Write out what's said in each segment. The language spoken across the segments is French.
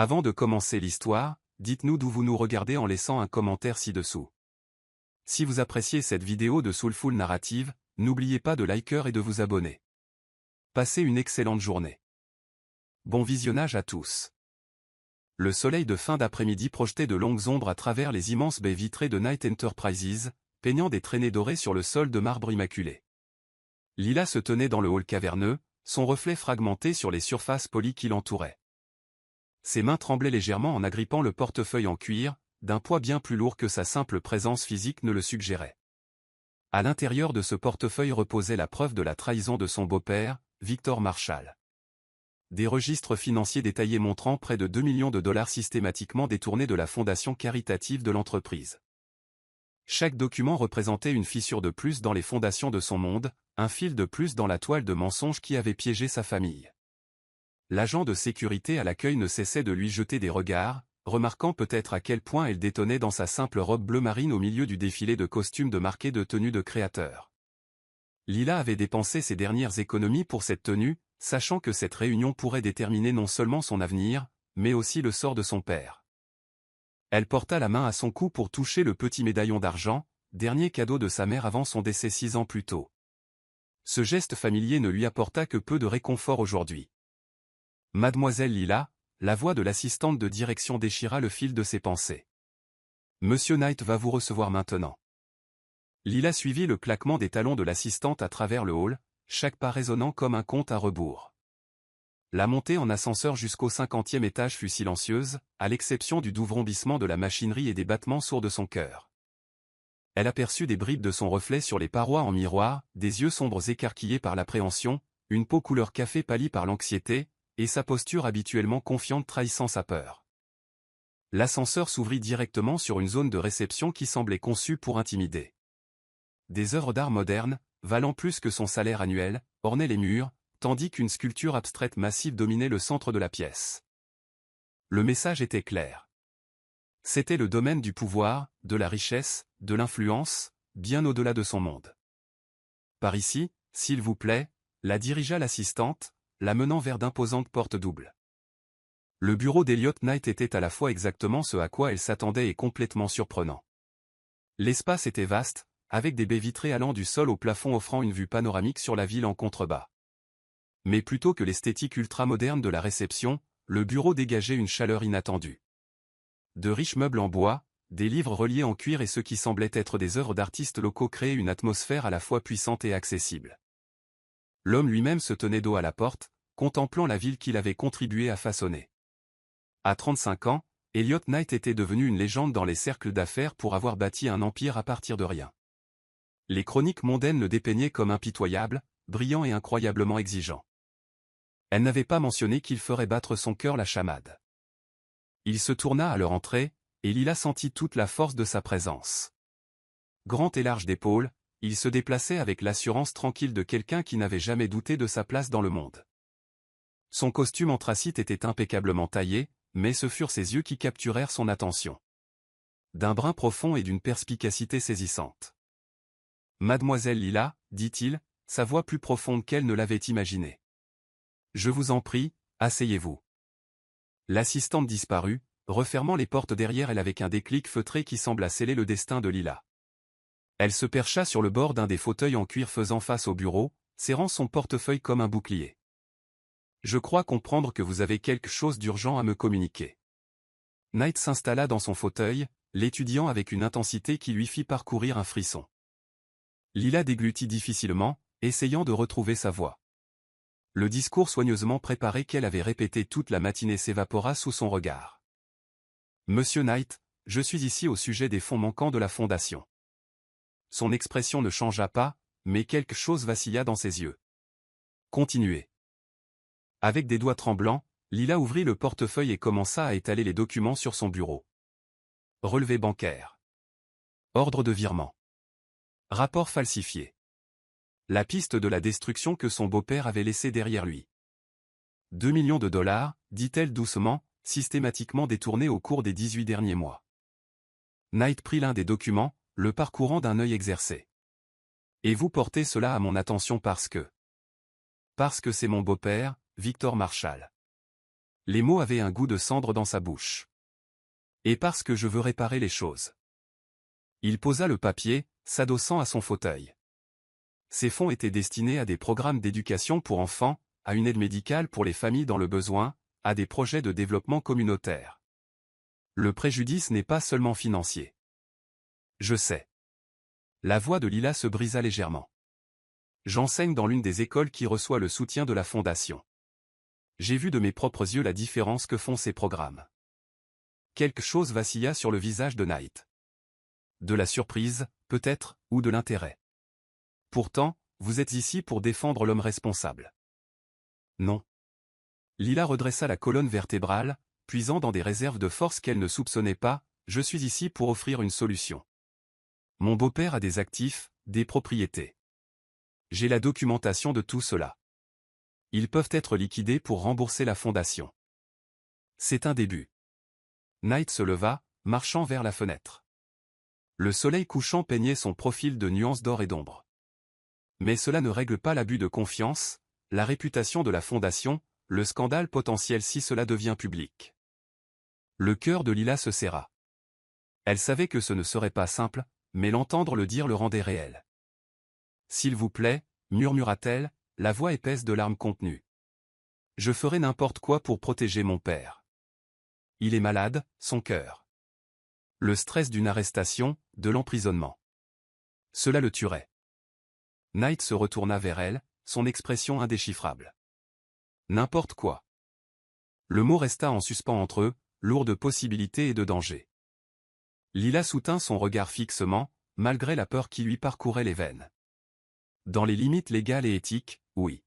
Avant de commencer l'histoire, dites-nous d'où vous nous regardez en laissant un commentaire ci-dessous. Si vous appréciez cette vidéo de Soulful Narrative, n'oubliez pas de liker et de vous abonner. Passez une excellente journée. Bon visionnage à tous. Le soleil de fin d'après-midi projetait de longues ombres à travers les immenses baies vitrées de Knight Enterprises, peignant des traînées dorées sur le sol de marbre immaculé. Lila se tenait dans le hall caverneux, son reflet fragmenté sur les surfaces polies qui l'entouraient. Ses mains tremblaient légèrement en agrippant le portefeuille en cuir, d'un poids bien plus lourd que sa simple présence physique ne le suggérait. À l'intérieur de ce portefeuille reposait la preuve de la trahison de son beau-père, Victor Marshall. Des registres financiers détaillés montrant près de 2 millions de dollars systématiquement détournés de la fondation caritative de l'entreprise. Chaque document représentait une fissure de plus dans les fondations de son monde, un fil de plus dans la toile de mensonges qui avait piégé sa famille. L'agent de sécurité à l'accueil ne cessait de lui jeter des regards, remarquant peut-être à quel point elle détonnait dans sa simple robe bleu marine au milieu du défilé de costumes de marqué de tenue de créateur. Lila avait dépensé ses dernières économies pour cette tenue, sachant que cette réunion pourrait déterminer non seulement son avenir, mais aussi le sort de son père. Elle porta la main à son cou pour toucher le petit médaillon d'argent, dernier cadeau de sa mère avant son décès 6 ans plus tôt. Ce geste familier ne lui apporta que peu de réconfort aujourd'hui. Mademoiselle Lila, la voix de l'assistante de direction déchira le fil de ses pensées. Monsieur Knight va vous recevoir maintenant. Lila suivit le claquement des talons de l'assistante à travers le hall, chaque pas résonnant comme un compte à rebours. La montée en ascenseur jusqu'au 50e étage fut silencieuse, à l'exception du doux vrombissement de la machinerie et des battements sourds de son cœur. Elle aperçut des bribes de son reflet sur les parois en miroir, des yeux sombres écarquillés par l'appréhension, une peau couleur café pâlie par l'anxiété, et sa posture habituellement confiante trahissant sa peur. L'ascenseur s'ouvrit directement sur une zone de réception qui semblait conçue pour intimider. Des œuvres d'art modernes, valant plus que son salaire annuel, ornaient les murs, tandis qu'une sculpture abstraite massive dominait le centre de la pièce. Le message était clair. C'était le domaine du pouvoir, de la richesse, de l'influence, bien au-delà de son monde. Par ici, s'il vous plaît, la dirigea l'assistante, la menant vers d'imposantes portes doubles. Le bureau d'Elliot Knight était à la fois exactement ce à quoi elle s'attendait et complètement surprenant. L'espace était vaste, avec des baies vitrées allant du sol au plafond offrant une vue panoramique sur la ville en contrebas. Mais plutôt que l'esthétique ultra-moderne de la réception, le bureau dégageait une chaleur inattendue. De riches meubles en bois, des livres reliés en cuir et ce qui semblait être des œuvres d'artistes locaux créaient une atmosphère à la fois puissante et accessible. L'homme lui-même se tenait dos à la porte, contemplant la ville qu'il avait contribué à façonner. À 35 ans, Elliot Knight était devenu une légende dans les cercles d'affaires pour avoir bâti un empire à partir de rien. Les chroniques mondaines le dépeignaient comme impitoyable, brillant et incroyablement exigeant. Elle n'avait pas mentionné qu'il ferait battre son cœur la chamade. Il se tourna à leur entrée, et Lila sentit toute la force de sa présence. Grand et large d'épaules, il se déplaçait avec l'assurance tranquille de quelqu'un qui n'avait jamais douté de sa place dans le monde. Son costume anthracite était impeccablement taillé, mais ce furent ses yeux qui capturèrent son attention. D'un brin profond et d'une perspicacité saisissante. « Mademoiselle Lila, dit-il, sa voix plus profonde qu'elle ne l'avait imaginé. Je vous en prie, asseyez-vous. » L'assistante disparut, refermant les portes derrière elle avec un déclic feutré qui sembla sceller le destin de Lila. Elle se percha sur le bord d'un des fauteuils en cuir faisant face au bureau, serrant son portefeuille comme un bouclier. « Je crois comprendre que vous avez quelque chose d'urgent à me communiquer. » Knight s'installa dans son fauteuil, l'étudiant avec une intensité qui lui fit parcourir un frisson. Lila déglutit difficilement, essayant de retrouver sa voix. Le discours soigneusement préparé qu'elle avait répété toute la matinée s'évapora sous son regard. « Monsieur Knight, je suis ici au sujet des fonds manquants de la fondation. » Son expression ne changea pas, mais quelque chose vacilla dans ses yeux. « Continuez. » Avec des doigts tremblants, Lila ouvrit le portefeuille et commença à étaler les documents sur son bureau. Relevé bancaire. Ordre de virement. Rapport falsifié. La piste de la destruction que son beau-père avait laissée derrière lui. 2 millions de dollars, dit-elle doucement, systématiquement détournés au cours des 18 derniers mois. Knight prit l'un des documents, le parcourant d'un œil exercé. Et vous portez cela à mon attention parce que c'est mon beau-père, Victor Marshall. Les mots avaient un goût de cendre dans sa bouche. Et parce que je veux réparer les choses. Il posa le papier, s'adossant à son fauteuil. Ces fonds étaient destinés à des programmes d'éducation pour enfants, à une aide médicale pour les familles dans le besoin, à des projets de développement communautaire. Le préjudice n'est pas seulement financier. Je sais. La voix de Lila se brisa légèrement. J'enseigne dans l'une des écoles qui reçoit le soutien de la Fondation. J'ai vu de mes propres yeux la différence que font ces programmes. Quelque chose vacilla sur le visage de Knight. De la surprise, peut-être, ou de l'intérêt. Pourtant, vous êtes ici pour défendre l'homme responsable. Non. Lila redressa la colonne vertébrale, puisant dans des réserves de force qu'elle ne soupçonnait pas, je suis ici pour offrir une solution. Mon beau-père a des actifs, des propriétés. J'ai la documentation de tout cela. Ils peuvent être liquidés pour rembourser la fondation. C'est un début. Knight se leva, marchant vers la fenêtre. Le soleil couchant peignait son profil de nuances d'or et d'ombre. Mais cela ne règle pas l'abus de confiance, la réputation de la fondation, le scandale potentiel si cela devient public. Le cœur de Lila se serra. Elle savait que ce ne serait pas simple, mais l'entendre le dire le rendait réel. « S'il vous plaît, murmura-t-elle, la voix épaisse de larmes contenues. Je ferai n'importe quoi pour protéger mon père. Il est malade, son cœur. Le stress d'une arrestation, de l'emprisonnement. Cela le tuerait. » Knight se retourna vers elle, son expression indéchiffrable. N'importe quoi. Le mot resta en suspens entre eux, lourd de possibilités et de dangers. Lila soutint son regard fixement, malgré la peur qui lui parcourait les veines. Dans les limites légales et éthiques, oui.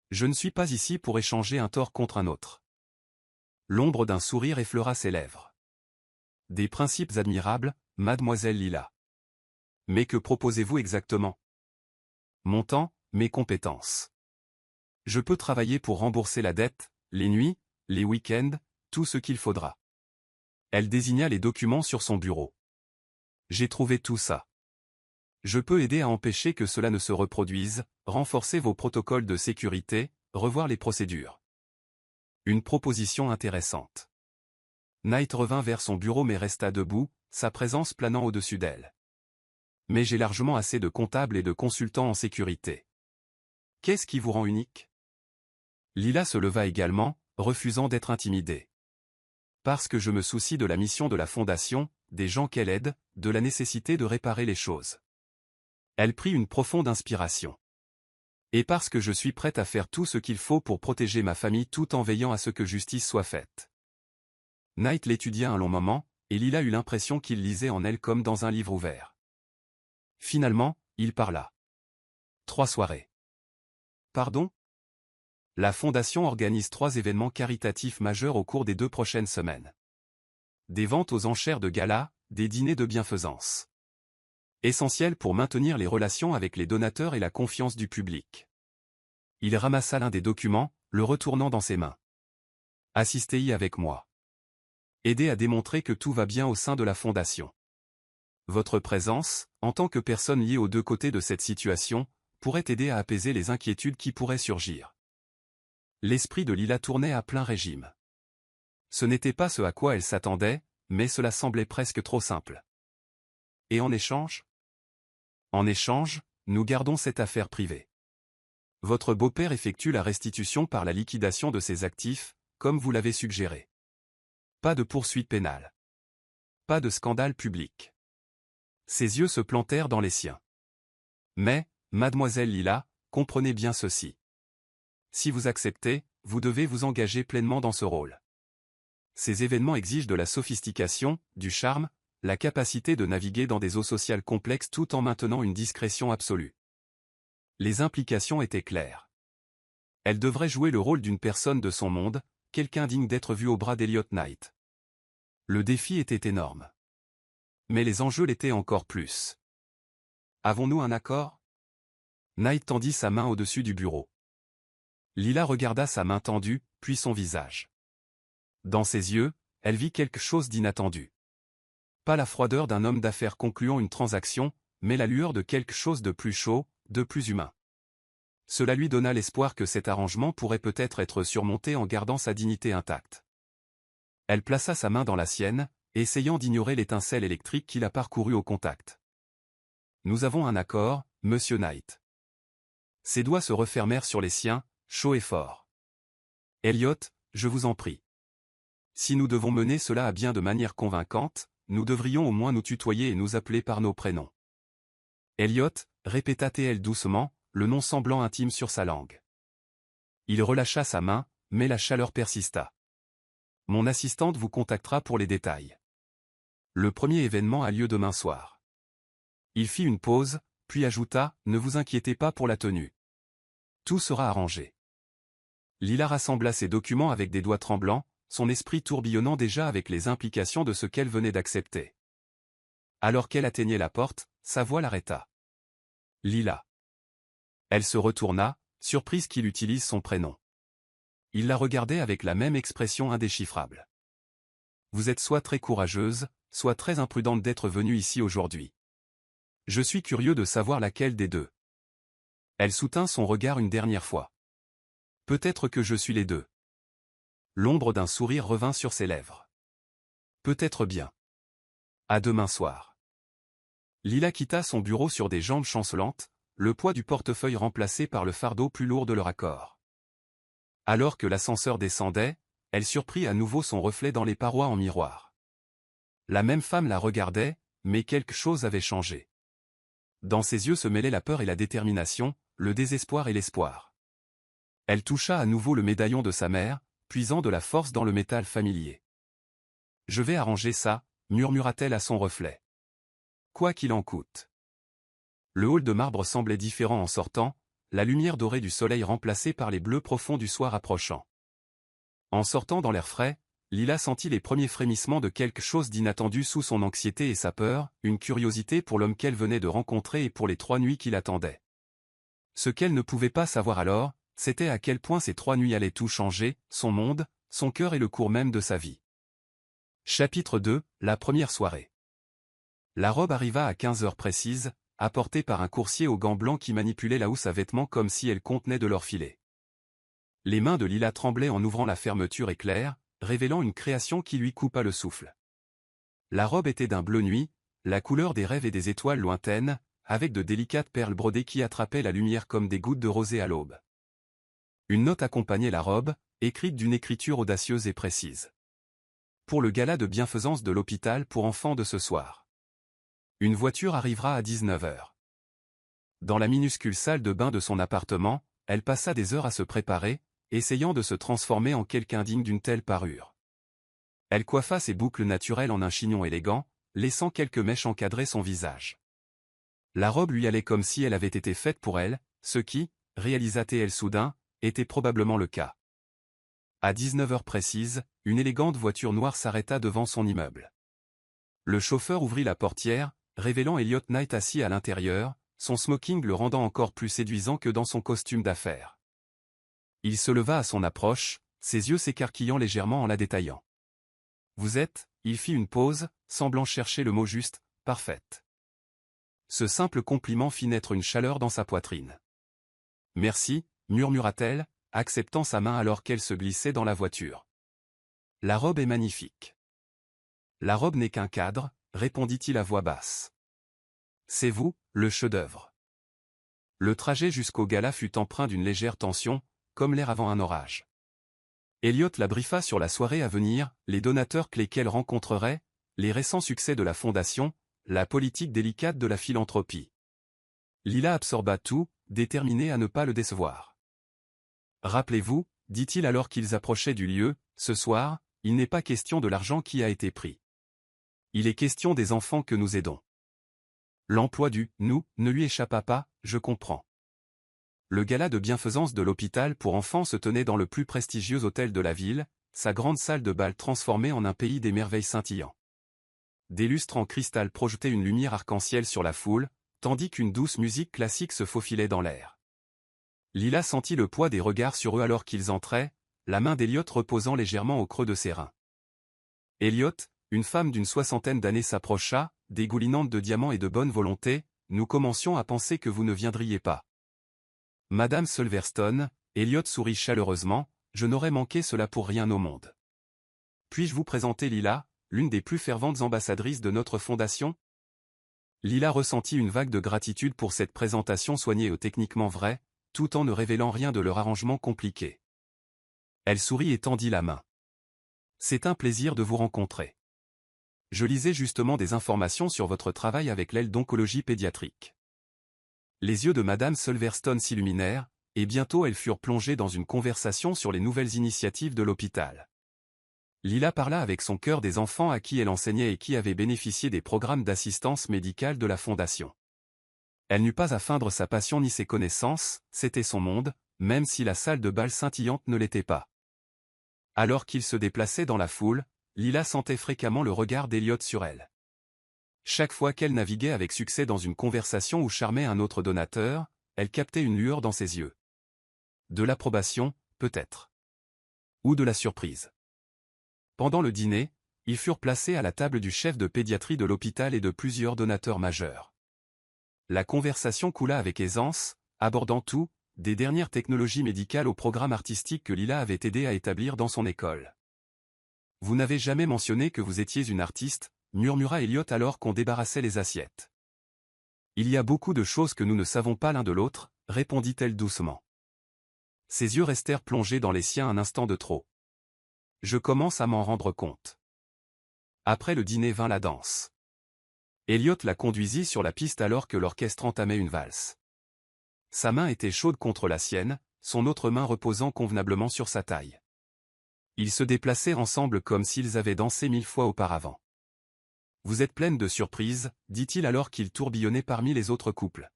Je ne suis pas ici pour échanger un tort contre un autre. L'ombre d'un sourire effleura ses lèvres. Des principes admirables, mademoiselle Lila. Mais que proposez-vous exactement? Mon temps, mes compétences. Je peux travailler pour rembourser la dette, les nuits, les week-ends, tout ce qu'il faudra. Elle désigna les documents sur son bureau. J'ai trouvé tout ça. Je peux aider à empêcher que cela ne se reproduise, renforcer vos protocoles de sécurité, revoir les procédures. Une proposition intéressante. Knight revint vers son bureau mais resta debout, sa présence planant au-dessus d'elle. Mais j'ai largement assez de comptables et de consultants en sécurité. Qu'est-ce qui vous rend unique? Lila se leva également, refusant d'être intimidée. Parce que je me soucie de la mission de la Fondation, des gens qu'elle aide, de la nécessité de réparer les choses. Elle prit une profonde inspiration. Et parce que je suis prête à faire tout ce qu'il faut pour protéger ma famille tout en veillant à ce que justice soit faite. Knight l'étudia un long moment, et Lila eut l'impression qu'il lisait en elle comme dans un livre ouvert. Finalement, il parla. 3 soirées. Pardon? La Fondation organise 3 événements caritatifs majeurs au cours des 2 prochaines semaines. Des ventes aux enchères de gala, des dîners de bienfaisance. Essentiel pour maintenir les relations avec les donateurs et la confiance du public. Il ramassa l'un des documents, le retournant dans ses mains. Assistez-y avec moi. Aidez à démontrer que tout va bien au sein de la Fondation. Votre présence, en tant que personne liée aux 2 côtés de cette situation, pourrait aider à apaiser les inquiétudes qui pourraient surgir. L'esprit de Lila tournait à plein régime. Ce n'était pas ce à quoi elle s'attendait, mais cela semblait presque trop simple. Et en échange? En échange, nous gardons cette affaire privée. Votre beau-père effectue la restitution par la liquidation de ses actifs, comme vous l'avez suggéré. Pas de poursuite pénale. Pas de scandale public. Ses yeux se plantèrent dans les siens. Mais, mademoiselle Lila, comprenez bien ceci. Si vous acceptez, vous devez vous engager pleinement dans ce rôle. Ces événements exigent de la sophistication, du charme, la capacité de naviguer dans des eaux sociales complexes tout en maintenant une discrétion absolue. Les implications étaient claires. Elle devrait jouer le rôle d'une personne de son monde, quelqu'un digne d'être vu au bras d'Elliot Knight. Le défi était énorme. Mais les enjeux l'étaient encore plus. Avons-nous un accord? Knight tendit sa main au-dessus du bureau. Lila regarda sa main tendue, puis son visage. Dans ses yeux, elle vit quelque chose d'inattendu. Pas la froideur d'un homme d'affaires concluant une transaction, mais la lueur de quelque chose de plus chaud, de plus humain. Cela lui donna l'espoir que cet arrangement pourrait peut-être être surmonté en gardant sa dignité intacte. Elle plaça sa main dans la sienne, essayant d'ignorer l'étincelle électrique qui la parcourut au contact. « Nous avons un accord, Monsieur Knight. » Ses doigts se refermèrent sur les siens, chauds et forts. « Elliot, je vous en prie. Si nous devons mener cela à bien de manière convaincante, nous devrions au moins nous tutoyer et nous appeler par nos prénoms. » Elliot, répéta T.L. doucement, le nom semblant intime sur sa langue. Il relâcha sa main, mais la chaleur persista. « Mon assistante vous contactera pour les détails. Le premier événement a lieu demain soir. » Il fit une pause, puis ajouta, « Ne vous inquiétez pas pour la tenue. Tout sera arrangé. » Lila rassembla ses documents avec des doigts tremblants, son esprit tourbillonnant déjà avec les implications de ce qu'elle venait d'accepter. Alors qu'elle atteignait la porte, sa voix l'arrêta. « Lila. » Elle se retourna, surprise qu'il utilise son prénom. Il la regardait avec la même expression indéchiffrable. « Vous êtes soit très courageuse, soit très imprudente d'être venue ici aujourd'hui. Je suis curieux de savoir laquelle des deux. » Elle soutint son regard une dernière fois. « Peut-être que je suis les deux. » L'ombre d'un sourire revint sur ses lèvres. « Peut-être bien. À demain soir. » Lila quitta son bureau sur des jambes chancelantes, le poids du portefeuille remplacé par le fardeau plus lourd de leur accord. Alors que l'ascenseur descendait, elle surprit à nouveau son reflet dans les parois en miroir. La même femme la regardait, mais quelque chose avait changé. Dans ses yeux se mêlaient la peur et la détermination, le désespoir et l'espoir. Elle toucha à nouveau le médaillon de sa mère, puisant de la force dans le métal familier. « Je vais arranger ça, » murmura-t-elle à son reflet. « Quoi qu'il en coûte. » Le hall de marbre semblait différent en sortant, la lumière dorée du soleil remplacée par les bleus profonds du soir approchant. En sortant dans l'air frais, Lila sentit les premiers frémissements de quelque chose d'inattendu sous son anxiété et sa peur, une curiosité pour l'homme qu'elle venait de rencontrer et pour les 3 nuits qui l'attendaient. Ce qu'elle ne pouvait pas savoir alors, c'était à quel point ces 3 nuits allaient tout changer, son monde, son cœur et le cours même de sa vie. Chapitre 2, la première soirée. La robe arriva à 15 heures précises, apportée par un coursier aux gants blancs qui manipulait la housse à vêtements comme si elle contenait de l'or filé. Les mains de Lila tremblaient en ouvrant la fermeture éclair, révélant une création qui lui coupa le souffle. La robe était d'un bleu nuit, la couleur des rêves et des étoiles lointaines, avec de délicates perles brodées qui attrapaient la lumière comme des gouttes de rosée à l'aube. Une note accompagnait la robe, écrite d'une écriture audacieuse et précise. Pour le gala de bienfaisance de l'hôpital pour enfants de ce soir. Une voiture arrivera à 19 heures. Dans la minuscule salle de bain de son appartement, elle passa des heures à se préparer, essayant de se transformer en quelqu'un digne d'une telle parure. Elle coiffa ses boucles naturelles en un chignon élégant, laissant quelques mèches encadrer son visage. La robe lui allait comme si elle avait été faite pour elle, ce qui, réalisa-t-elle soudain, était probablement le cas. À 19 heures précises, une élégante voiture noire s'arrêta devant son immeuble. Le chauffeur ouvrit la portière, révélant Elliot Knight assis à l'intérieur, son smoking le rendant encore plus séduisant que dans son costume d'affaires. Il se leva à son approche, ses yeux s'écarquillant légèrement en la détaillant. « Vous êtes » il fit une pause, semblant chercher le mot juste, « parfaite. » Ce simple compliment fit naître une chaleur dans sa poitrine. « Merci » murmura-t-elle, acceptant sa main alors qu'elle se glissait dans la voiture. « La robe est magnifique. » « La robe n'est qu'un cadre, » répondit-il à voix basse. « C'est vous, le chef-d'œuvre. » Le trajet jusqu'au gala fut empreint d'une légère tension, comme l'air avant un orage. Elliot la briefa sur la soirée à venir, les donateurs clés qu'elle rencontrerait, les récents succès de la fondation, la politique délicate de la philanthropie. Lila absorba tout, déterminée à ne pas le décevoir. « Rappelez-vous, » dit-il alors qu'ils approchaient du lieu, « ce soir, il n'est pas question de l'argent qui a été pris. Il est question des enfants que nous aidons. » L'emploi du « nous » ne lui échappa pas, je comprends. Le gala de bienfaisance de l'hôpital pour enfants se tenait dans le plus prestigieux hôtel de la ville, sa grande salle de bal transformée en un pays des merveilles scintillant. Des lustres en cristal projetaient une lumière arc-en-ciel sur la foule, tandis qu'une douce musique classique se faufilait dans l'air. Lila sentit le poids des regards sur eux alors qu'ils entraient, la main d'Elliot reposant légèrement au creux de ses reins. Elliot, une femme d'une 60aine d'années s'approcha, dégoulinante de diamants et de bonne volonté, « Nous commencions à penser que vous ne viendriez pas. » Madame Silverstone, Elliot sourit chaleureusement, je n'aurais manqué cela pour rien au monde. Puis-je vous présenter Lila, l'une des plus ferventes ambassadrices de notre fondation? Lila ressentit une vague de gratitude pour cette présentation soignée et techniquement vraie, tout en ne révélant rien de leur arrangement compliqué. Elle sourit et tendit la main. C'est un plaisir de vous rencontrer. Je lisais justement des informations sur votre travail avec l'aile d'oncologie pédiatrique. Les yeux de Madame Silverstone s'illuminèrent, et bientôt elles furent plongées dans une conversation sur les nouvelles initiatives de l'hôpital. Lila parla avec son cœur des enfants à qui elle enseignait et qui avaient bénéficié des programmes d'assistance médicale de la Fondation. Elle n'eut pas à feindre sa passion ni ses connaissances, c'était son monde, même si la salle de bal scintillante ne l'était pas. Alors qu'il se déplaçait dans la foule, Lila sentait fréquemment le regard d'Elliot sur elle. Chaque fois qu'elle naviguait avec succès dans une conversation ou charmait un autre donateur, elle captait une lueur dans ses yeux. De l'approbation, peut-être. Ou de la surprise. Pendant le dîner, ils furent placés à la table du chef de pédiatrie de l'hôpital et de plusieurs donateurs majeurs. La conversation coula avec aisance, abordant tout, des dernières technologies médicales au programme artistique que Lila avait aidé à établir dans son école. « Vous n'avez jamais mentionné que vous étiez une artiste », murmura Elliot alors qu'on débarrassait les assiettes. « Il y a beaucoup de choses que nous ne savons pas l'un de l'autre », répondit-elle doucement. Ses yeux restèrent plongés dans les siens un instant de trop. Je commence à m'en rendre compte. Après le dîner vint la danse. Elliot la conduisit sur la piste alors que l'orchestre entamait une valse. Sa main était chaude contre la sienne, son autre main reposant convenablement sur sa taille. Ils se déplacèrent ensemble comme s'ils avaient dansé 1000 fois auparavant. « Vous êtes pleine de surprises, dit-il alors qu'il tourbillonnait parmi les autres couples.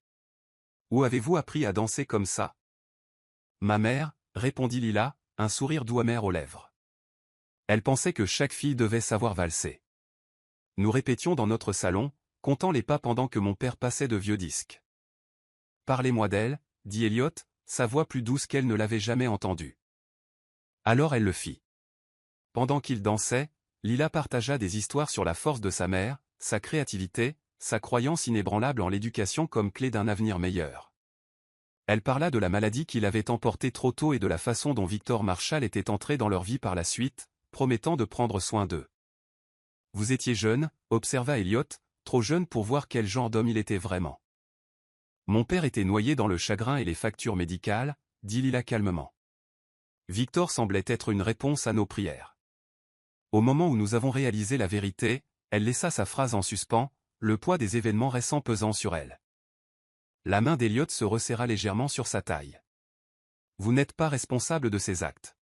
Où avez-vous appris à danser comme ça? Ma mère, répondit Lila, un sourire doux amer aux lèvres. Elle pensait que chaque fille devait savoir valser. Nous répétions dans notre salon, comptant les pas pendant que mon père passait de vieux disques. Parlez-moi d'elle, dit Elliot, sa voix plus douce qu'elle ne l'avait jamais entendue. Alors elle le fit. Pendant qu'ils dansaient, Lila partagea des histoires sur la force de sa mère, sa créativité, sa croyance inébranlable en l'éducation comme clé d'un avenir meilleur. Elle parla de la maladie qui l'avait emporté trop tôt et de la façon dont Victor Marshall était entré dans leur vie par la suite, promettant de prendre soin d'eux. Vous étiez jeune, observa Elliot, trop jeune pour voir quel genre d'homme il était vraiment. Mon père était noyé dans le chagrin et les factures médicales, dit Lila calmement. Victor semblait être une réponse à nos prières. Au moment où nous avons réalisé la vérité, elle laissa sa phrase en suspens, le poids des événements récents pesant sur elle. La main d'Elliot se resserra légèrement sur sa taille. Vous n'êtes pas responsable de ces actes.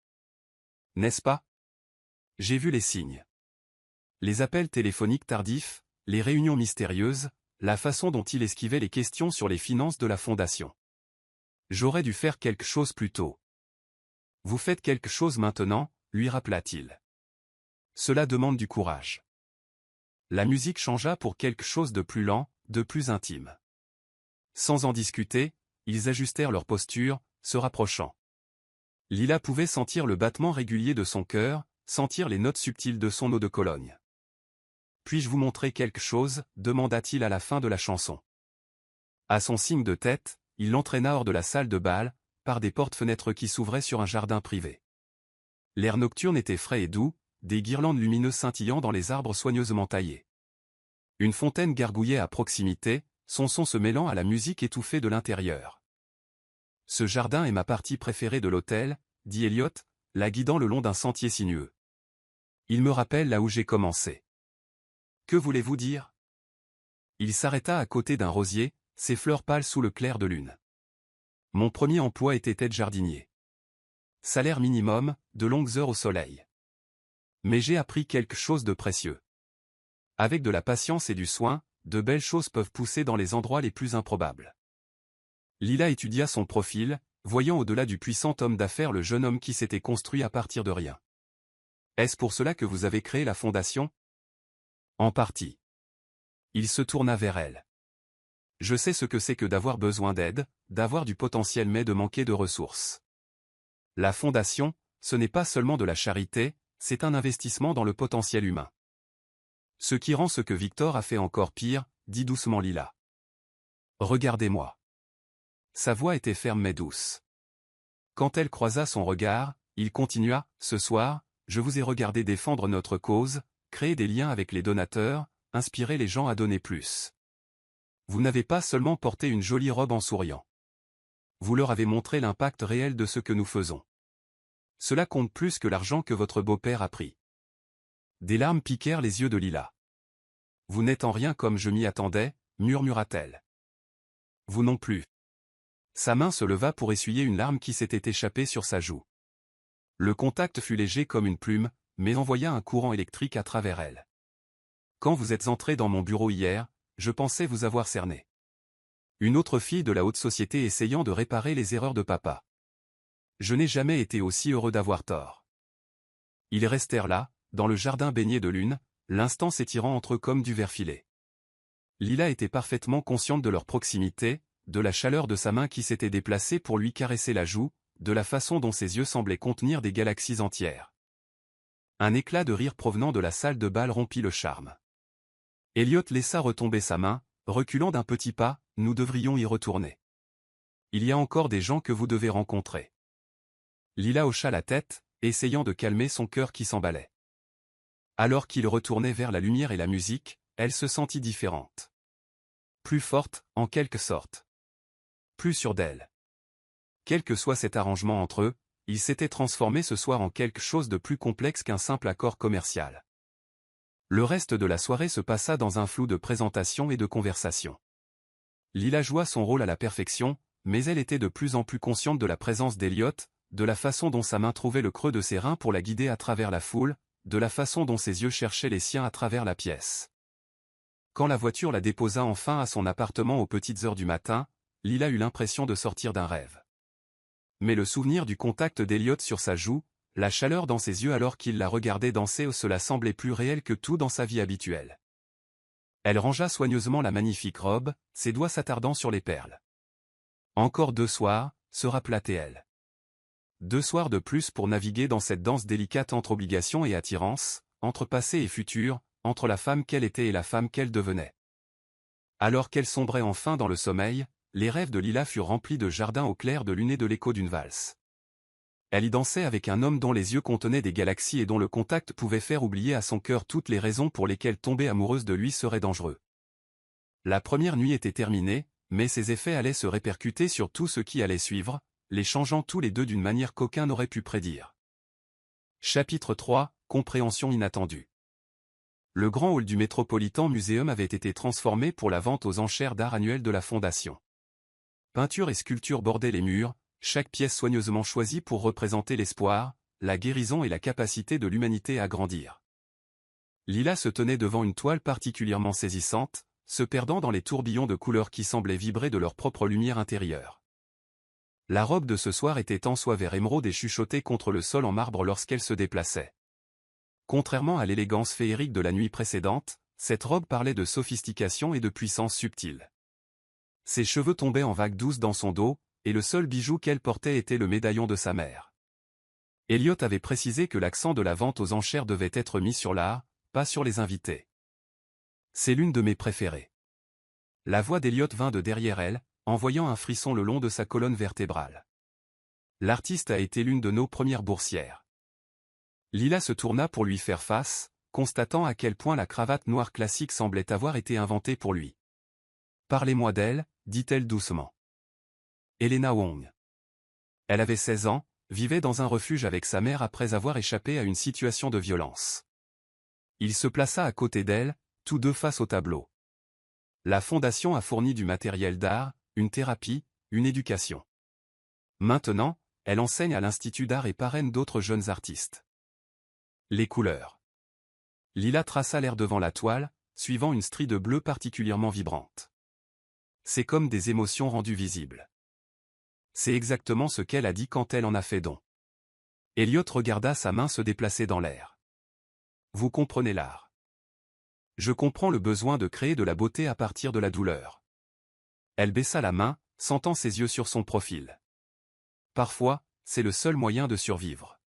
N'est-ce pas? J'ai vu les signes. Les appels téléphoniques tardifs, les réunions mystérieuses, la façon dont il esquivait les questions sur les finances de la fondation. J'aurais dû faire quelque chose plus tôt. Vous faites quelque chose maintenant, lui rappela-t-il. Cela demande du courage. La musique changea pour quelque chose de plus lent, de plus intime. Sans en discuter, ils ajustèrent leur posture, se rapprochant. Lila pouvait sentir le battement régulier de son cœur, sentir les notes subtiles de son eau de Cologne. « Puis-je vous montrer quelque chose » demanda-t-il à la fin de la chanson. À son signe de tête, il l'entraîna hors de la salle de bal, par des portes-fenêtres qui s'ouvraient sur un jardin privé. L'air nocturne était frais et doux, des guirlandes lumineuses scintillant dans les arbres soigneusement taillés. Une fontaine gargouillait à proximité, son son se mêlant à la musique étouffée de l'intérieur. « Ce jardin est ma partie préférée de l'hôtel, » dit Elliot, la guidant le long d'un sentier sinueux. « Il me rappelle là où j'ai commencé. » Que voulez-vous dire? Il s'arrêta à côté d'un rosier, ses fleurs pâles sous le clair de lune. Mon premier emploi était aide-jardinier. Salaire minimum, de longues heures au soleil. Mais j'ai appris quelque chose de précieux. Avec de la patience et du soin, de belles choses peuvent pousser dans les endroits les plus improbables. Lila étudia son profil, voyant au-delà du puissant homme d'affaires le jeune homme qui s'était construit à partir de rien. Est-ce pour cela que vous avez créé la fondation? En partie. Il se tourna vers elle. Je sais ce que c'est que d'avoir besoin d'aide, d'avoir du potentiel mais de manquer de ressources. La fondation, ce n'est pas seulement de la charité, c'est un investissement dans le potentiel humain. Ce qui rend ce que Victor a fait encore pire, dit doucement Lila. Regardez-moi. sa voix était ferme mais douce. Quand elle croisa son regard, il continua, « Ce soir, je vous ai regardé défendre notre cause, créer des liens avec les donateurs, inspirer les gens à donner plus. Vous n'avez pas seulement porté une jolie robe en souriant. Vous leur avez montré l'impact réel de ce que nous faisons. Cela compte plus que l'argent que votre beau-père a pris. » Des larmes piquèrent les yeux de Lila. « Vous n'êtes en rien comme je m'y attendais, » murmura-t-elle. « Vous non plus. » Sa main se leva pour essuyer une larme qui s'était échappée sur sa joue. Le contact fut léger comme une plume, mais envoya un courant électrique à travers elle. « Quand vous êtes entré dans mon bureau hier, je pensais vous avoir cerné. Une autre fille de la haute société essayant de réparer les erreurs de papa. Je n'ai jamais été aussi heureux d'avoir tort. » Ils restèrent là, dans le jardin baigné de lune, l'instant s'étirant entre eux comme du verre filé. Lila était parfaitement consciente de leur proximité, de la chaleur de sa main qui s'était déplacée pour lui caresser la joue, de la façon dont ses yeux semblaient contenir des galaxies entières. Un éclat de rire provenant de la salle de bal rompit le charme. Elliot laissa retomber sa main, reculant d'un petit pas, « Nous devrions y retourner. Il y a encore des gens que vous devez rencontrer. » Lila hocha la tête, essayant de calmer son cœur qui s'emballait. Alors qu'il retournait vers la lumière et la musique, elle se sentit différente. Plus forte, en quelque sorte. Plus sûre d'elle. Quel que soit cet arrangement entre eux, il s'était transformé ce soir en quelque chose de plus complexe qu'un simple accord commercial. Le reste de la soirée se passa dans un flou de présentation et de conversation. Lila joua son rôle à la perfection, mais elle était de plus en plus consciente de la présence d'Elliot, de la façon dont sa main trouvait le creux de ses reins pour la guider à travers la foule, de la façon dont ses yeux cherchaient les siens à travers la pièce. Quand la voiture la déposa enfin à son appartement aux petites heures du matin, Lila eut l'impression de sortir d'un rêve. Mais le souvenir du contact d'Elliot sur sa joue, la chaleur dans ses yeux alors qu'il la regardait danser, cela semblait plus réel que tout dans sa vie habituelle. Elle rangea soigneusement la magnifique robe, ses doigts s'attardant sur les perles. Encore 2 soirs, se rappela-t-elle. 2 soirs de plus pour naviguer dans cette danse délicate entre obligation et attirance, entre passé et futur, entre la femme qu'elle était et la femme qu'elle devenait. Alors qu'elle sombrait enfin dans le sommeil, les rêves de Lila furent remplis de jardins au clair de lune et de l'écho d'une valse. Elle y dansait avec un homme dont les yeux contenaient des galaxies et dont le contact pouvait faire oublier à son cœur toutes les raisons pour lesquelles tomber amoureuse de lui serait dangereux. La première nuit était terminée, mais ses effets allaient se répercuter sur tout ce qui allait suivre, les changeant tous les deux d'une manière qu'aucun n'aurait pu prédire. Chapitre 3, Compréhension inattendue. Le grand hall du Metropolitan Museum avait été transformé pour la vente aux enchères d'art annuelle de la Fondation. Peintures et sculptures bordaient les murs, chaque pièce soigneusement choisie pour représenter l'espoir, la guérison et la capacité de l'humanité à grandir. Lila se tenait devant une toile particulièrement saisissante, se perdant dans les tourbillons de couleurs qui semblaient vibrer de leur propre lumière intérieure. La robe de ce soir était en soie vert émeraude et chuchotée contre le sol en marbre lorsqu'elle se déplaçait. Contrairement à l'élégance féerique de la nuit précédente, cette robe parlait de sophistication et de puissance subtile. Ses cheveux tombaient en vagues douces dans son dos, et le seul bijou qu'elle portait était le médaillon de sa mère. Elliot avait précisé que l'accent de la vente aux enchères devait être mis sur l'art, pas sur les invités. C'est l'une de mes préférées. La voix d'Elliot vint de derrière elle, envoyant un frisson le long de sa colonne vertébrale. L'artiste a été l'une de nos premières boursières. Lila se tourna pour lui faire face, constatant à quel point la cravate noire classique semblait avoir été inventée pour lui. « Parlez-moi d'elle », dit-elle doucement. Helena Wong. Elle avait 16 ans, vivait dans un refuge avec sa mère après avoir échappé à une situation de violence. Il se plaça à côté d'elle, tous deux face au tableau. La fondation a fourni du matériel d'art, une thérapie, une éducation. Maintenant, elle enseigne à l'Institut d'art et parraine d'autres jeunes artistes. Les couleurs. Lila traça l'air devant la toile, suivant une strie de bleu particulièrement vibrante. C'est comme des émotions rendues visibles. C'est exactement ce qu'elle a dit quand elle en a fait don. Elliot regarda sa main se déplacer dans l'air. Vous comprenez l'art. Je comprends le besoin de créer de la beauté à partir de la douleur. Elle baissa la main, sentant ses yeux sur son profil. Parfois, c'est le seul moyen de survivre.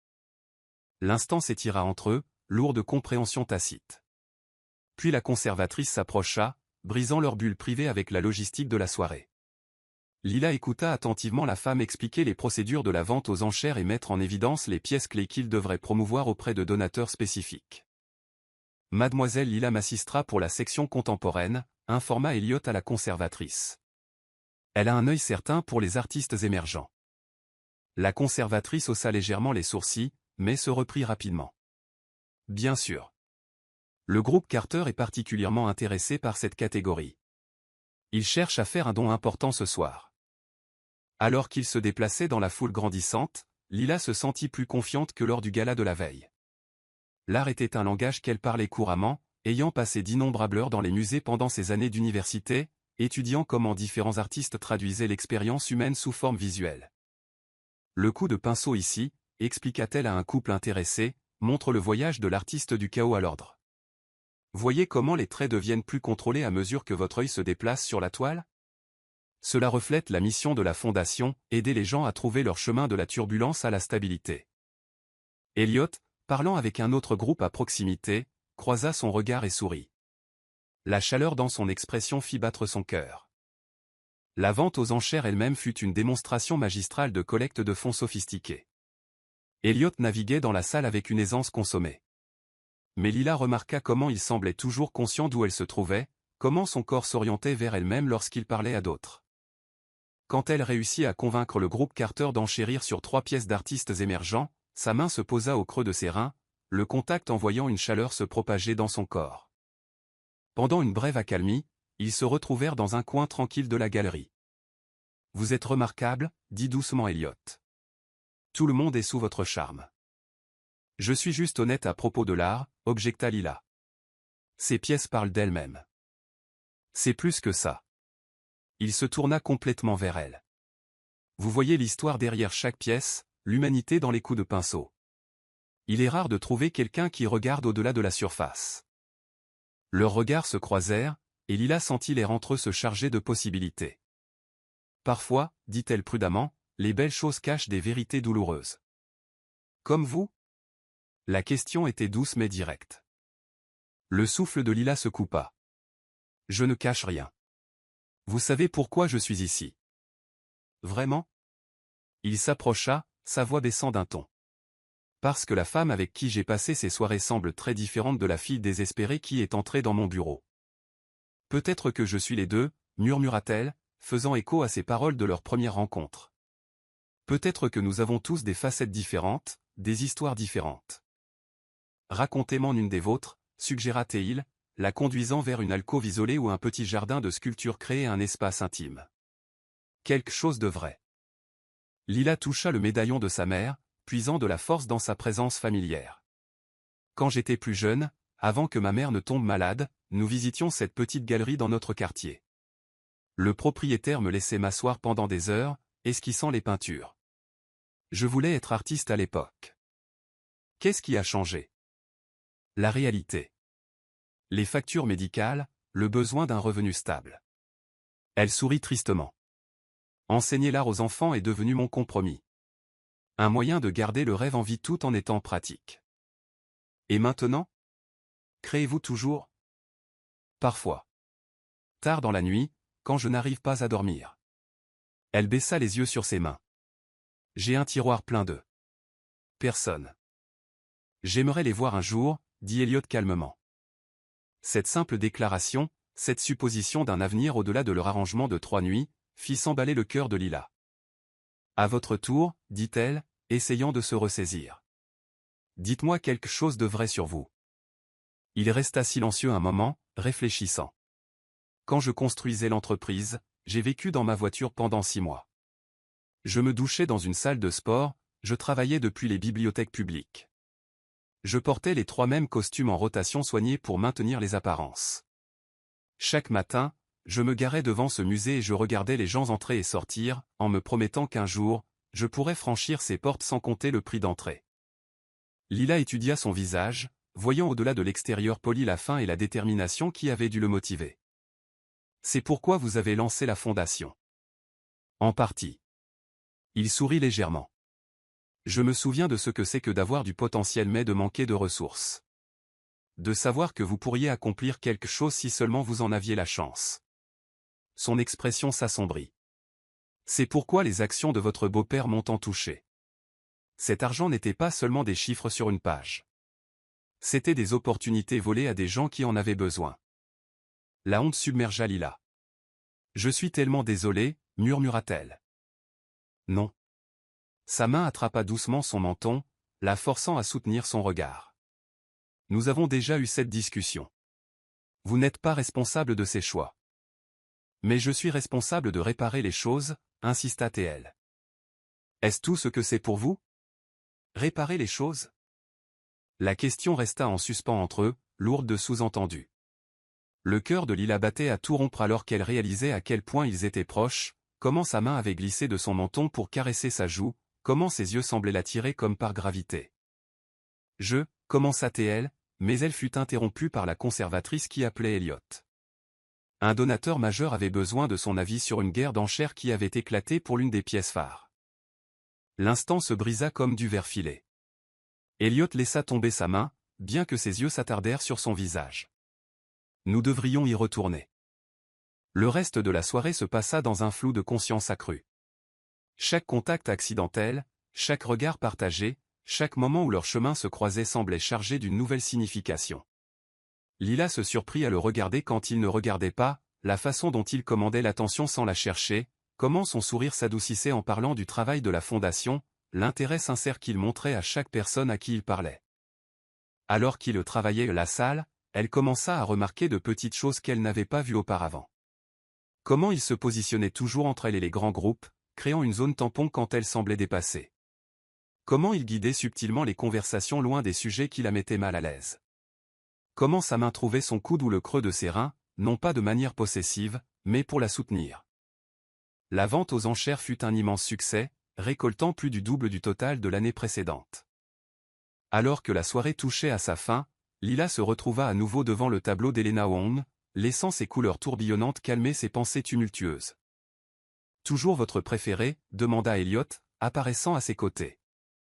L'instant s'étira entre eux, lourd de compréhension tacite. Puis la conservatrice s'approcha, brisant leur bulle privée avec la logistique de la soirée. Lila écouta attentivement la femme expliquer les procédures de la vente aux enchères et mettre en évidence les pièces clés qu'il devrait promouvoir auprès de donateurs spécifiques. Mademoiselle Lila m'assistera pour la section contemporaine, informa Elliot à la conservatrice. Elle a un œil certain pour les artistes émergents. La conservatrice haussa légèrement les sourcils, mais se reprit rapidement. Bien sûr. Le groupe Carter est particulièrement intéressé par cette catégorie. Il cherche à faire un don important ce soir. Alors qu'il se déplaçait dans la foule grandissante, Lila se sentit plus confiante que lors du gala de la veille. L'art était un langage qu'elle parlait couramment, ayant passé d'innombrables heures dans les musées pendant ses années d'université, étudiant comment différents artistes traduisaient l'expérience humaine sous forme visuelle. Le coup de pinceau ici, expliqua-t-elle à un couple intéressé, montre le voyage de l'artiste du chaos à l'ordre. Voyez comment les traits deviennent plus contrôlés à mesure que votre œil se déplace sur la toile? Cela reflète la mission de la Fondation, aider les gens à trouver leur chemin de la turbulence à la stabilité. Elliot, parlant avec un autre groupe à proximité, croisa son regard et sourit. La chaleur dans son expression fit battre son cœur. La vente aux enchères elle-même fut une démonstration magistrale de collecte de fonds sophistiqués. Elliot naviguait dans la salle avec une aisance consommée. Mais Lila remarqua comment il semblait toujours conscient d'où elle se trouvait, comment son corps s'orientait vers elle-même lorsqu'il parlait à d'autres. Quand elle réussit à convaincre le groupe Carter d'enchérir sur 3 pièces d'artistes émergents, sa main se posa au creux de ses reins, le contact envoyant une chaleur se propager dans son corps. Pendant une brève accalmie, ils se retrouvèrent dans un coin tranquille de la galerie. « Vous êtes remarquable, dit doucement Elliot. Tout le monde est sous votre charme. Je suis juste honnête à propos de l'art, objecta Lila. Ces pièces parlent d'elles-mêmes. C'est plus que ça. Il se tourna complètement vers elle. Vous voyez l'histoire derrière chaque pièce, l'humanité dans les coups de pinceau. Il est rare de trouver quelqu'un qui regarde au-delà de la surface. Leurs regards se croisèrent, et Lila sentit l'air entre eux se charger de possibilités. Parfois, dit-elle prudemment, les belles choses cachent des vérités douloureuses. Comme vous? La question était douce mais directe. Le souffle de Lila se coupa. Je ne cache rien. Vous savez pourquoi je suis ici? Vraiment? Il s'approcha, sa voix baissant d'un ton. Parce que la femme avec qui j'ai passé ces soirées semble très différente de la fille désespérée qui est entrée dans mon bureau. Peut-être que je suis les deux, murmura-t-elle, faisant écho à ces paroles de leur première rencontre. Peut-être que nous avons tous des facettes différentes, des histoires différentes. Racontez-m'en une des vôtres, suggéra-t-il, la conduisant vers une alcôve isolée où un petit jardin de sculpture créait un espace intime. Quelque chose de vrai. Lila toucha le médaillon de sa mère, puisant de la force dans sa présence familière. Quand j'étais plus jeune, avant que ma mère ne tombe malade, nous visitions cette petite galerie dans notre quartier. Le propriétaire me laissait m'asseoir pendant des heures, esquissant les peintures. Je voulais être artiste à l'époque. Qu'est-ce qui a changé? La réalité. Les factures médicales, le besoin d'un revenu stable. Elle sourit tristement. Enseigner l'art aux enfants est devenu mon compromis. Un moyen de garder le rêve en vie tout en étant pratique. Et maintenant? Créez-vous toujours? Parfois. Tard dans la nuit, quand je n'arrive pas à dormir. Elle baissa les yeux sur ses mains. J'ai un tiroir plein de personnes. J'aimerais les voir un jour, dit Elliot calmement. Cette simple déclaration, cette supposition d'un avenir au-delà de leur arrangement de 3 nuits, fit s'emballer le cœur de Lila. À votre tour, dit-elle, essayant de se ressaisir. Dites-moi quelque chose de vrai sur vous. Il resta silencieux un moment, réfléchissant. Quand je construisais l'entreprise, j'ai vécu dans ma voiture pendant 6 mois. Je me douchais dans une salle de sport, je travaillais depuis les bibliothèques publiques. Je portais les 3 mêmes costumes en rotation soignés pour maintenir les apparences. Chaque matin, je me garais devant ce musée et je regardais les gens entrer et sortir, en me promettant qu'un jour, je pourrais franchir ces portes sans compter le prix d'entrée. Lila étudia son visage, voyant au-delà de l'extérieur poli la faim et la détermination qui avaient dû le motiver. C'est pourquoi vous avez lancé la fondation. En partie. Il sourit légèrement. Je me souviens de ce que c'est que d'avoir du potentiel mais de manquer de ressources. De savoir que vous pourriez accomplir quelque chose si seulement vous en aviez la chance. Son expression s'assombrit. C'est pourquoi les actions de votre beau-père m'ont tant touché. Cet argent n'était pas seulement des chiffres sur une page. C'étaient des opportunités volées à des gens qui en avaient besoin. La honte submergea Lila. Je suis tellement désolée, murmura-t-elle. Non. Sa main attrapa doucement son menton, la forçant à soutenir son regard. Nous avons déjà eu cette discussion. Vous n'êtes pas responsable de ces choix. Mais je suis responsable de réparer les choses, insista-t-elle. Est-ce tout ce que c'est pour vous? Réparer les choses? La question resta en suspens entre eux, lourde de sous-entendus. Le cœur de Lila battait à tout rompre alors qu'elle réalisait à quel point ils étaient proches, comment sa main avait glissé de son menton pour caresser sa joue, comment ses yeux semblaient l'attirer comme par gravité. Commença-t-elle, mais elle fut interrompue par la conservatrice qui appelait Elliot. Un donateur majeur avait besoin de son avis sur une guerre d'enchères qui avait éclaté pour l'une des pièces phares. L'instant se brisa comme du verre filé. Elliot laissa tomber sa main, bien que ses yeux s'attardèrent sur son visage. Nous devrions y retourner. Le reste de la soirée se passa dans un flou de conscience accru. Chaque contact accidentel, chaque regard partagé, chaque moment où leurs chemins se croisaient semblait chargé d'une nouvelle signification. Lila se surprit à le regarder quand il ne regardait pas, la façon dont il commandait l'attention sans la chercher, comment son sourire s'adoucissait en parlant du travail de la fondation, l'intérêt sincère qu'il montrait à chaque personne à qui il parlait. Alors qu'il travaillait la salle, elle commença à remarquer de petites choses qu'elle n'avait pas vues auparavant. Comment il se positionnait toujours entre elle et les grands groupes, créant une zone tampon quand elle semblait dépassée. Comment il guidait subtilement les conversations loin des sujets qui la mettaient mal à l'aise. Comment sa main trouvait son coude ou le creux de ses reins, non pas de manière possessive, mais pour la soutenir. La vente aux enchères fut un immense succès, récoltant plus du double du total de l'année précédente. Alors que la soirée touchait à sa fin, Lila se retrouva à nouveau devant le tableau d'Elena Wong, laissant ses couleurs tourbillonnantes calmer ses pensées tumultueuses. « Toujours votre préféré ?» demanda Elliot, apparaissant à ses côtés.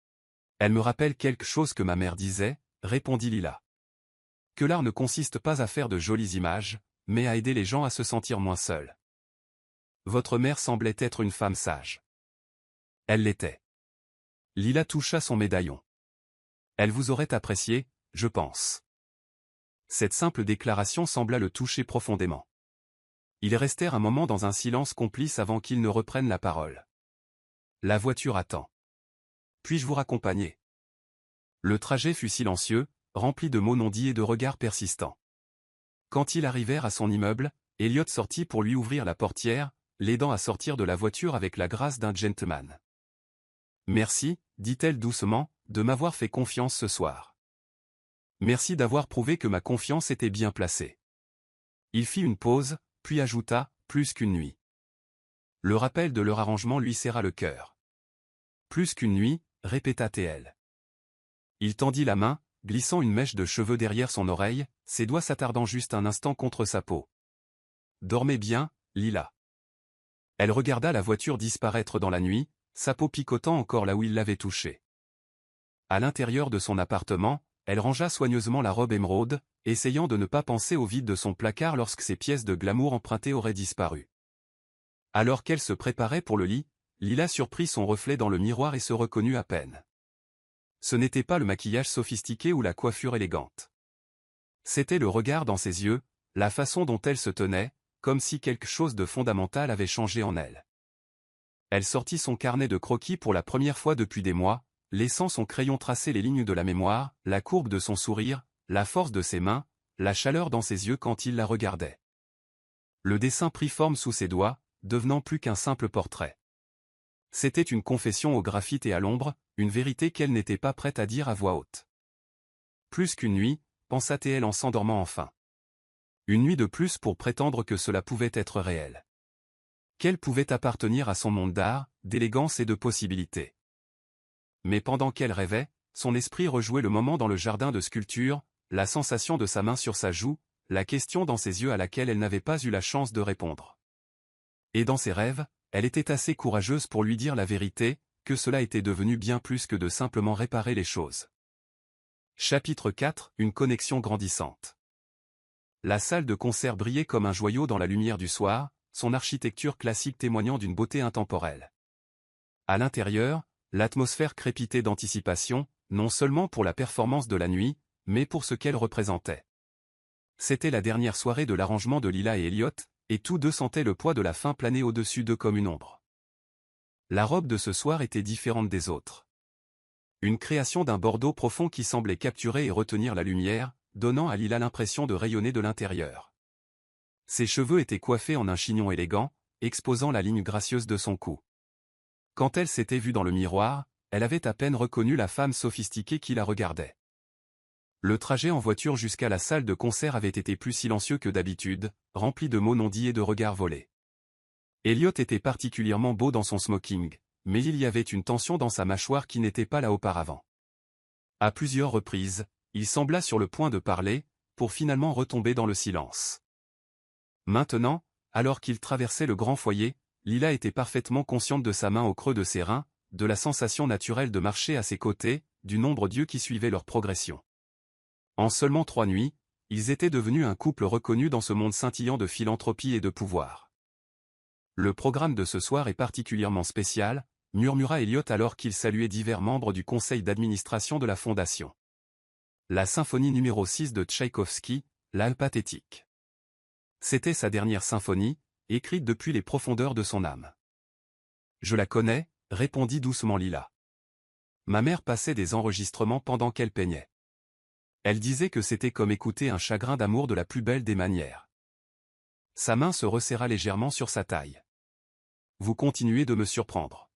« Elle me rappelle quelque chose que ma mère disait » répondit Lila. « Que l'art ne consiste pas à faire de jolies images, mais à aider les gens à se sentir moins seuls. Votre mère semblait être une femme sage. » Elle l'était. Lila toucha son médaillon. « Elle vous aurait apprécié, je pense. » Cette simple déclaration sembla le toucher profondément. Ils restèrent un moment dans un silence complice avant qu'ils ne reprennent la parole. « La voiture attend. Puis-je vous raccompagner ?» Le trajet fut silencieux, rempli de mots non dits et de regards persistants. Quand ils arrivèrent à son immeuble, Elliot sortit pour lui ouvrir la portière, l'aidant à sortir de la voiture avec la grâce d'un gentleman. « Merci, dit-elle doucement, de m'avoir fait confiance ce soir. Merci d'avoir prouvé que ma confiance était bien placée. » Il fit une pause, puis ajouta, plus qu'une nuit. Le rappel de leur arrangement lui serra le cœur. Plus qu'une nuit, répéta-t-elle. Il tendit la main, glissant une mèche de cheveux derrière son oreille, ses doigts s'attardant juste un instant contre sa peau. Dormez bien, Lila. Elle regarda la voiture disparaître dans la nuit, sa peau picotant encore là où il l'avait touchée. À l'intérieur de son appartement, elle rangea soigneusement la robe émeraude, essayant de ne pas penser au vide de son placard lorsque ses pièces de glamour empruntées auraient disparu. Alors qu'elle se préparait pour le lit, Lila surprit son reflet dans le miroir et se reconnut à peine. Ce n'était pas le maquillage sophistiqué ou la coiffure élégante. C'était le regard dans ses yeux, la façon dont elle se tenait, comme si quelque chose de fondamental avait changé en elle. Elle sortit son carnet de croquis pour la première fois depuis des mois, laissant son crayon tracer les lignes de la mémoire, la courbe de son sourire, la force de ses mains, la chaleur dans ses yeux quand il la regardait. Le dessin prit forme sous ses doigts, devenant plus qu'un simple portrait. C'était une confession au graphite et à l'ombre, une vérité qu'elle n'était pas prête à dire à voix haute. Plus qu'une nuit, pensa-t-elle en s'endormant enfin. Une nuit de plus pour prétendre que cela pouvait être réel. Qu'elle pouvait appartenir à son monde d'art, d'élégance et de possibilités. Mais pendant qu'elle rêvait, son esprit rejouait le moment dans le jardin de sculpture, la sensation de sa main sur sa joue, la question dans ses yeux à laquelle elle n'avait pas eu la chance de répondre. Et dans ses rêves, elle était assez courageuse pour lui dire la vérité, que cela était devenu bien plus que de simplement réparer les choses. Chapitre 4 – Une connexion grandissante. La salle de concert brillait comme un joyau dans la lumière du soir, son architecture classique témoignant d'une beauté intemporelle. À l'intérieur, l'atmosphère crépitait d'anticipation, non seulement pour la performance de la nuit, mais pour ce qu'elle représentait. C'était la dernière soirée de l'arrangement de Lila et Elliot, et tous deux sentaient le poids de la fin planer au-dessus d'eux comme une ombre. La robe de ce soir était différente des autres. Une création d'un bordeaux profond qui semblait capturer et retenir la lumière, donnant à Lila l'impression de rayonner de l'intérieur. Ses cheveux étaient coiffés en un chignon élégant, exposant la ligne gracieuse de son cou. Quand elle s'était vue dans le miroir, elle avait à peine reconnu la femme sophistiquée qui la regardait. Le trajet en voiture jusqu'à la salle de concert avait été plus silencieux que d'habitude, rempli de mots non dits et de regards volés. Elliot était particulièrement beau dans son smoking, mais il y avait une tension dans sa mâchoire qui n'était pas là auparavant. À plusieurs reprises, il sembla sur le point de parler, pour finalement retomber dans le silence. Maintenant, alors qu'il traversait le grand foyer, Lila était parfaitement consciente de sa main au creux de ses reins, de la sensation naturelle de marcher à ses côtés, du nombre d'yeux qui suivaient leur progression. En seulement 3 nuits, ils étaient devenus un couple reconnu dans ce monde scintillant de philanthropie et de pouvoir. Le programme de ce soir est particulièrement spécial, murmura Elliot alors qu'il saluait divers membres du conseil d'administration de la fondation. La symphonie numéro 6 de Tchaïkovski, l'Al pathétique. C'était sa dernière symphonie, écrite depuis les profondeurs de son âme. Je la connais, répondit doucement Lila. Ma mère passait des enregistrements pendant qu'elle peignait. Elle disait que c'était comme écouter un chagrin d'amour de la plus belle des manières. Sa main se resserra légèrement sur sa taille. Vous continuez de me surprendre.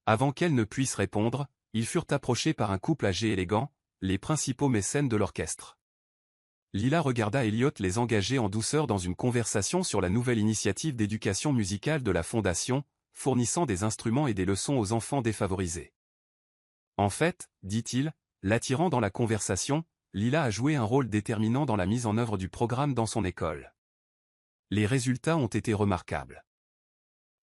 Avant qu'elle ne puisse répondre, ils furent approchés par un couple âgé élégant, les principaux mécènes de l'orchestre. Lila regarda Elliot les engager en douceur dans une conversation sur la nouvelle initiative d'éducation musicale de la Fondation, fournissant des instruments et des leçons aux enfants défavorisés. En fait, dit-il, l'attirant dans la conversation, Lila a joué un rôle déterminant dans la mise en œuvre du programme dans son école. Les résultats ont été remarquables.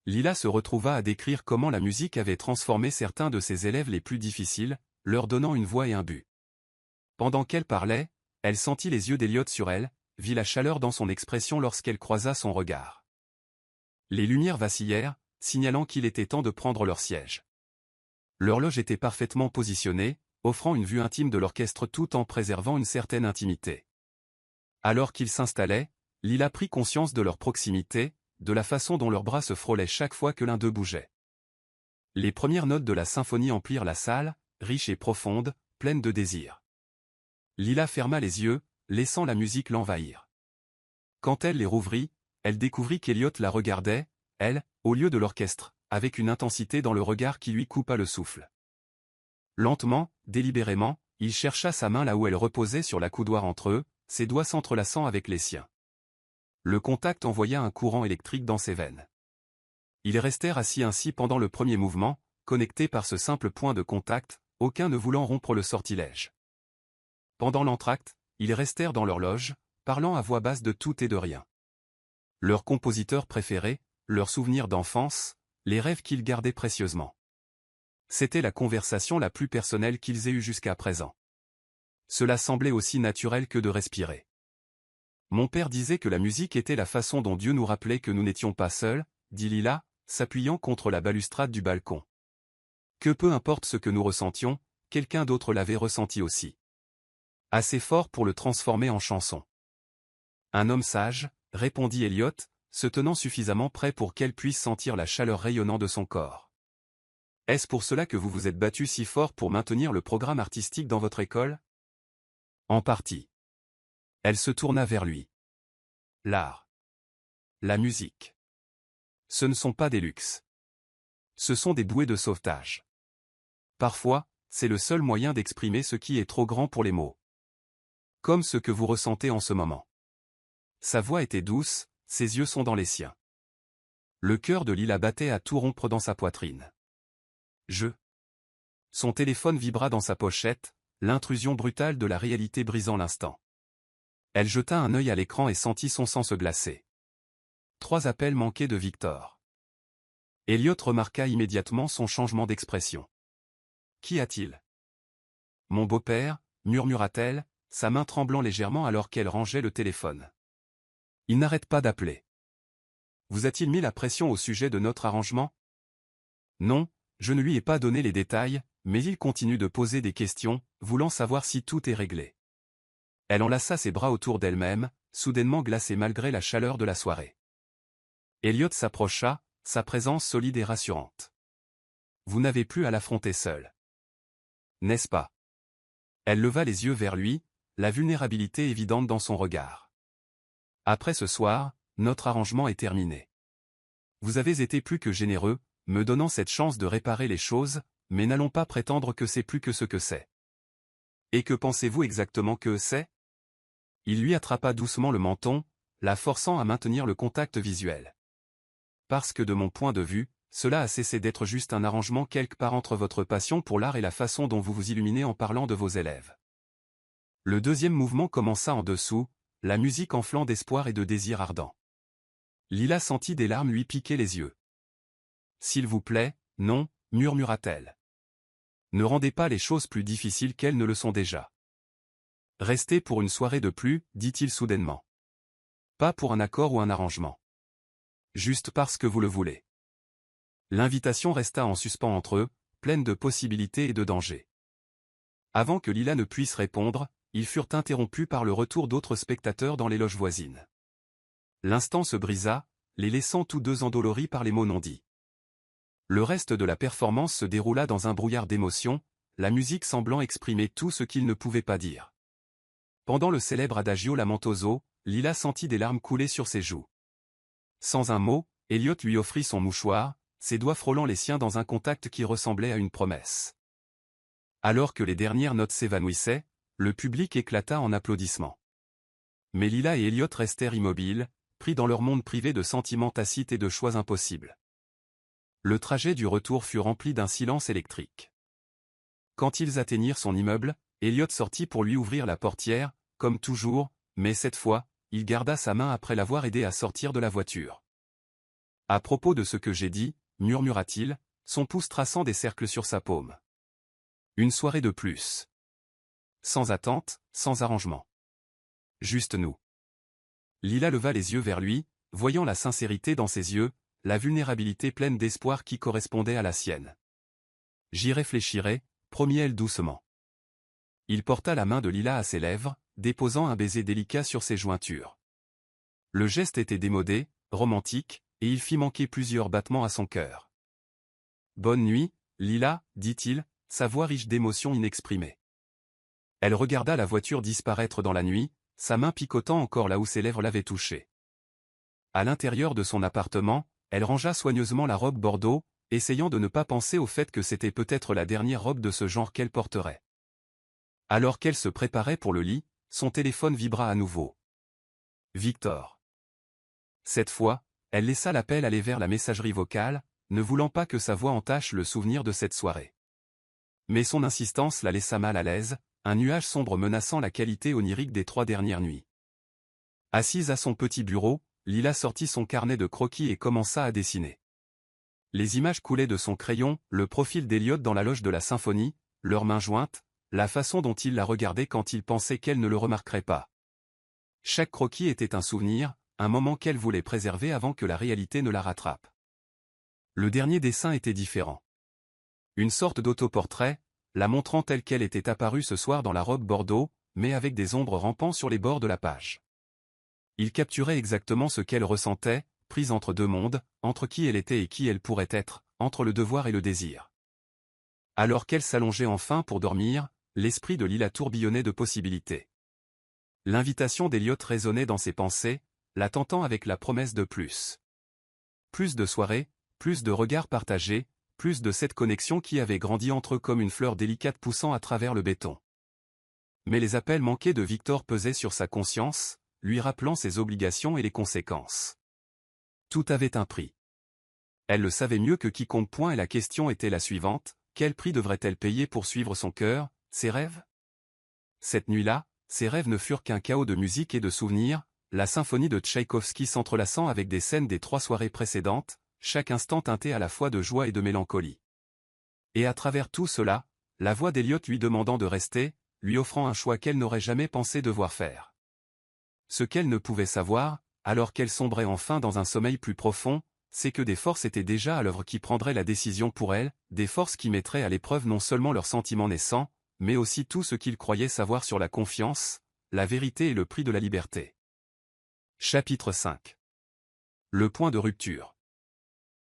Lila se retrouva à décrire comment la musique avait transformé certains de ses élèves les plus difficiles, leur donnant une voix et un but. Pendant qu'elle parlait, elle sentit les yeux d'Elliot sur elle, vit la chaleur dans son expression lorsqu'elle croisa son regard. Les lumières vacillèrent, signalant qu'il était temps de prendre leur siège. L'horloge était parfaitement positionnée, offrant une vue intime de l'orchestre tout en préservant une certaine intimité. Alors qu'ils s'installaient, Lila prit conscience de leur proximité, de la façon dont leurs bras se frôlaient chaque fois que l'un d'eux bougeait. Les premières notes de la symphonie emplirent la salle, riches et profondes, pleines de désir. Lila ferma les yeux, laissant la musique l'envahir. Quand elle les rouvrit, elle découvrit qu'Elliot la regardait, elle, au lieu de l'orchestre, avec une intensité dans le regard qui lui coupa le souffle. Lentement, délibérément, il chercha sa main là où elle reposait sur l'accoudoir entre eux, ses doigts s'entrelaçant avec les siens. Le contact envoya un courant électrique dans ses veines. Ils restèrent assis ainsi pendant le premier mouvement, connectés par ce simple point de contact, aucun ne voulant rompre le sortilège. Pendant l'entracte, ils restèrent dans leur loge, parlant à voix basse de tout et de rien. Leurs compositeurs préférés, leurs souvenirs d'enfance, les rêves qu'ils gardaient précieusement. C'était la conversation la plus personnelle qu'ils aient eue jusqu'à présent. Cela semblait aussi naturel que de respirer. Mon père disait que la musique était la façon dont Dieu nous rappelait que nous n'étions pas seuls, dit Lila, s'appuyant contre la balustrade du balcon. Que peu importe ce que nous ressentions, quelqu'un d'autre l'avait ressenti aussi. Assez fort pour le transformer en chanson. Un homme sage, répondit Elliot, se tenant suffisamment près pour qu'elle puisse sentir la chaleur rayonnant de son corps. Est-ce pour cela que vous vous êtes battu si fort pour maintenir le programme artistique dans votre école? En partie. Elle se tourna vers lui. L'art. La musique. Ce ne sont pas des luxes. Ce sont des bouées de sauvetage. Parfois, c'est le seul moyen d'exprimer ce qui est trop grand pour les mots. Comme ce que vous ressentez en ce moment. Sa voix était douce, ses yeux sont dans les siens. Le cœur de Lila battait à tout rompre dans sa poitrine. Son téléphone vibra dans sa pochette, l'intrusion brutale de la réalité brisant l'instant. Elle jeta un œil à l'écran et sentit son sang se glacer. 3 appels manqués de Victor. Elliot remarqua immédiatement son changement d'expression. Qu'y a-t-il? Mon beau-père, murmura-t-elle, sa main tremblant légèrement alors qu'elle rangeait le téléphone. Il n'arrête pas d'appeler. Vous a-t-il mis la pression au sujet de notre arrangement? Non, je ne lui ai pas donné les détails, mais il continue de poser des questions, voulant savoir si tout est réglé. Elle enlaça ses bras autour d'elle-même, soudainement glacée malgré la chaleur de la soirée. Elliot s'approcha, sa présence solide et rassurante. Vous n'avez plus à l'affronter seul. N'est-ce pas? Elle leva les yeux vers lui, la vulnérabilité évidente dans son regard. Après ce soir, notre arrangement est terminé. Vous avez été plus que généreux, me donnant cette chance de réparer les choses, mais n'allons pas prétendre que c'est plus que ce que c'est. Et que pensez-vous exactement que c'est? Il lui attrapa doucement le menton, la forçant à maintenir le contact visuel. Parce que de mon point de vue, cela a cessé d'être juste un arrangement quelque part entre votre passion pour l'art et la façon dont vous vous illuminez en parlant de vos élèves. Le deuxième mouvement commença en dessous, la musique enflant d'espoir et de désir ardent. Lila sentit des larmes lui piquer les yeux. S'il vous plaît, non, murmura-t-elle. Ne rendez pas les choses plus difficiles qu'elles ne le sont déjà. Restez pour une soirée de plus, dit-il soudainement. Pas pour un accord ou un arrangement. Juste parce que vous le voulez. L'invitation resta en suspens entre eux, pleine de possibilités et de dangers. Avant que Lila ne puisse répondre, ils furent interrompus par le retour d'autres spectateurs dans les loges voisines. L'instant se brisa, les laissant tous deux endoloris par les mots non dits. Le reste de la performance se déroula dans un brouillard d'émotions, la musique semblant exprimer tout ce qu'il ne pouvait pas dire. Pendant le célèbre Adagio lamentoso, Lila sentit des larmes couler sur ses joues. Sans un mot, Elliot lui offrit son mouchoir, ses doigts frôlant les siens dans un contact qui ressemblait à une promesse. Alors que les dernières notes s'évanouissaient, le public éclata en applaudissements. Mais Lila et Elliot restèrent immobiles, pris dans leur monde privé de sentiments tacites et de choix impossibles. Le trajet du retour fut rempli d'un silence électrique. Quand ils atteignirent son immeuble, Elliot sortit pour lui ouvrir la portière, comme toujours, mais cette fois, il garda sa main après l'avoir aidé à sortir de la voiture. À propos de ce que j'ai dit, murmura-t-il, son pouce traçant des cercles sur sa paume. Une soirée de plus. Sans attente, sans arrangement. Juste nous. Lila leva les yeux vers lui, voyant la sincérité dans ses yeux, la vulnérabilité pleine d'espoir qui correspondait à la sienne. J'y réfléchirai, promit-elle doucement. Il porta la main de Lila à ses lèvres, déposant un baiser délicat sur ses jointures. Le geste était démodé, romantique, et il fit manquer plusieurs battements à son cœur. Bonne nuit, Lila, dit-il, sa voix riche d'émotions inexprimées. Elle regarda la voiture disparaître dans la nuit, sa main picotant encore là où ses lèvres l'avaient touchée. À l'intérieur de son appartement, elle rangea soigneusement la robe bordeaux, essayant de ne pas penser au fait que c'était peut-être la dernière robe de ce genre qu'elle porterait. Alors qu'elle se préparait pour le lit, son téléphone vibra à nouveau. Victor. Cette fois, elle laissa l'appel aller vers la messagerie vocale, ne voulant pas que sa voix entache le souvenir de cette soirée. Mais son insistance la laissa mal à l'aise, un nuage sombre menaçant la qualité onirique des 3 dernières nuits. Assise à son petit bureau, Lila sortit son carnet de croquis et commença à dessiner. Les images coulaient de son crayon, le profil d'Elliot dans la loge de la symphonie, leurs mains jointes, la façon dont il la regardait quand il pensait qu'elle ne le remarquerait pas. Chaque croquis était un souvenir, un moment qu'elle voulait préserver avant que la réalité ne la rattrape. Le dernier dessin était différent. Une sorte d'autoportrait, la montrant telle qu'elle était apparue ce soir dans la robe bordeaux, mais avec des ombres rampant sur les bords de la page. Il capturait exactement ce qu'elle ressentait, prise entre deux mondes, entre qui elle était et qui elle pourrait être, entre le devoir et le désir. Alors qu'elle s'allongeait enfin pour dormir, l'esprit de Lila tourbillonnait de possibilités. L'invitation d'Elliot résonnait dans ses pensées, la tentant avec la promesse de plus. Plus de soirées, plus de regards partagés, plus de cette connexion qui avait grandi entre eux comme une fleur délicate poussant à travers le béton. Mais les appels manqués de Victor pesaient sur sa conscience, lui rappelant ses obligations et les conséquences. Tout avait un prix. Elle le savait mieux que quiconque point et la question était la suivante, quel prix devrait-elle payer pour suivre son cœur, ses rêves? Cette nuit-là, ses rêves ne furent qu'un chaos de musique et de souvenirs, la symphonie de Tchaïkovski s'entrelaçant avec des scènes des 3 soirées précédentes, chaque instant teinté à la fois de joie et de mélancolie. Et à travers tout cela, la voix d'Elliot lui demandant de rester, lui offrant un choix qu'elle n'aurait jamais pensé devoir faire. Ce qu'elle ne pouvait savoir, alors qu'elle sombrait enfin dans un sommeil plus profond, c'est que des forces étaient déjà à l'œuvre qui prendraient la décision pour elle, des forces qui mettraient à l'épreuve non seulement leurs sentiments naissants, mais aussi tout ce qu'ils croyaient savoir sur la confiance, la vérité et le prix de la liberté. Chapitre 5. Le point de rupture.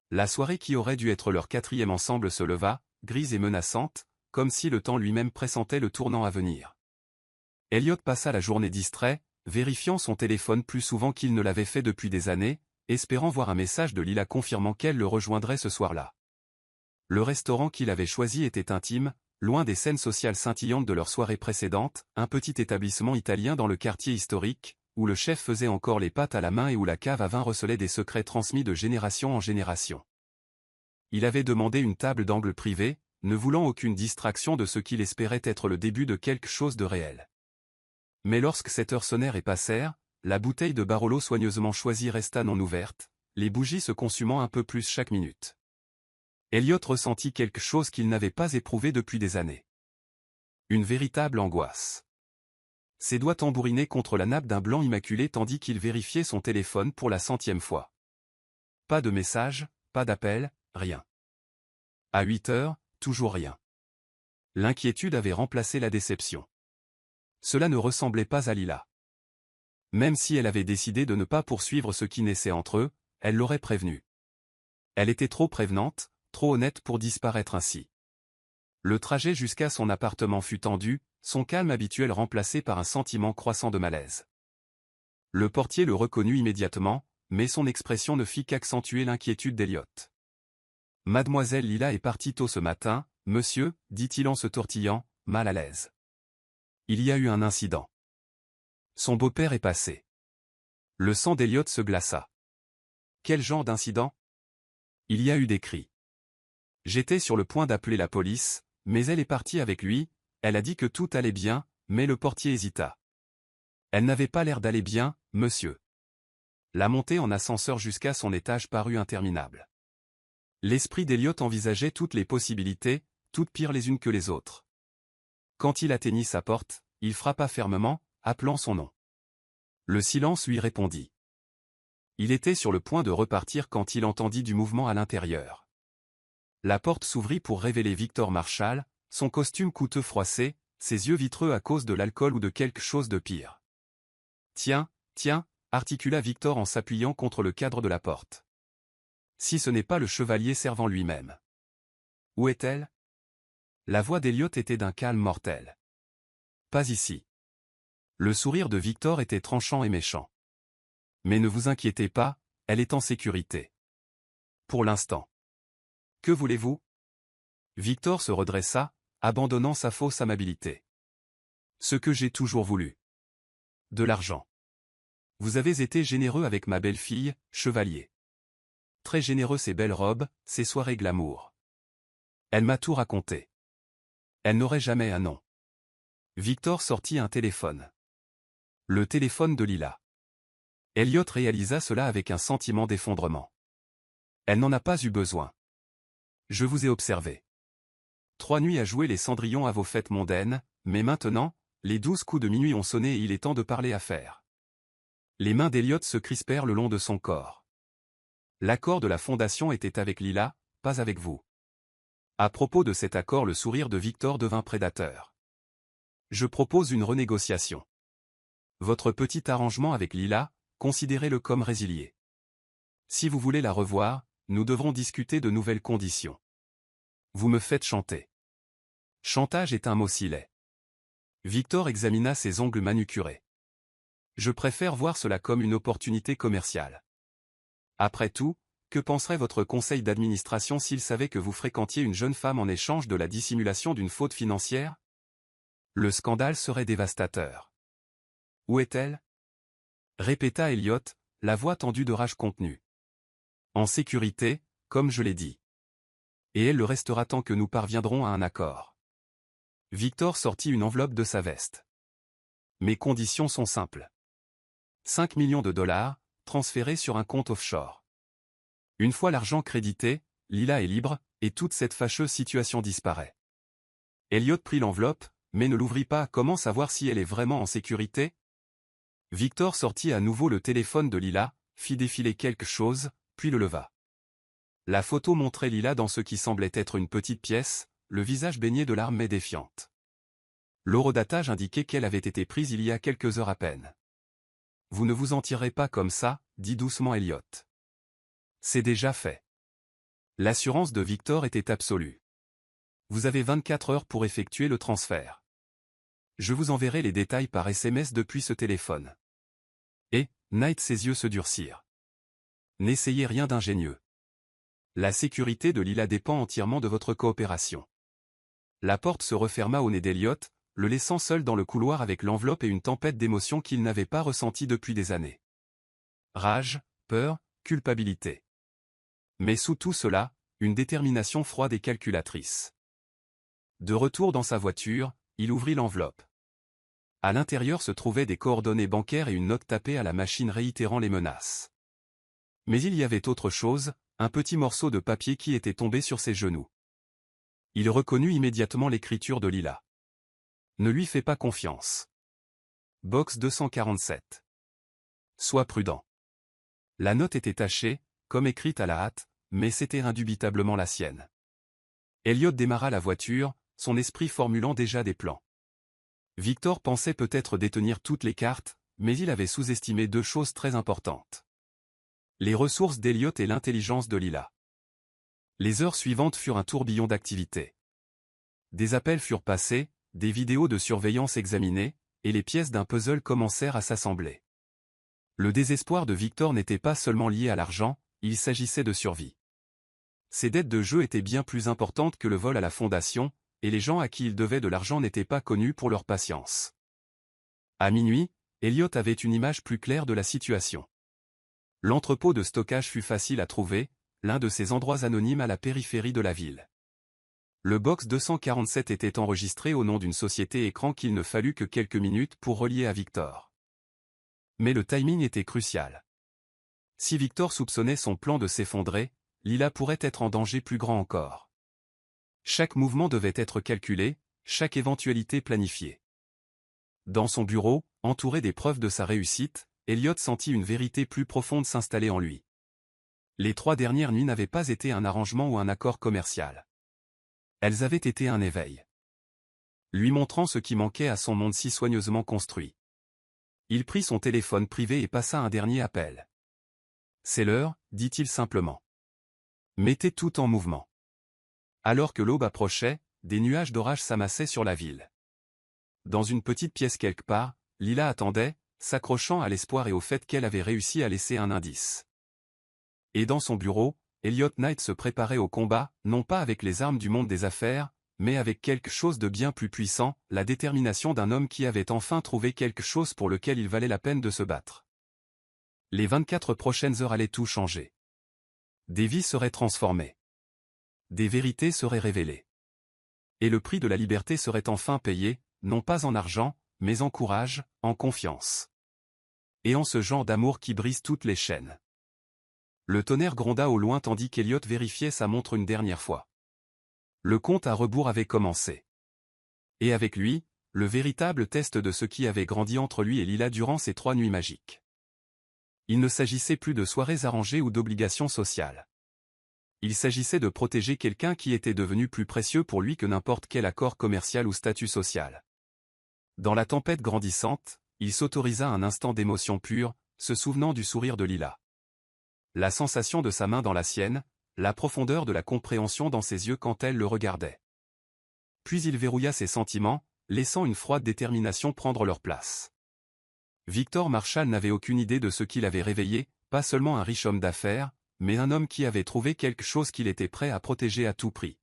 La soirée qui aurait dû être leur 4e ensemble se leva, grise et menaçante, comme si le temps lui-même pressentait le tournant à venir. Elliot passa la journée distrait, vérifiant son téléphone plus souvent qu'il ne l'avait fait depuis des années, espérant voir un message de Lila confirmant qu'elle le rejoindrait ce soir-là. Le restaurant qu'il avait choisi était intime, loin des scènes sociales scintillantes de leur soirée précédente, un petit établissement italien dans le quartier historique, où le chef faisait encore les pâtes à la main et où la cave à vin recelait des secrets transmis de génération en génération. Il avait demandé une table d'angle privée, ne voulant aucune distraction de ce qu'il espérait être le début de quelque chose de réel. Mais lorsque 7 heures sonnèrent et passèrent, la bouteille de Barolo soigneusement choisie resta non ouverte, les bougies se consumant un peu plus chaque minute. Elliot ressentit quelque chose qu'il n'avait pas éprouvé depuis des années. Une véritable angoisse. Ses doigts tambourinaient contre la nappe d'un blanc immaculé tandis qu'il vérifiait son téléphone pour la 100e fois. Pas de message, pas d'appel, rien. À 8 heures, toujours rien. L'inquiétude avait remplacé la déception. Cela ne ressemblait pas à Lila. Même si elle avait décidé de ne pas poursuivre ce qui naissait entre eux, elle l'aurait prévenu. Elle était trop prévenante, trop honnête pour disparaître ainsi. Le trajet jusqu'à son appartement fut tendu, son calme habituel remplacé par un sentiment croissant de malaise. Le portier le reconnut immédiatement, mais son expression ne fit qu'accentuer l'inquiétude d'Elliot. « Mademoiselle Lila est partie tôt ce matin, monsieur, dit-il en se tortillant, mal à l'aise. Il y a eu un incident. Son beau-père est passé. » Le sang d'Elliot se glaça. Quel genre d'incident? Il y a eu des cris. J'étais sur le point d'appeler la police, mais elle est partie avec lui, elle a dit que tout allait bien, mais le portier hésita. Elle n'avait pas l'air d'aller bien, monsieur. La montée en ascenseur jusqu'à son étage parut interminable. L'esprit d'Elliot envisageait toutes les possibilités, toutes pires les unes que les autres. Quand il atteignit sa porte, il frappa fermement, appelant son nom. Le silence lui répondit. Il était sur le point de repartir quand il entendit du mouvement à l'intérieur. La porte s'ouvrit pour révéler Victor Marshall, son costume coûteux froissé, ses yeux vitreux à cause de l'alcool ou de quelque chose de pire. « Tiens, tiens » articula Victor en s'appuyant contre le cadre de la porte. « Si ce n'est pas le chevalier servant lui-même. » « Où est-elle » La voix d'Elliot était d'un calme mortel. « Pas ici. » Le sourire de Victor était tranchant et méchant. « Mais ne vous inquiétez pas, elle est en sécurité. Pour l'instant. » « Que voulez-vous » Victor se redressa, abandonnant sa fausse amabilité. « Ce que j'ai toujours voulu. De l'argent. Vous avez été généreux avec ma belle-fille, chevalier. Très généreux ses belles robes, ses soirées glamour. Elle m'a tout raconté. Elle n'aurait jamais un nom. » Victor sortit un téléphone. Le téléphone de Lila. Elliot réalisa cela avec un sentiment d'effondrement. Elle n'en a pas eu besoin. Je vous ai observé. 3 nuits à jouer les cendrillons à vos fêtes mondaines, mais maintenant, les 12 coups de minuit ont sonné et il est temps de parler affaires. Les mains d'Elliot se crispèrent le long de son corps. L'accord de la fondation était avec Lila, pas avec vous. À propos de cet accord, le sourire de Victor devint prédateur. Je propose une renégociation. Votre petit arrangement avec Lila, considérez-le comme résilié. Si vous voulez la revoir, nous devrons discuter de nouvelles conditions. Vous me faites chanter. Chantage est un mot si laid. Victor examina ses ongles manucurés. Je préfère voir cela comme une opportunité commerciale. Après tout, que penserait votre conseil d'administration s'il savait que vous fréquentiez une jeune femme en échange de la dissimulation d'une faute financière? Le scandale serait dévastateur. Où est-elle? Répéta Elliot, la voix tendue de rage contenue. En sécurité, comme je l'ai dit. Et elle le restera tant que nous parviendrons à un accord. Victor sortit une enveloppe de sa veste. Mes conditions sont simples. 5 millions de dollars, transférés sur un compte offshore. Une fois l'argent crédité, Lila est libre, et toute cette fâcheuse situation disparaît. Elliot prit l'enveloppe, mais ne l'ouvrit pas. Comment savoir si elle est vraiment en sécurité? Victor sortit à nouveau le téléphone de Lila, fit défiler quelque chose, puis le leva. La photo montrait Lila dans ce qui semblait être une petite pièce, le visage baigné de larmes mais défiante. L'horodatage indiquait qu'elle avait été prise il y a quelques heures à peine. « Vous ne vous en tirez pas comme ça, dit doucement Elliot. C'est déjà fait. L'assurance de Victor était absolue. Vous avez 24 heures pour effectuer le transfert. Je vous enverrai les détails par SMS depuis ce téléphone. Et, Knight ses yeux se durcirent. N'essayez rien d'ingénieux. La sécurité de Lila dépend entièrement de votre coopération. La porte se referma au nez d'Elliot, le laissant seul dans le couloir avec l'enveloppe et une tempête d'émotions qu'il n'avait pas ressentie depuis des années. Rage, peur, culpabilité. Mais sous tout cela, une détermination froide et calculatrice. De retour dans sa voiture, il ouvrit l'enveloppe. À l'intérieur se trouvaient des coordonnées bancaires et une note tapée à la machine réitérant les menaces. Mais il y avait autre chose, un petit morceau de papier qui était tombé sur ses genoux. Il reconnut immédiatement l'écriture de Lila. Ne lui fais pas confiance. Box 247. Sois prudent. La note était tachée, comme écrite à la hâte, mais c'était indubitablement la sienne. Elliot démarra la voiture, son esprit formulant déjà des plans. Victor pensait peut-être détenir toutes les cartes, mais il avait sous-estimé deux choses très importantes. Les ressources d'Elliot et l'intelligence de Lila. Les heures suivantes furent un tourbillon d'activités. Des appels furent passés, des vidéos de surveillance examinées, et les pièces d'un puzzle commencèrent à s'assembler. Le désespoir de Victor n'était pas seulement lié à l'argent, il s'agissait de survie. Ses dettes de jeu étaient bien plus importantes que le vol à la fondation, et les gens à qui il devait de l'argent n'étaient pas connus pour leur patience. À minuit, Elliot avait une image plus claire de la situation. L'entrepôt de stockage fut facile à trouver, l'un de ces endroits anonymes à la périphérie de la ville. Le box 247 était enregistré au nom d'une société écran qu'il ne fallut que quelques minutes pour relier à Victor. Mais le timing était crucial. Si Victor soupçonnait son plan de s'effondrer, Lila pourrait être en danger plus grand encore. Chaque mouvement devait être calculé, chaque éventualité planifiée. Dans son bureau, entouré des preuves de sa réussite, Elliot sentit une vérité plus profonde s'installer en lui. Les 3 dernières nuits n'avaient pas été un arrangement ou un accord commercial. Elles avaient été un éveil. Lui montrant ce qui manquait à son monde si soigneusement construit. Il prit son téléphone privé et passa un dernier appel. « C'est l'heure, dit-il simplement. Mettez tout en mouvement. » Alors que l'aube approchait, des nuages d'orage s'amassaient sur la ville. Dans une petite pièce quelque part, Lila attendait, s'accrochant à l'espoir et au fait qu'elle avait réussi à laisser un indice. Et dans son bureau, Elliot Knight se préparait au combat, non pas avec les armes du monde des affaires, mais avec quelque chose de bien plus puissant, la détermination d'un homme qui avait enfin trouvé quelque chose pour lequel il valait la peine de se battre. Les 24 prochaines heures allaient tout changer. Des vies seraient transformées. Des vérités seraient révélées. Et le prix de la liberté serait enfin payé, non pas en argent, mais en courage, en confiance. Et en ce genre d'amour qui brise toutes les chaînes. Le tonnerre gronda au loin tandis qu'Elliot vérifiait sa montre une dernière fois. Le compte à rebours avait commencé. Et avec lui, le véritable test de ce qui avait grandi entre lui et Lila durant ces 3 nuits magiques. Il ne s'agissait plus de soirées arrangées ou d'obligations sociales. Il s'agissait de protéger quelqu'un qui était devenu plus précieux pour lui que n'importe quel accord commercial ou statut social. Dans la tempête grandissante, il s'autorisa un instant d'émotion pure, se souvenant du sourire de Lila. La sensation de sa main dans la sienne, la profondeur de la compréhension dans ses yeux quand elle le regardait. Puis il verrouilla ses sentiments, laissant une froide détermination prendre leur place. Victor Marshall n'avait aucune idée de ce qu'il avait réveillé, pas seulement un riche homme d'affaires, mais un homme qui avait trouvé quelque chose qu'il était prêt à protéger à tout prix.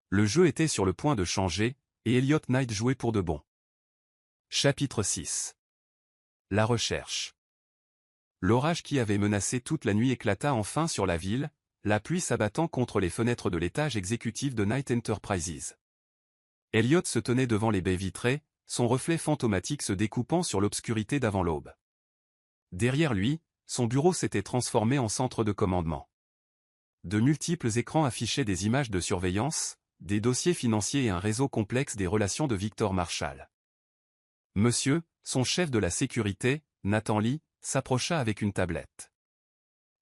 Le jeu était sur le point de changer, et Elliot Knight jouait pour de bon. Chapitre 6. La recherche. L'orage qui avait menacé toute la nuit éclata enfin sur la ville, la pluie s'abattant contre les fenêtres de l'étage exécutif de Knight Enterprises. Elliot se tenait devant les baies vitrées, son reflet fantomatique se découpant sur l'obscurité d'avant l'aube. Derrière lui, son bureau s'était transformé en centre de commandement. De multiples écrans affichaient des images de surveillance, des dossiers financiers et un réseau complexe des relations de Victor Marshall. Monsieur, son chef de la sécurité, Nathan Lee, s'approcha avec une tablette.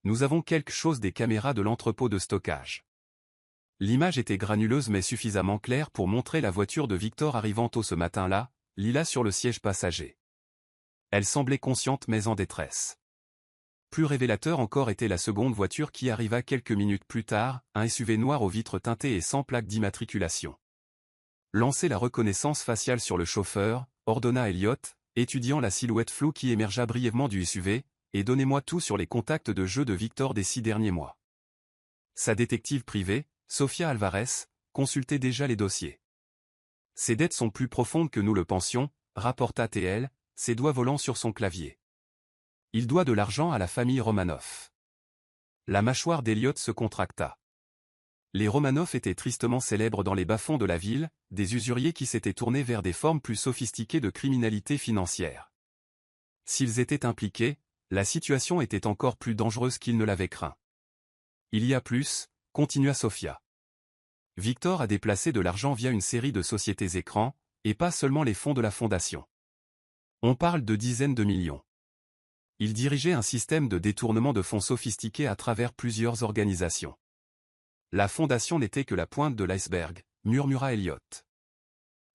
Nous avons quelque chose des caméras de l'entrepôt de stockage. L'image était granuleuse mais suffisamment claire pour montrer la voiture de Victor arrivant tôt ce matin-là, Lila sur le siège passager. Elle semblait consciente mais en détresse. Plus révélateur encore était la seconde voiture qui arriva quelques minutes plus tard, un SUV noir aux vitres teintées et sans plaque d'immatriculation. Lancez la reconnaissance faciale sur le chauffeur, ordonna Elliot, étudiant la silhouette floue qui émergea brièvement du SUV, et donnez-moi tout sur les contacts de jeu de Victor des 6 derniers mois. Sa détective privée, Sofia Alvarez, consultait déjà les dossiers. Ses dettes sont plus profondes que nous le pensions, rapporta TL, ses doigts volant sur son clavier. Il doit de l'argent à la famille Romanov. La mâchoire d'Elliot se contracta. Les Romanov étaient tristement célèbres dans les bas-fonds de la ville, des usuriers qui s'étaient tournés vers des formes plus sophistiquées de criminalité financière. S'ils étaient impliqués, la situation était encore plus dangereuse qu'ils ne l'avaient craint. Il y a plus, continua Sofia. Victor a déplacé de l'argent via une série de sociétés écrans, et pas seulement les fonds de la fondation. On parle de dizaines de millions. Il dirigeait un système de détournement de fonds sophistiqué à travers plusieurs organisations. La fondation n'était que la pointe de l'iceberg, murmura Elliot.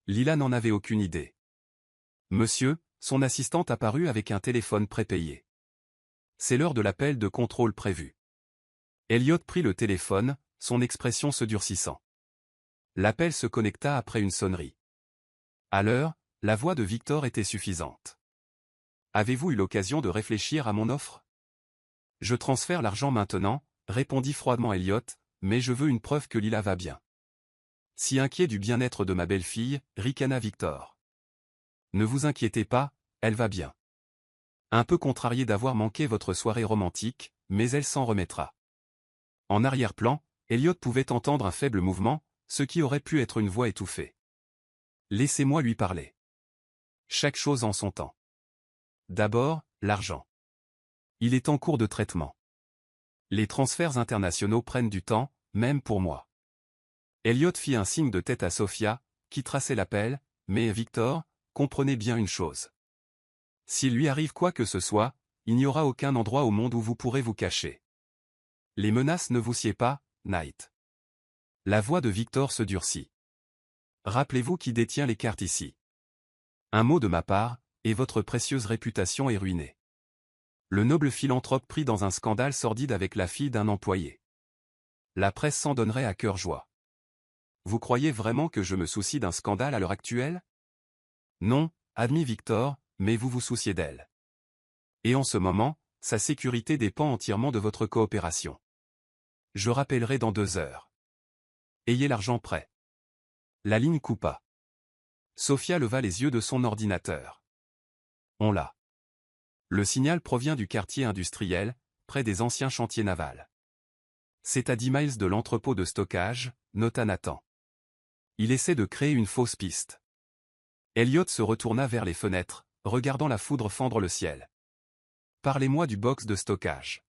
Lila n'en avait aucune idée. Monsieur, son assistante apparut avec un téléphone prépayé. C'est l'heure de l'appel de contrôle prévu. Elliot prit le téléphone, son expression se durcissant. L'appel se connecta après une sonnerie. À l'heure, la voix de Victor était suffisante. Avez-vous eu l'occasion de réfléchir à mon offre? Je transfère l'argent maintenant, répondit froidement Elliot, mais je veux une preuve que Lila va bien. Si inquiet du bien-être de ma belle-fille, ricana Victor. Ne vous inquiétez pas, elle va bien. Un peu contrariée d'avoir manqué votre soirée romantique, mais elle s'en remettra. En arrière-plan, Elliot pouvait entendre un faible mouvement, ce qui aurait pu être une voix étouffée. Laissez-moi lui parler. Chaque chose en son temps. D'abord, l'argent. Il est en cours de traitement. Les transferts internationaux prennent du temps, même pour moi. Elliot fit un signe de tête à Sofia, qui traçait l'appel, mais Victor, comprenez bien une chose. S'il lui arrive quoi que ce soit, il n'y aura aucun endroit au monde où vous pourrez vous cacher. Les menaces ne vous sied pas, Knight. La voix de Victor se durcit. Rappelez-vous qui détient les cartes ici. Un mot de ma part, et votre précieuse réputation est ruinée. Le noble philanthrope pris dans un scandale sordide avec la fille d'un employé. La presse s'en donnerait à cœur joie. Vous croyez vraiment que je me soucie d'un scandale à l'heure actuelle? Non, admit Victor, mais vous vous souciez d'elle. Et en ce moment, sa sécurité dépend entièrement de votre coopération. Je rappellerai dans 2 heures. Ayez l'argent prêt. La ligne coupa. Sofia leva les yeux de son ordinateur. On l'a. Le signal provient du quartier industriel, près des anciens chantiers navals. C'est à 10 miles de l'entrepôt de stockage, nota Nathan. Il essaie de créer une fausse piste. Elliot se retourna vers les fenêtres, regardant la foudre fendre le ciel. Parlez-moi du box de stockage.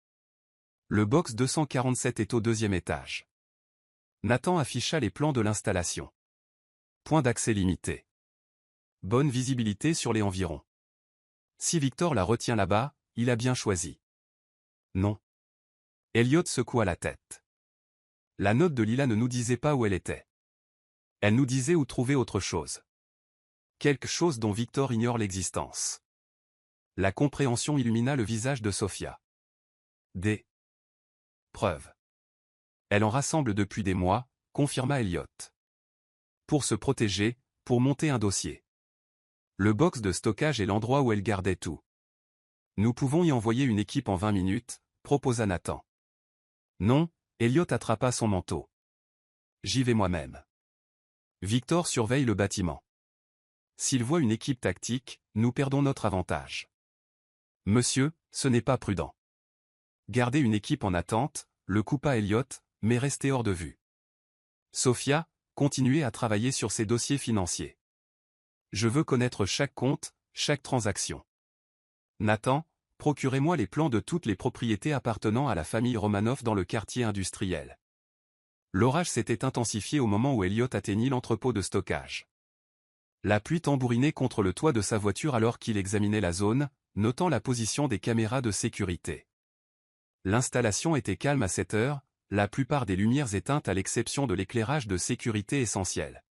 Le box 247 est au 2e étage. Nathan afficha les plans de l'installation. Point d'accès limité. Bonne visibilité sur les environs. Si Victor la retient là-bas, il a bien choisi. Non. Elliot secoua la tête. La note de Lila ne nous disait pas où elle était. Elle nous disait où trouver autre chose. Quelque chose dont Victor ignore l'existence. La compréhension illumina le visage de Sofia. Des preuves. Elle en rassemble depuis des mois, confirma Elliot. Pour se protéger, pour monter un dossier. Le box de stockage est l'endroit où elle gardait tout. Nous pouvons y envoyer une équipe en 20 minutes, proposa Nathan. Non, Elliot attrapa son manteau. J'y vais moi-même. Victor surveille le bâtiment. S'il voit une équipe tactique, nous perdons notre avantage. Monsieur, ce n'est pas prudent. Gardez une équipe en attente, le coupa Elliot, mais restez hors de vue. Sofia, continuez à travailler sur ces dossiers financiers. Je veux connaître chaque compte, chaque transaction. Nathan, procurez-moi les plans de toutes les propriétés appartenant à la famille Romanov dans le quartier industriel. L'orage s'était intensifié au moment où Elliot atteignit l'entrepôt de stockage. La pluie tambourinait contre le toit de sa voiture alors qu'il examinait la zone, notant la position des caméras de sécurité. L'installation était calme à cette heure, la plupart des lumières éteintes à l'exception de l'éclairage de sécurité essentiel.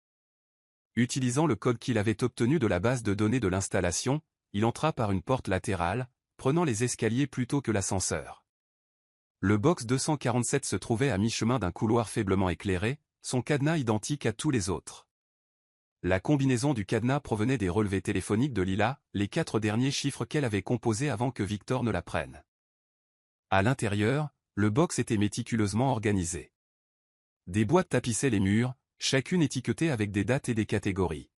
Utilisant le code qu'il avait obtenu de la base de données de l'installation, il entra par une porte latérale, prenant les escaliers plutôt que l'ascenseur. Le box 247 se trouvait à mi-chemin d'un couloir faiblement éclairé, son cadenas identique à tous les autres. La combinaison du cadenas provenait des relevés téléphoniques de Lila, les 4 derniers chiffres qu'elle avait composés avant que Victor ne la prenne. À l'intérieur, le box était méticuleusement organisé. Des boîtes tapissaient les murs, chacune étiquetée avec des dates et des catégories.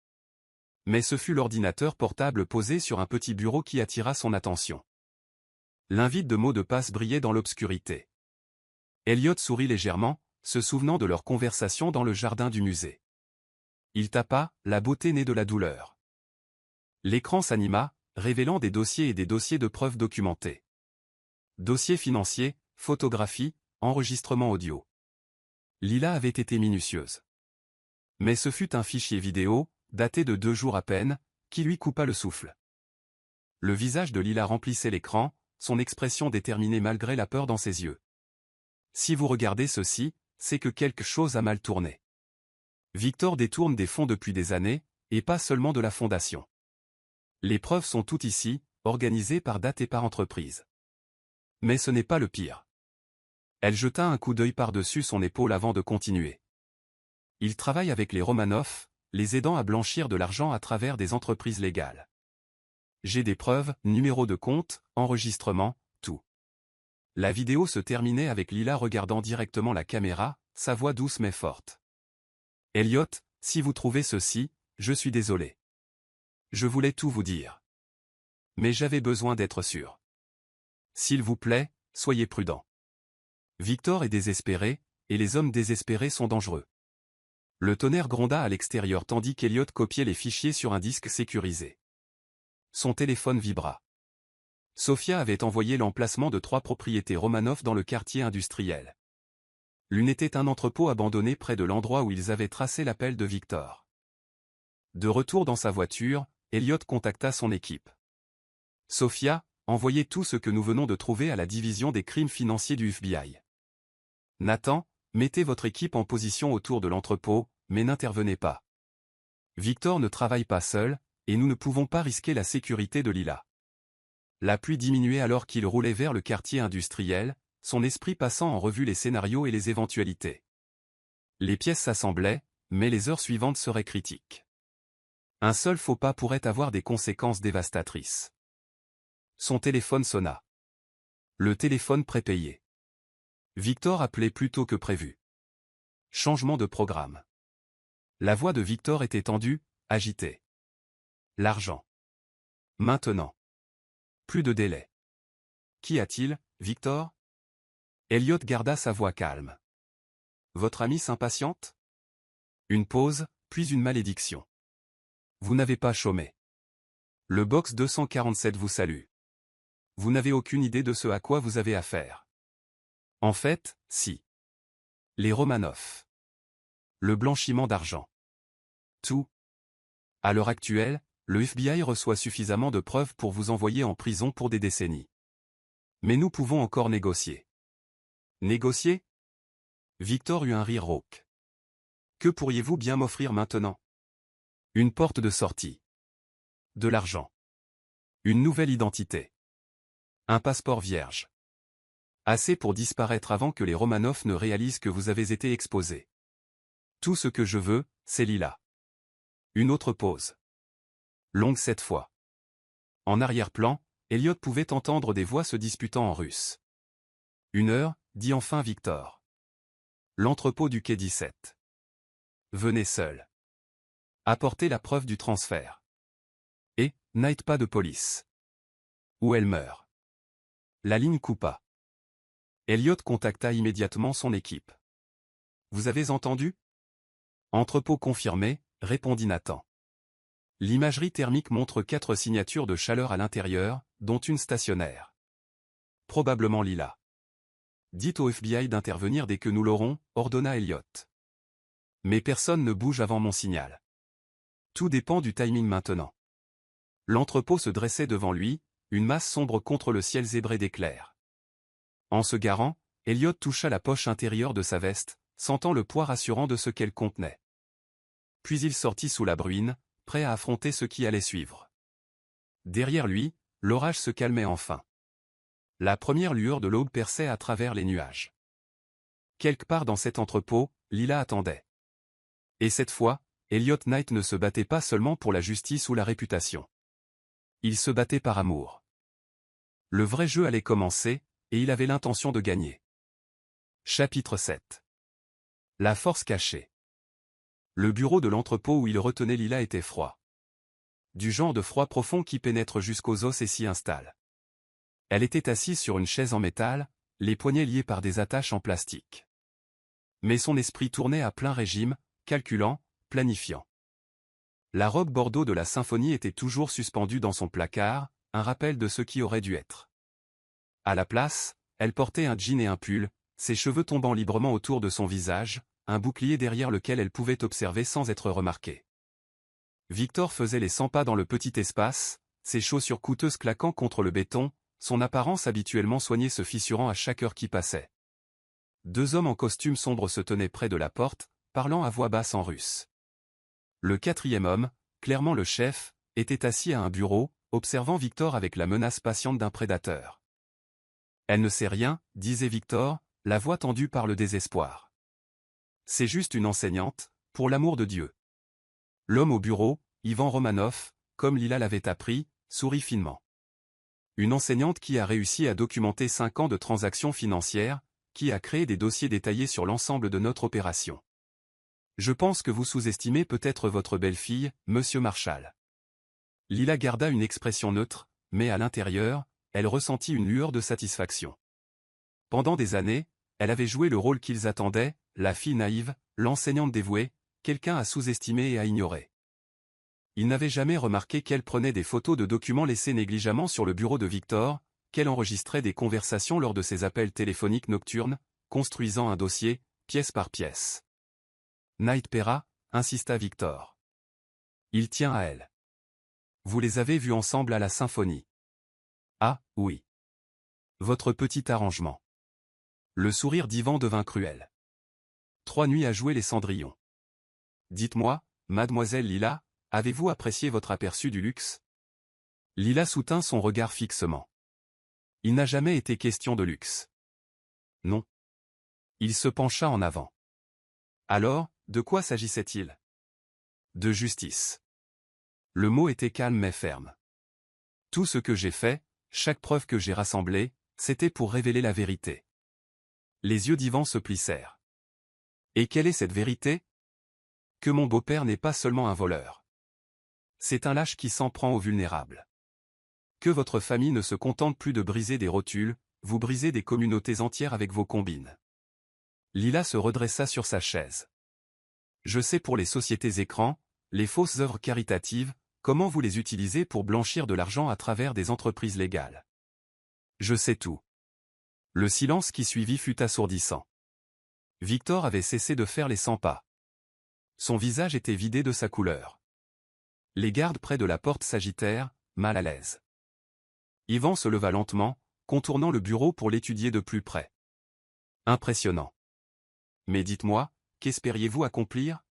Mais ce fut l'ordinateur portable posé sur un petit bureau qui attira son attention. L'invite de mots de passe brillait dans l'obscurité. Elliot sourit légèrement, se souvenant de leur conversation dans le jardin du musée. Il tapa, la beauté née de la douleur. L'écran s'anima, révélant des dossiers et des dossiers de preuves documentés. Dossiers financiers, photographies, enregistrements audio. Lila avait été minutieuse. Mais ce fut un fichier vidéo, daté de 2 jours à peine, qui lui coupa le souffle. Le visage de Lila remplissait l'écran, son expression déterminée malgré la peur dans ses yeux. Si vous regardez ceci, c'est que quelque chose a mal tourné. Victor détourne des fonds depuis des années, et pas seulement de la fondation. Les preuves sont toutes ici, organisées par date et par entreprise. Mais ce n'est pas le pire. Elle jeta un coup d'œil par-dessus son épaule avant de continuer. Il travaille avec les Romanov, les aidant à blanchir de l'argent à travers des entreprises légales. J'ai des preuves, numéros de compte, enregistrements, tout. La vidéo se terminait avec Lila regardant directement la caméra, sa voix douce mais forte. Elliot, si vous trouvez ceci, je suis désolé. Je voulais tout vous dire. Mais j'avais besoin d'être sûr. S'il vous plaît, soyez prudent. Victor est désespéré, et les hommes désespérés sont dangereux. Le tonnerre gronda à l'extérieur tandis qu'Elliot copiait les fichiers sur un disque sécurisé. Son téléphone vibra. Sofia avait envoyé l'emplacement de 3 propriétés Romanov dans le quartier industriel. L'une était un entrepôt abandonné près de l'endroit où ils avaient tracé l'appel de Victor. De retour dans sa voiture, Elliot contacta son équipe. Sofia, envoyez tout ce que nous venons de trouver à la division des crimes financiers du FBI. Nathan, mettez votre équipe en position autour de l'entrepôt, mais n'intervenez pas. Victor ne travaille pas seul, et nous ne pouvons pas risquer la sécurité de Lila. La pluie diminuait alors qu'il roulait vers le quartier industriel, son esprit passant en revue les scénarios et les éventualités. Les pièces s'assemblaient, mais les heures suivantes seraient critiques. Un seul faux pas pourrait avoir des conséquences dévastatrices. Son téléphone sonna. Le téléphone prépayé. Victor appelait plus tôt que prévu. Changement de programme. La voix de Victor était tendue, agitée. L'argent. Maintenant. Plus de délai. Qu'y a-t-il, Victor? Elliot garda sa voix calme. Votre ami s'impatiente? Une pause, puis une malédiction. Vous n'avez pas chômé. Le box 247 vous salue. Vous n'avez aucune idée de ce à quoi vous avez affaire. En fait, si. Les Romanov. Le blanchiment d'argent. Tout. À l'heure actuelle, le FBI reçoit suffisamment de preuves pour vous envoyer en prison pour des décennies. Mais nous pouvons encore négocier. Négocier? Victor eut un rire rauque. Que pourriez-vous bien m'offrir maintenant? Une porte de sortie. De l'argent. Une nouvelle identité. Un passeport vierge. Assez pour disparaître avant que les Romanov ne réalisent que vous avez été exposé. Tout ce que je veux, c'est Lila. Une autre pause. Longue cette fois. En arrière-plan, Elliot pouvait entendre des voix se disputant en russe. 1 heure, dit enfin Victor. L'entrepôt du quai 17. Venez seul. Apportez la preuve du transfert. Et, n'aide pas de police. Ou elle meurt. La ligne coupa. Elliot contacta immédiatement son équipe. Vous avez entendu? Entrepôt confirmé, répondit Nathan. L'imagerie thermique montre 4 signatures de chaleur à l'intérieur, dont une stationnaire. Probablement Lila. Dites au FBI d'intervenir dès que nous l'aurons, ordonna Elliot. Mais personne ne bouge avant mon signal. Tout dépend du timing maintenant. L'entrepôt se dressait devant lui, une masse sombre contre le ciel zébré d'éclairs. En se garant, Elliot toucha la poche intérieure de sa veste, sentant le poids rassurant de ce qu'elle contenait. Puis il sortit sous la bruine, prêt à affronter ce qui allait suivre. Derrière lui, l'orage se calmait enfin. La première lueur de l'aube perçait à travers les nuages. Quelque part dans cet entrepôt, Lila attendait. Et cette fois, Elliot Knight ne se battait pas seulement pour la justice ou la réputation. Il se battait par amour. Le vrai jeu allait commencer, et il avait l'intention de gagner. Chapitre 7. La force cachée. Le bureau de l'entrepôt où il retenait Lila était froid. Du genre de froid profond qui pénètre jusqu'aux os et s'y installe. Elle était assise sur une chaise en métal, les poignets liés par des attaches en plastique. Mais son esprit tournait à plein régime, calculant, planifiant. La robe bordeaux de la symphonie était toujours suspendue dans son placard, un rappel de ce qui aurait dû être. À la place, elle portait un jean et un pull, ses cheveux tombant librement autour de son visage, un bouclier derrière lequel elle pouvait observer sans être remarquée. Victor faisait les 100 pas dans le petit espace, ses chaussures coûteuses claquant contre le béton, son apparence habituellement soignée se fissurant à chaque heure qui passait. Deux hommes en costume sombre se tenaient près de la porte, parlant à voix basse en russe. Le quatrième homme, clairement le chef, était assis à un bureau, observant Victor avec la menace patiente d'un prédateur. « Elle ne sait rien, » disait Victor, la voix tendue par le désespoir. « C'est juste une enseignante, pour l'amour de Dieu. » L'homme au bureau, Ivan Romanov, comme Lila l'avait appris, sourit finement. Une enseignante qui a réussi à documenter 5 ans de transactions financières, qui a créé des dossiers détaillés sur l'ensemble de notre opération. Je pense que vous sous-estimez peut-être votre belle-fille, Monsieur Marshall. Lila garda une expression neutre, mais à l'intérieur, elle ressentit une lueur de satisfaction. Pendant des années, elle avait joué le rôle qu'ils attendaient, la fille naïve, l'enseignante dévouée, quelqu'un à sous-estimer et à ignorer. Il n'avait jamais remarqué qu'elle prenait des photos de documents laissés négligemment sur le bureau de Victor, qu'elle enregistrait des conversations lors de ses appels téléphoniques nocturnes, construisant un dossier, pièce par pièce. Knight paiera, insista Victor. Il tient à elle. Vous les avez vus ensemble à la symphonie. Ah, oui. Votre petit arrangement. Le sourire d'Ivan devint cruel. 3 nuits à jouer les cendrillons. Dites-moi, mademoiselle Lila, avez-vous apprécié votre aperçu du luxe? Lila soutint son regard fixement. Il n'a jamais été question de luxe. Non. Il se pencha en avant. Alors, de quoi s'agissait-il? De justice. Le mot était calme mais ferme. Tout ce que j'ai fait, chaque preuve que j'ai rassemblée, c'était pour révéler la vérité. Les yeux d'Ivan se plissèrent. Et quelle est cette vérité? Que mon beau-père n'est pas seulement un voleur. C'est un lâche qui s'en prend aux vulnérables. Que votre famille ne se contente plus de briser des rotules, vous brisez des communautés entières avec vos combines. Lila se redressa sur sa chaise. Je sais pour les sociétés écrans, les fausses œuvres caritatives, comment vous les utilisez pour blanchir de l'argent à travers des entreprises légales. Je sais tout. Le silence qui suivit fut assourdissant. Victor avait cessé de faire les 100 pas. Son visage était vidé de sa couleur. Les gardes près de la porte s'agitèrent, mal à l'aise. Ivan se leva lentement, contournant le bureau pour l'étudier de plus près. Impressionnant. Mais dites-moi, qu'espériez-vous accomplir?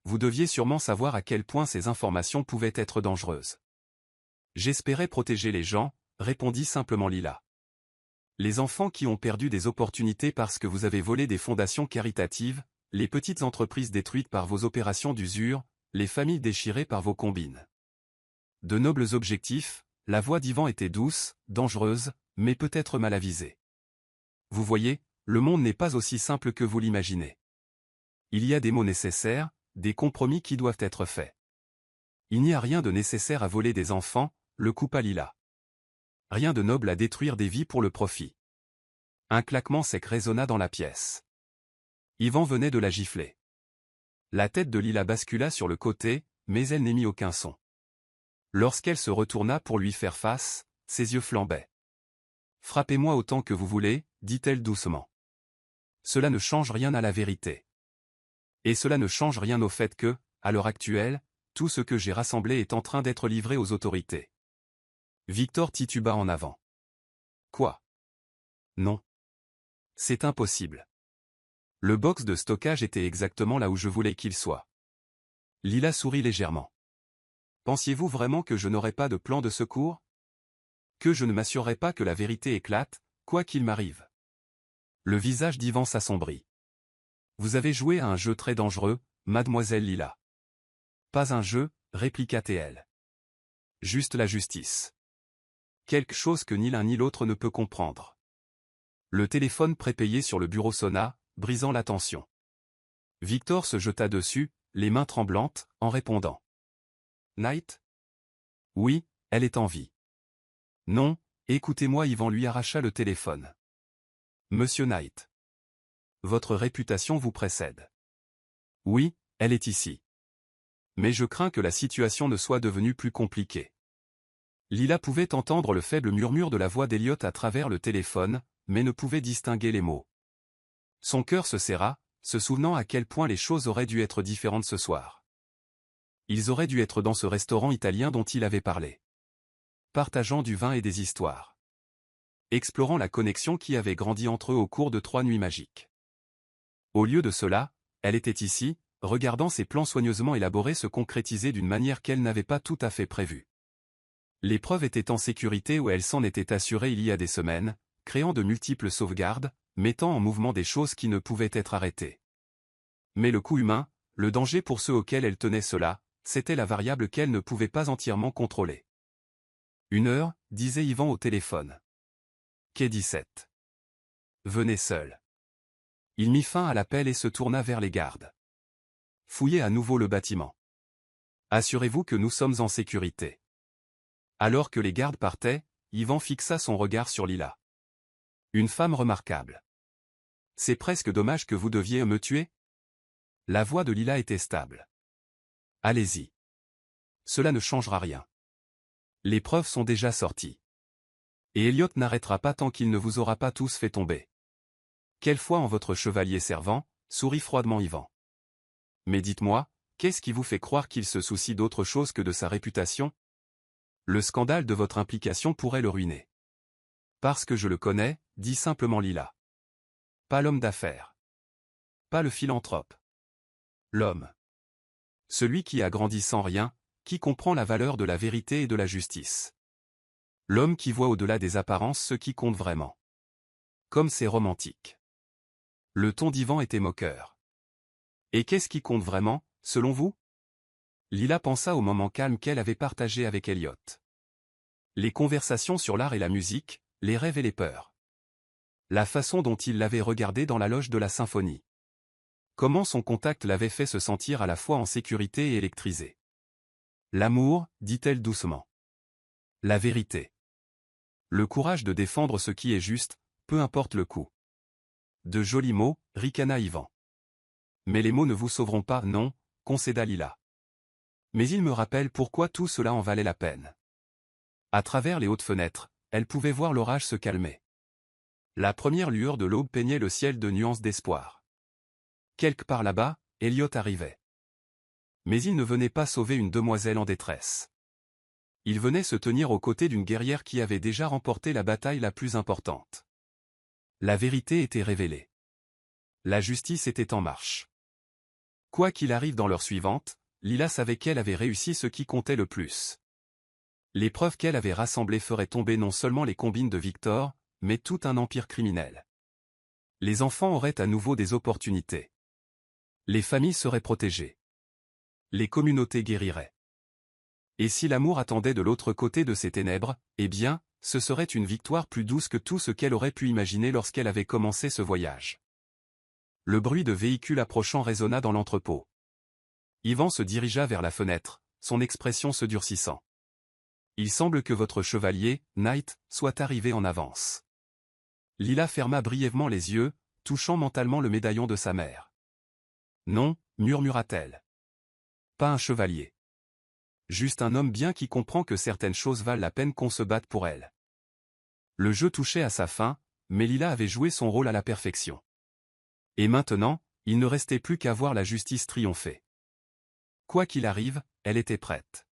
Vous deviez sûrement savoir à quel point ces informations pouvaient être dangereuses. J'espérais protéger les gens, répondit simplement Lila. Les enfants qui ont perdu des opportunités parce que vous avez volé des fondations caritatives, les petites entreprises détruites par vos opérations d'usure, les familles déchirées par vos combines. De nobles objectifs, la voix d'Ivan était douce, dangereuse, mais peut-être mal avisée. Vous voyez, le monde n'est pas aussi simple que vous l'imaginez. Il y a des mots nécessaires, des compromis qui doivent être faits. Il n'y a rien de nécessaire à voler des enfants, le coupa Lila. Rien de noble à détruire des vies pour le profit. Un claquement sec résonna dans la pièce. Ivan venait de la gifler. La tête de Lila bascula sur le côté, mais elle n'émit aucun son. Lorsqu'elle se retourna pour lui faire face, ses yeux flambaient. « Frappez-moi autant que vous voulez, dit-elle doucement. Cela ne change rien à la vérité. Et cela ne change rien au fait que, à l'heure actuelle, tout ce que j'ai rassemblé est en train d'être livré aux autorités. Victor tituba en avant. Quoi? Non. C'est impossible. Le box de stockage était exactement là où je voulais qu'il soit. Lila sourit légèrement. Pensiez-vous vraiment que je n'aurais pas de plan de secours? Que je ne m'assurerai pas que la vérité éclate, quoi qu'il m'arrive? Le visage d'Yvan s'assombrit. Vous avez joué à un jeu très dangereux, mademoiselle Lila. Pas un jeu, répliqua TL. Juste la justice. Quelque chose que ni l'un ni l'autre ne peut comprendre. Le téléphone prépayé sur le bureau sonna, brisant la tension. Victor se jeta dessus, les mains tremblantes, en répondant. Knight? Oui, elle est en vie. Non, écoutez-moi. Yvan lui arracha le téléphone. Monsieur Knight. Votre réputation vous précède. Oui, elle est ici. Mais je crains que la situation ne soit devenue plus compliquée. Lila pouvait entendre le faible murmure de la voix d'Elliot à travers le téléphone, mais ne pouvait distinguer les mots. Son cœur se serra, se souvenant à quel point les choses auraient dû être différentes ce soir. Ils auraient dû être dans ce restaurant italien dont il avait parlé. Partageant du vin et des histoires. Explorant la connexion qui avait grandi entre eux au cours de 3 nuits magiques. Au lieu de cela, elle était ici, regardant ses plans soigneusement élaborés se concrétiser d'une manière qu'elle n'avait pas tout à fait prévue. L'épreuve était en sécurité où elle s'en était assurée il y a des semaines, créant de multiples sauvegardes, mettant en mouvement des choses qui ne pouvaient être arrêtées. Mais le coût humain, le danger pour ceux auxquels elle tenait cela, c'était la variable qu'elle ne pouvait pas entièrement contrôler. 1 heure, disait Yvan au téléphone. Quai 17. Venez seul. Il mit fin à l'appel et se tourna vers les gardes. Fouillez à nouveau le bâtiment. Assurez-vous que nous sommes en sécurité. Alors que les gardes partaient, Yvan fixa son regard sur Lila. Une femme remarquable. C'est presque dommage que vous deviez me tuer? La voix de Lila était stable. Allez-y. Cela ne changera rien. Les preuves sont déjà sorties. Et Elliot n'arrêtera pas tant qu'il ne vous aura pas tous fait tomber. Quelle foi en votre chevalier servant, sourit froidement Yvan. Mais dites-moi, qu'est-ce qui vous fait croire qu'il se soucie d'autre chose que de sa réputation? Le scandale de votre implication pourrait le ruiner. Parce que je le connais, dit simplement Lila. Pas l'homme d'affaires. Pas le philanthrope. L'homme. Celui qui a grandi sans rien, qui comprend la valeur de la vérité et de la justice. L'homme qui voit au-delà des apparences ce qui compte vraiment. Comme c'est romantique. Le ton d'Yvan était moqueur. Et qu'est-ce qui compte vraiment, selon vous? Lila pensa au moment calme qu'elle avait partagé avec Elliot. Les conversations sur l'art et la musique, les rêves et les peurs. La façon dont il l'avait regardé dans la loge de la symphonie. Comment son contact l'avait fait se sentir à la fois en sécurité et électrisé. L'amour, dit-elle doucement. La vérité. Le courage de défendre ce qui est juste, peu importe le coût. De jolis mots, ricana Yvan. Mais les mots ne vous sauveront pas, non, concéda Lila. Mais il me rappelle pourquoi tout cela en valait la peine. À travers les hautes fenêtres, elle pouvait voir l'orage se calmer. La première lueur de l'aube peignait le ciel de nuances d'espoir. Quelque part là-bas, Elliot arrivait. Mais il ne venait pas sauver une demoiselle en détresse. Il venait se tenir aux côtés d'une guerrière qui avait déjà remporté la bataille la plus importante. La vérité était révélée. La justice était en marche. Quoi qu'il arrive dans l'heure suivante, Lila savait qu'elle avait réussi ce qui comptait le plus. Les preuves qu'elle avait rassemblées feraient tomber non seulement les combines de Victor, mais tout un empire criminel. Les enfants auraient à nouveau des opportunités. Les familles seraient protégées. Les communautés guériraient. Et si l'amour attendait de l'autre côté de ces ténèbres, eh bien, ce serait une victoire plus douce que tout ce qu'elle aurait pu imaginer lorsqu'elle avait commencé ce voyage. Le bruit de véhicules approchant résonna dans l'entrepôt. Yvan se dirigea vers la fenêtre, son expression se durcissant. Il semble que votre chevalier, Knight, soit arrivé en avance. Lila ferma brièvement les yeux, touchant mentalement le médaillon de sa mère. Non, murmura-t-elle. Pas un chevalier. Juste un homme bien qui comprend que certaines choses valent la peine qu'on se batte pour elles. Le jeu touchait à sa fin, mais Lila avait joué son rôle à la perfection. Et maintenant, il ne restait plus qu'à voir la justice triompher. Quoi qu'il arrive, elle était prête.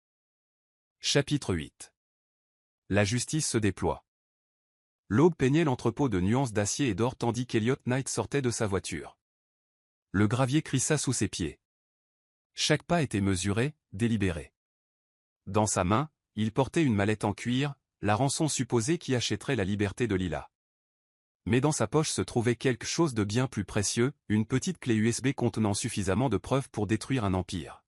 Chapitre 8. La justice se déploie. L'aube peignait l'entrepôt de nuances d'acier et d'or tandis qu'Elliot Knight sortait de sa voiture. Le gravier crissa sous ses pieds. Chaque pas était mesuré, délibéré. Dans sa main, il portait une mallette en cuir, la rançon supposée qui achèterait la liberté de Lila. Mais dans sa poche se trouvait quelque chose de bien plus précieux, une petite clé USB contenant suffisamment de preuves pour détruire un empire.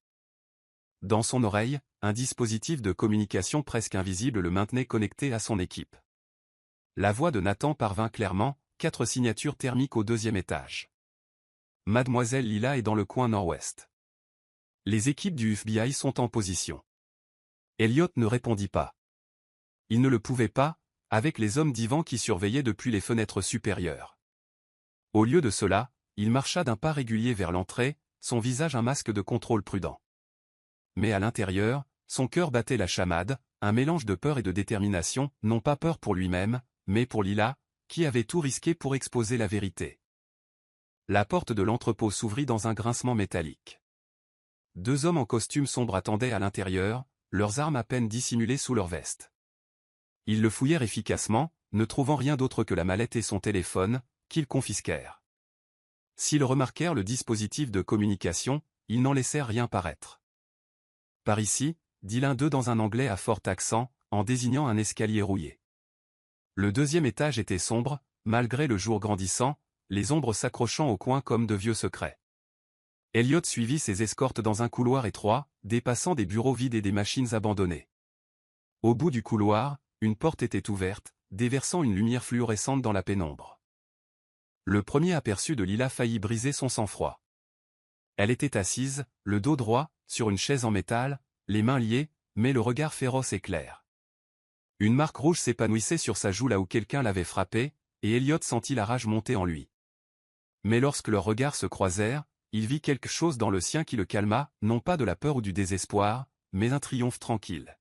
Dans son oreille, un dispositif de communication presque invisible le maintenait connecté à son équipe. La voix de Nathan parvint clairement, 4 signatures thermiques au 2e étage. Mademoiselle Lila est dans le coin nord-ouest. Les équipes du FBI sont en position. Elliot ne répondit pas. Il ne le pouvait pas, avec les hommes d'Ivan qui surveillaient depuis les fenêtres supérieures. Au lieu de cela, il marcha d'un pas régulier vers l'entrée, son visage un masque de contrôle prudent. Mais à l'intérieur, son cœur battait la chamade, un mélange de peur et de détermination, non pas peur pour lui-même, mais pour Lila, qui avait tout risqué pour exposer la vérité. La porte de l'entrepôt s'ouvrit dans un grincement métallique. 2 hommes en costume sombre attendaient à l'intérieur, leurs armes à peine dissimulées sous leurs vestes. Ils le fouillèrent efficacement, ne trouvant rien d'autre que la mallette et son téléphone, qu'ils confisquèrent. S'ils remarquèrent le dispositif de communication, ils n'en laissèrent rien paraître. « Par ici », dit l'un d'eux dans un anglais à fort accent, en désignant un escalier rouillé. Le 2e étage était sombre, malgré le jour grandissant, les ombres s'accrochant au coin comme de vieux secrets. Elliot suivit ses escortes dans un couloir étroit, dépassant des bureaux vides et des machines abandonnées. Au bout du couloir, une porte était ouverte, déversant une lumière fluorescente dans la pénombre. Le premier aperçu de Lila faillit briser son sang-froid. Elle était assise, le dos droit, sur une chaise en métal, les mains liées, mais le regard féroce et clair. Une marque rouge s'épanouissait sur sa joue là où quelqu'un l'avait frappé, et Elliot sentit la rage monter en lui. Mais lorsque leurs regards se croisèrent, il vit quelque chose dans le sien qui le calma, non pas de la peur ou du désespoir, mais un triomphe tranquille.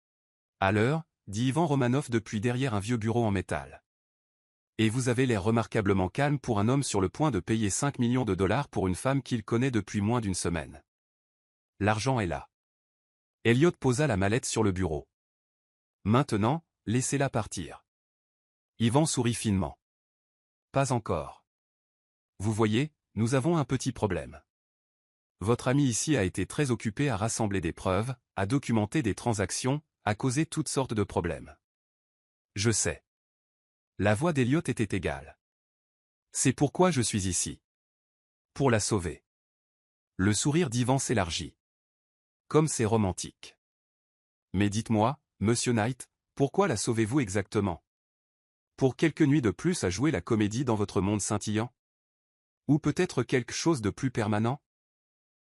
« À l'heure », dit Ivan Romanov depuis derrière un vieux bureau en métal. « Et vous avez l'air remarquablement calme pour un homme sur le point de payer 5 millions de dollars pour une femme qu'il connaît depuis moins d'1 semaine. L'argent est là. » Elliot posa la mallette sur le bureau. « Maintenant, laissez-la partir. » Ivan sourit finement. « Pas encore. Vous voyez, nous avons un petit problème. Votre ami ici a été très occupé à rassembler des preuves, à documenter des transactions, à causer toutes sortes de problèmes. Je sais. » La voix d'Elliot était égale. « C'est pourquoi je suis ici. Pour la sauver. » Le sourire d'Ivan s'élargit. « Comme c'est romantique. Mais dites-moi, Monsieur Knight, pourquoi la sauvez-vous exactement? Pour quelques nuits de plus à jouer la comédie dans votre monde scintillant? Ou peut-être quelque chose de plus permanent?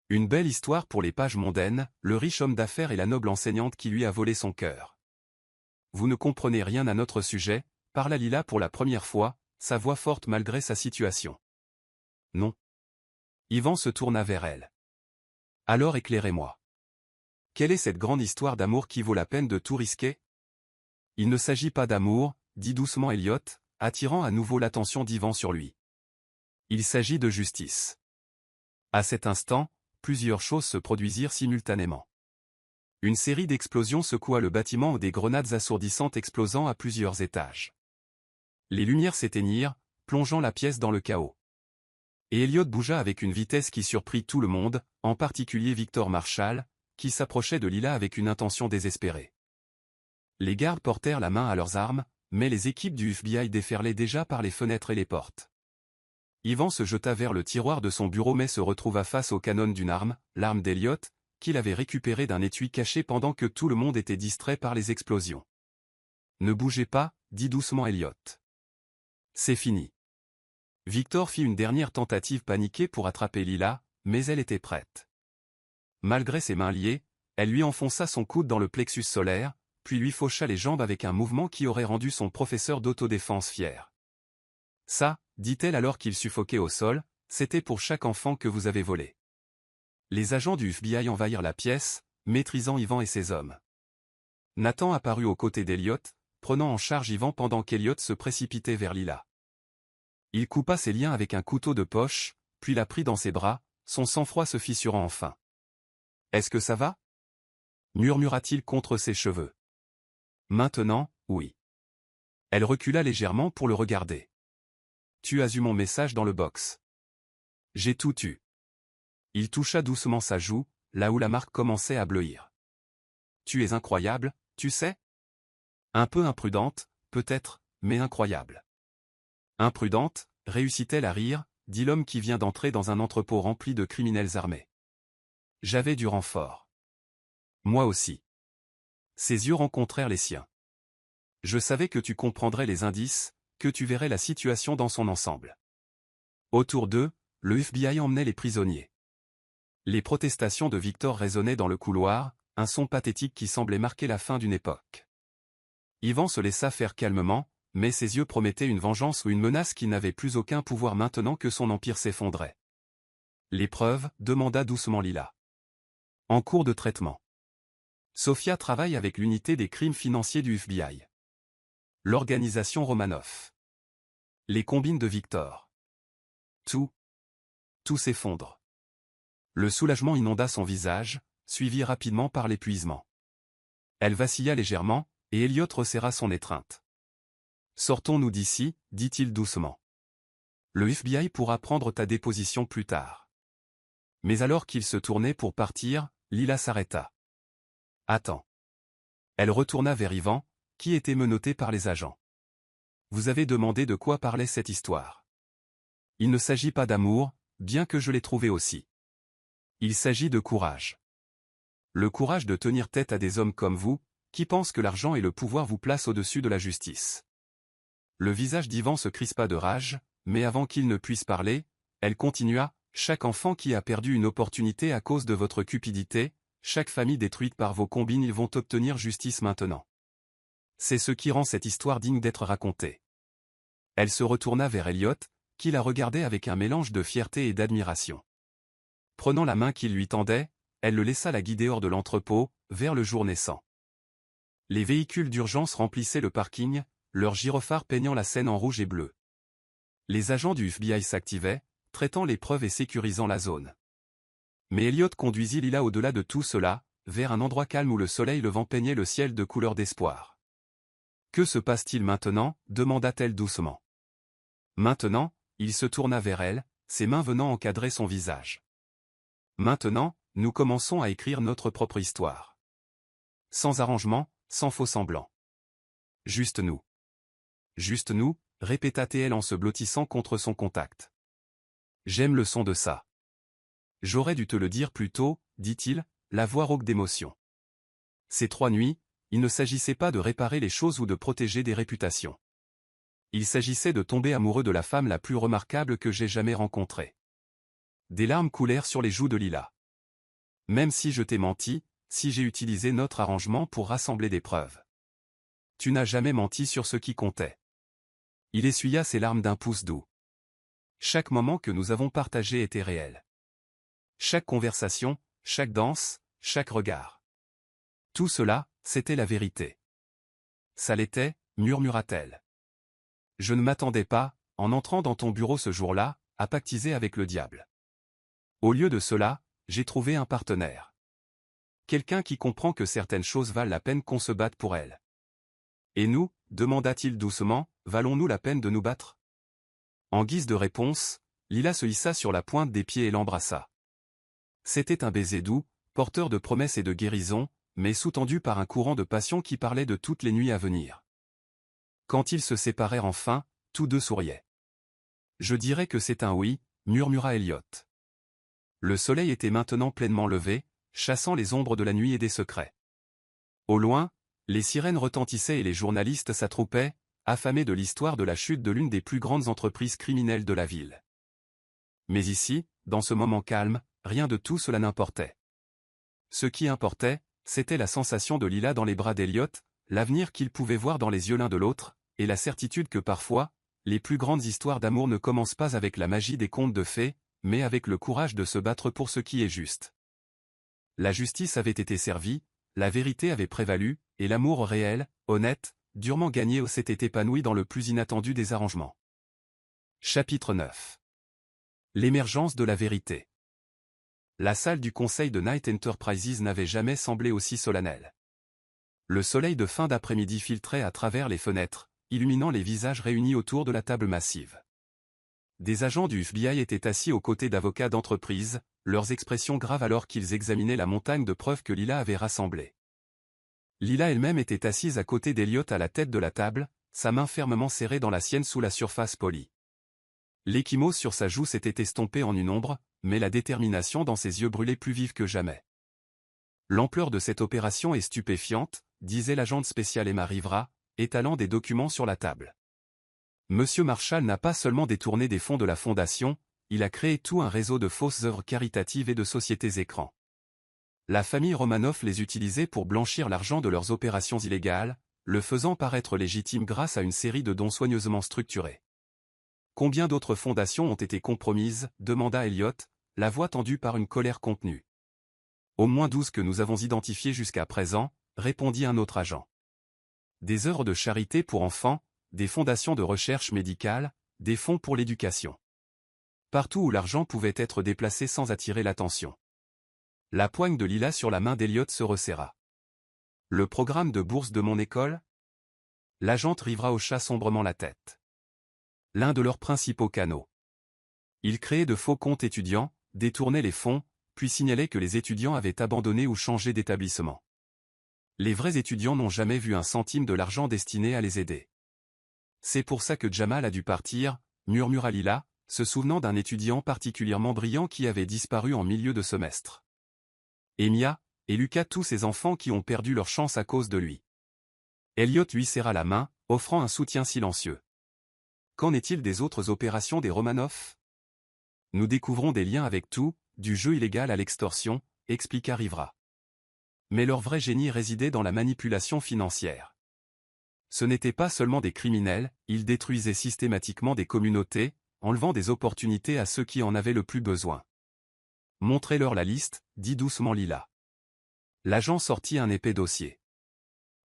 Une belle histoire pour les pages mondaines, le riche homme d'affaires et la noble enseignante qui lui a volé son cœur. Vous ne comprenez rien à notre sujet, parla Lila pour la première fois, sa voix forte malgré sa situation. Non. Ivan se tourna vers elle. Alors éclairez-moi. Quelle est cette grande histoire d'amour qui vaut la peine de tout risquer? Il ne s'agit pas d'amour, dit doucement Elliot, attirant à nouveau l'attention d'Ivan sur lui. Il s'agit de justice. À cet instant, plusieurs choses se produisirent simultanément. Une série d'explosions secoua le bâtiment des grenades assourdissantes explosant à plusieurs étages. Les lumières s'éteignirent, plongeant la pièce dans le chaos. Et Elliot bougea avec une vitesse qui surprit tout le monde, en particulier Victor Marshall, qui s'approchait de Lila avec une intention désespérée. Les gardes portèrent la main à leurs armes, mais les équipes du FBI déferlaient déjà par les fenêtres et les portes. Ivan se jeta vers le tiroir de son bureau mais se retrouva face au canon d'une arme, l'arme d'Elliot, qu'il avait récupérée d'un étui caché pendant que tout le monde était distrait par les explosions. « Ne bougez pas, dit doucement Elliot. C'est fini. » Victor fit une dernière tentative paniquée pour attraper Lila, mais elle était prête. Malgré ses mains liées, elle lui enfonça son coude dans le plexus solaire, puis lui faucha les jambes avec un mouvement qui aurait rendu son professeur d'autodéfense fier. « Ça, dit-elle alors qu'il suffoquait au sol, c'était pour chaque enfant que vous avez volé. » Les agents du FBI envahirent la pièce, maîtrisant Ivan et ses hommes. Nathan apparut aux côtés d'Elliot, prenant en charge Ivan pendant qu'Elliot se précipitait vers Lila. Il coupa ses liens avec un couteau de poche, puis la prit dans ses bras, son sang-froid se fissurant enfin. « Est-ce que ça va? murmura-t-il contre ses cheveux. Maintenant, oui. Elle recula légèrement pour le regarder. Tu as eu mon message dans le box. J'ai tout eu. Il toucha doucement sa joue, là où la marque commençait à bleuir. Tu es incroyable, tu sais? Un peu imprudente, peut-être, mais incroyable. Imprudente, réussit-elle à rire, dit l'homme qui vient d'entrer dans un entrepôt rempli de criminels armés. J'avais du renfort. Moi aussi. Ses yeux rencontrèrent les siens. Je savais que tu comprendrais les indices, que tu verrais la situation dans son ensemble. Autour d'eux, le FBI emmenait les prisonniers. Les protestations de Victor résonnaient dans le couloir, un son pathétique qui semblait marquer la fin d'une époque. Ivan se laissa faire calmement, mais ses yeux promettaient une vengeance ou une menace qui n'avait plus aucun pouvoir maintenant que son empire s'effondrait. Les preuves, demanda doucement Lila. En cours de traitement. Sofia travaille avec l'unité des crimes financiers du FBI. L'organisation Romanov. Les combines de Victor. Tout s'effondre. Le soulagement inonda son visage, suivi rapidement par l'épuisement. Elle vacilla légèrement, et Elliot resserra son étreinte. Sortons-nous d'ici, dit-il doucement. Le FBI pourra prendre ta déposition plus tard. Mais alors qu'il se tournait pour partir, Lila s'arrêta. Attends. Elle retourna vers Ivan, qui était menotté par les agents. Vous avez demandé de quoi parlait cette histoire. Il ne s'agit pas d'amour, bien que je l'ai trouvé aussi. Il s'agit de courage. Le courage de tenir tête à des hommes comme vous, qui pensent que l'argent et le pouvoir vous placent au-dessus de la justice. Le visage d'Ivan se crispa de rage, mais avant qu'il ne puisse parler, elle continua, chaque enfant qui a perdu une opportunité à cause de votre cupidité, chaque famille détruite par vos combines, ils vont obtenir justice maintenant. C'est ce qui rend cette histoire digne d'être racontée. Elle se retourna vers Elliot, qui la regardait avec un mélange de fierté et d'admiration. Prenant la main qu'il lui tendait, elle le laissa la guider hors de l'entrepôt, vers le jour naissant. Les véhicules d'urgence remplissaient le parking, leurs gyrophares peignant la scène en rouge et bleu. Les agents du FBI s'activaient, traitant les preuves et sécurisant la zone. Mais Elliot conduisit Lila au-delà de tout cela, vers un endroit calme où le soleil levant peignait le ciel de couleur d'espoir. Que se passe-t-il maintenant, demanda-t-elle doucement. Maintenant, il se tourna vers elle, ses mains venant encadrer son visage. Maintenant, nous commençons à écrire notre propre histoire. Sans arrangement, sans faux semblants. Juste nous. Juste nous, répéta-t-elle en se blottissant contre son contact. J'aime le son de ça. J'aurais dû te le dire plus tôt, dit-il, la voix rauque d'émotion. Ces 3 nuits, il ne s'agissait pas de réparer les choses ou de protéger des réputations. Il s'agissait de tomber amoureux de la femme la plus remarquable que j'ai jamais rencontrée. Des larmes coulèrent sur les joues de Lila. Même si je t'ai menti, si j'ai utilisé notre arrangement pour rassembler des preuves. Tu n'as jamais menti sur ce qui comptait. Il essuya ses larmes d'un pouce doux. Chaque moment que nous avons partagé était réel. Chaque conversation, chaque danse, chaque regard. Tout cela, c'était la vérité. Ça l'était, murmura-t-elle. Je ne m'attendais pas, en entrant dans ton bureau ce jour-là, à pactiser avec le diable. Au lieu de cela, j'ai trouvé un partenaire. Quelqu'un qui comprend que certaines choses valent la peine qu'on se batte pour elles. Et nous, demanda-t-il doucement, valons-nous la peine de nous battre? En guise de réponse, Lila se hissa sur la pointe des pieds et l'embrassa. C'était un baiser doux, porteur de promesses et de guérison, mais sous-tendu par un courant de passion qui parlait de toutes les nuits à venir. Quand ils se séparèrent enfin, tous deux souriaient. Je dirais que c'est un oui, murmura Elliot. Le soleil était maintenant pleinement levé, chassant les ombres de la nuit et des secrets. Au loin, les sirènes retentissaient et les journalistes s'attroupaient, affamés de l'histoire de la chute de l'une des plus grandes entreprises criminelles de la ville. Mais ici, dans ce moment calme, rien de tout cela n'importait. Ce qui importait, c'était la sensation de Lila dans les bras d'Elliot, l'avenir qu'ils pouvaient voir dans les yeux l'un de l'autre, et la certitude que parfois, les plus grandes histoires d'amour ne commencent pas avec la magie des contes de fées, mais avec le courage de se battre pour ce qui est juste. La justice avait été servie, la vérité avait prévalu, et l'amour réel, honnête, durement gagné s'était épanoui dans le plus inattendu des arrangements. Chapitre 9. L'émergence de la vérité. La salle du conseil de Knight Enterprises n'avait jamais semblé aussi solennelle. Le soleil de fin d'après-midi filtrait à travers les fenêtres, illuminant les visages réunis autour de la table massive. Des agents du FBI étaient assis aux côtés d'avocats d'entreprise, leurs expressions graves alors qu'ils examinaient la montagne de preuves que Lila avait rassemblées. Lila elle-même était assise à côté d'Elliot à la tête de la table, sa main fermement serrée dans la sienne sous la surface polie. L'échymose sur sa joue s'était estompée en une ombre, mais la détermination dans ses yeux brûlait plus vive que jamais. L'ampleur de cette opération est stupéfiante, disait l'agente spéciale Emma Rivera, étalant des documents sur la table. Monsieur Marshall n'a pas seulement détourné des fonds de la Fondation, il a créé tout un réseau de fausses œuvres caritatives et de sociétés écrans. La famille Romanoff les utilisait pour blanchir l'argent de leurs opérations illégales, le faisant paraître légitime grâce à une série de dons soigneusement structurés. Combien d'autres fondations ont été compromises, demanda Elliot, la voix tendue par une colère contenue. Au moins 12 que nous avons identifiées jusqu'à présent, répondit un autre agent. Des œuvres de charité pour enfants, des fondations de recherche médicale, des fonds pour l'éducation. Partout où l'argent pouvait être déplacé sans attirer l'attention. La poigne de Lila sur la main d'Elliot se resserra. Le programme de bourse de mon école? L'agente Rivera hocha sombrement la tête. L'un de leurs principaux canaux. Ils créaient de faux comptes étudiants, détournaient les fonds, puis signalaient que les étudiants avaient abandonné ou changé d'établissement. Les vrais étudiants n'ont jamais vu un centime de l'argent destiné à les aider. C'est pour ça que Jamal a dû partir, murmura Lila, se souvenant d'un étudiant particulièrement brillant qui avait disparu en milieu de semestre. Et Mia, et Lucas, tous ces enfants qui ont perdu leur chance à cause de lui. Elliot lui serra la main, offrant un soutien silencieux. Qu'en est-il des autres opérations des Romanoff? Nous découvrons des liens avec tout, du jeu illégal à l'extorsion, expliqua Rivera. Mais leur vrai génie résidait dans la manipulation financière. Ce n'étaient pas seulement des criminels, ils détruisaient systématiquement des communautés, enlevant des opportunités à ceux qui en avaient le plus besoin. Montrez-leur la liste, dit doucement Lila. L'agent sortit un épais dossier.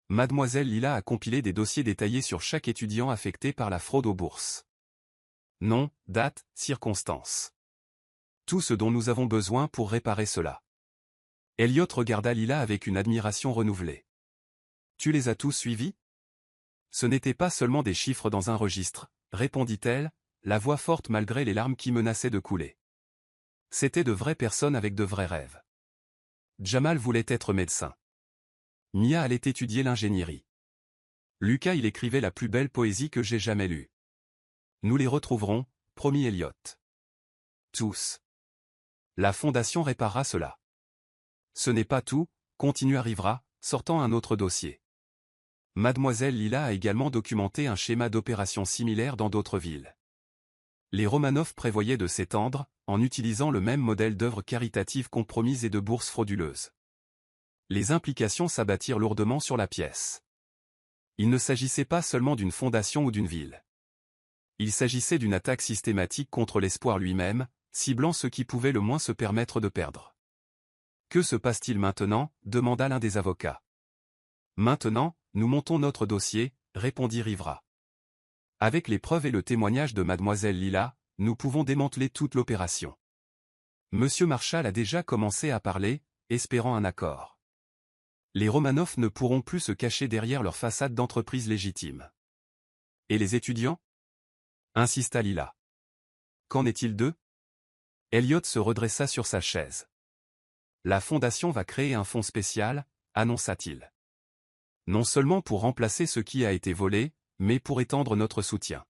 Mademoiselle Lila a compilé des dossiers détaillés sur chaque étudiant affecté par la fraude aux bourses. Nom, date, circonstances. Tout ce dont nous avons besoin pour réparer cela. Elliot regarda Lila avec une admiration renouvelée. Tu les as tous suivis? Ce n'était pas seulement des chiffres dans un registre, répondit-elle, la voix forte malgré les larmes qui menaçaient de couler. C'étaient de vraies personnes avec de vrais rêves. Jamal voulait être médecin. Mia allait étudier l'ingénierie. Lucas il écrivait la plus belle poésie que j'ai jamais lue. Nous les retrouverons, promit Elliot. Tous. La fondation réparera cela. Ce n'est pas tout, continua Rivera, sortant un autre dossier. Mademoiselle Lila a également documenté un schéma d'opération similaire dans d'autres villes. Les Romanoff prévoyaient de s'étendre, en utilisant le même modèle d'œuvres caritatives compromises et de bourses frauduleuses. Les implications s'abattirent lourdement sur la pièce. Il ne s'agissait pas seulement d'une fondation ou d'une ville. Il s'agissait d'une attaque systématique contre l'espoir lui-même, ciblant ceux qui pouvaient le moins se permettre de perdre. Que se passe-t-il maintenant? Demanda l'un des avocats. Maintenant, nous montons notre dossier, répondit Rivera. Avec les preuves et le témoignage de mademoiselle Lila, nous pouvons démanteler toute l'opération. Monsieur Marshall a déjà commencé à parler, espérant un accord. Les Romanoff ne pourront plus se cacher derrière leur façade d'entreprise légitime. Et les étudiants? Insista Lila. Qu'en est-il d'eux? Elliot se redressa sur sa chaise. La fondation va créer un fonds spécial, annonça-t-il. Non seulement pour remplacer ce qui a été volé, mais pour étendre notre soutien.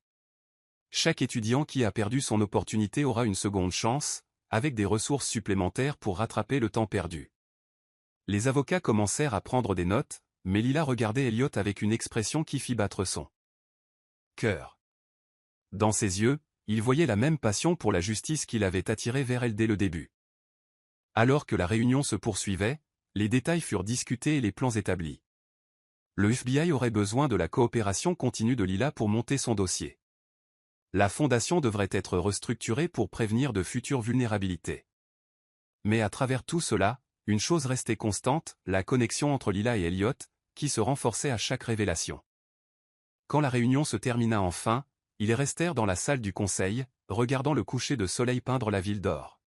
Chaque étudiant qui a perdu son opportunité aura une seconde chance, avec des ressources supplémentaires pour rattraper le temps perdu. Les avocats commencèrent à prendre des notes, mais Lila regardait Elliot avec une expression qui fit battre son cœur. Dans ses yeux, il voyait la même passion pour la justice qui l'avait attiré vers elle dès le début. Alors que la réunion se poursuivait, les détails furent discutés et les plans établis. Le FBI aurait besoin de la coopération continue de Lila pour monter son dossier. La fondation devrait être restructurée pour prévenir de futures vulnérabilités. Mais à travers tout cela, une chose restait constante, la connexion entre Lila et Elliot, qui se renforçait à chaque révélation. Quand la réunion se termina enfin, ils restèrent dans la salle du conseil, regardant le coucher de soleil peindre la ville d'or.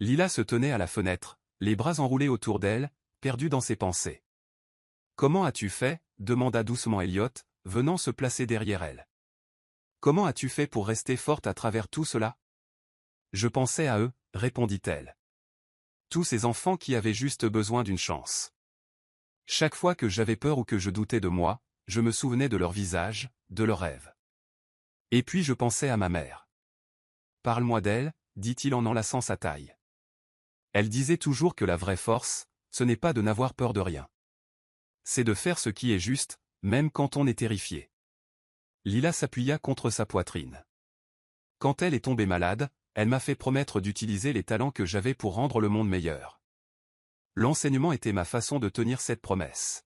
Lila se tenait à la fenêtre, les bras enroulés autour d'elle, perdue dans ses pensées. « Comment as-tu fait » demanda doucement Elliot, venant se placer derrière elle. « Comment as-tu fait pour rester forte à travers tout cela ?»« Je pensais à eux, » répondit-elle. Tous ces enfants qui avaient juste besoin d'une chance. Chaque fois que j'avais peur ou que je doutais de moi, je me souvenais de leur visage, de leurs rêves. Et puis je pensais à ma mère. « Parle-moi d'elle » dit-il en enlaçant sa taille. Elle disait toujours que la vraie force, ce n'est pas de n'avoir peur de rien. C'est de faire ce qui est juste, même quand on est terrifié. Lila s'appuya contre sa poitrine. Quand elle est tombée malade, elle m'a fait promettre d'utiliser les talents que j'avais pour rendre le monde meilleur. L'enseignement était ma façon de tenir cette promesse.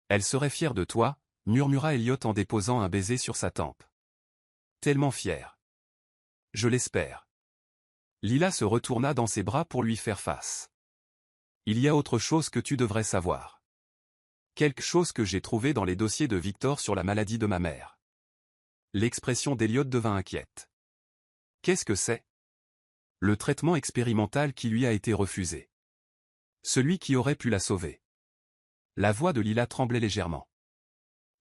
Elle serait fière de toi, murmura Elliot en déposant un baiser sur sa tempe. Tellement fière. Je l'espère. Lila se retourna dans ses bras pour lui faire face. Il y a autre chose que tu devrais savoir. Quelque chose que j'ai trouvé dans les dossiers de Victor sur la maladie de ma mère. L'expression d'Elliot devint inquiète. Qu'est-ce que c'est? Le traitement expérimental qui lui a été refusé. Celui qui aurait pu la sauver. La voix de Lila tremblait légèrement.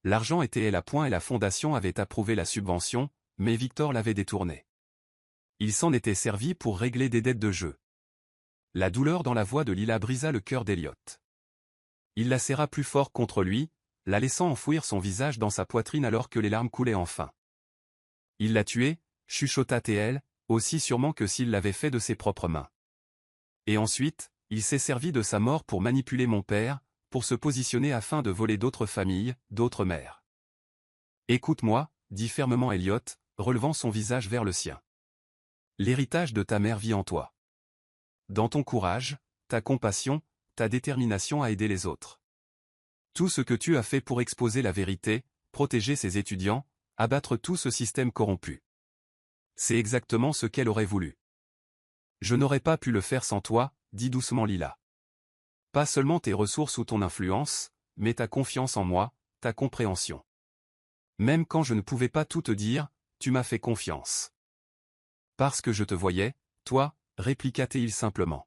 L'argent était à point et la fondation avait approuvé la subvention, mais Victor l'avait détourné. Il s'en était servi pour régler des dettes de jeu. La douleur dans la voix de Lila brisa le cœur d'Elliot. Il la serra plus fort contre lui, la laissant enfouir son visage dans sa poitrine alors que les larmes coulaient enfin. Il l'a tuée, chuchota-t-elle, aussi sûrement que s'il l'avait fait de ses propres mains. Et ensuite, il s'est servi de sa mort pour manipuler mon père, pour se positionner afin de voler d'autres familles, d'autres mères. Écoute-moi, dit fermement Elliot, relevant son visage vers le sien. L'héritage de ta mère vit en toi. Dans ton courage, ta compassion, ta détermination à aider les autres. Tout ce que tu as fait pour exposer la vérité, protéger ses étudiants, abattre tout ce système corrompu. C'est exactement ce qu'elle aurait voulu. Je n'aurais pas pu le faire sans toi, dit doucement Lila. Pas seulement tes ressources ou ton influence, mais ta confiance en moi, ta compréhension. Même quand je ne pouvais pas tout te dire, tu m'as fait confiance. Parce que je te voyais, toi, répliqua-t-il simplement.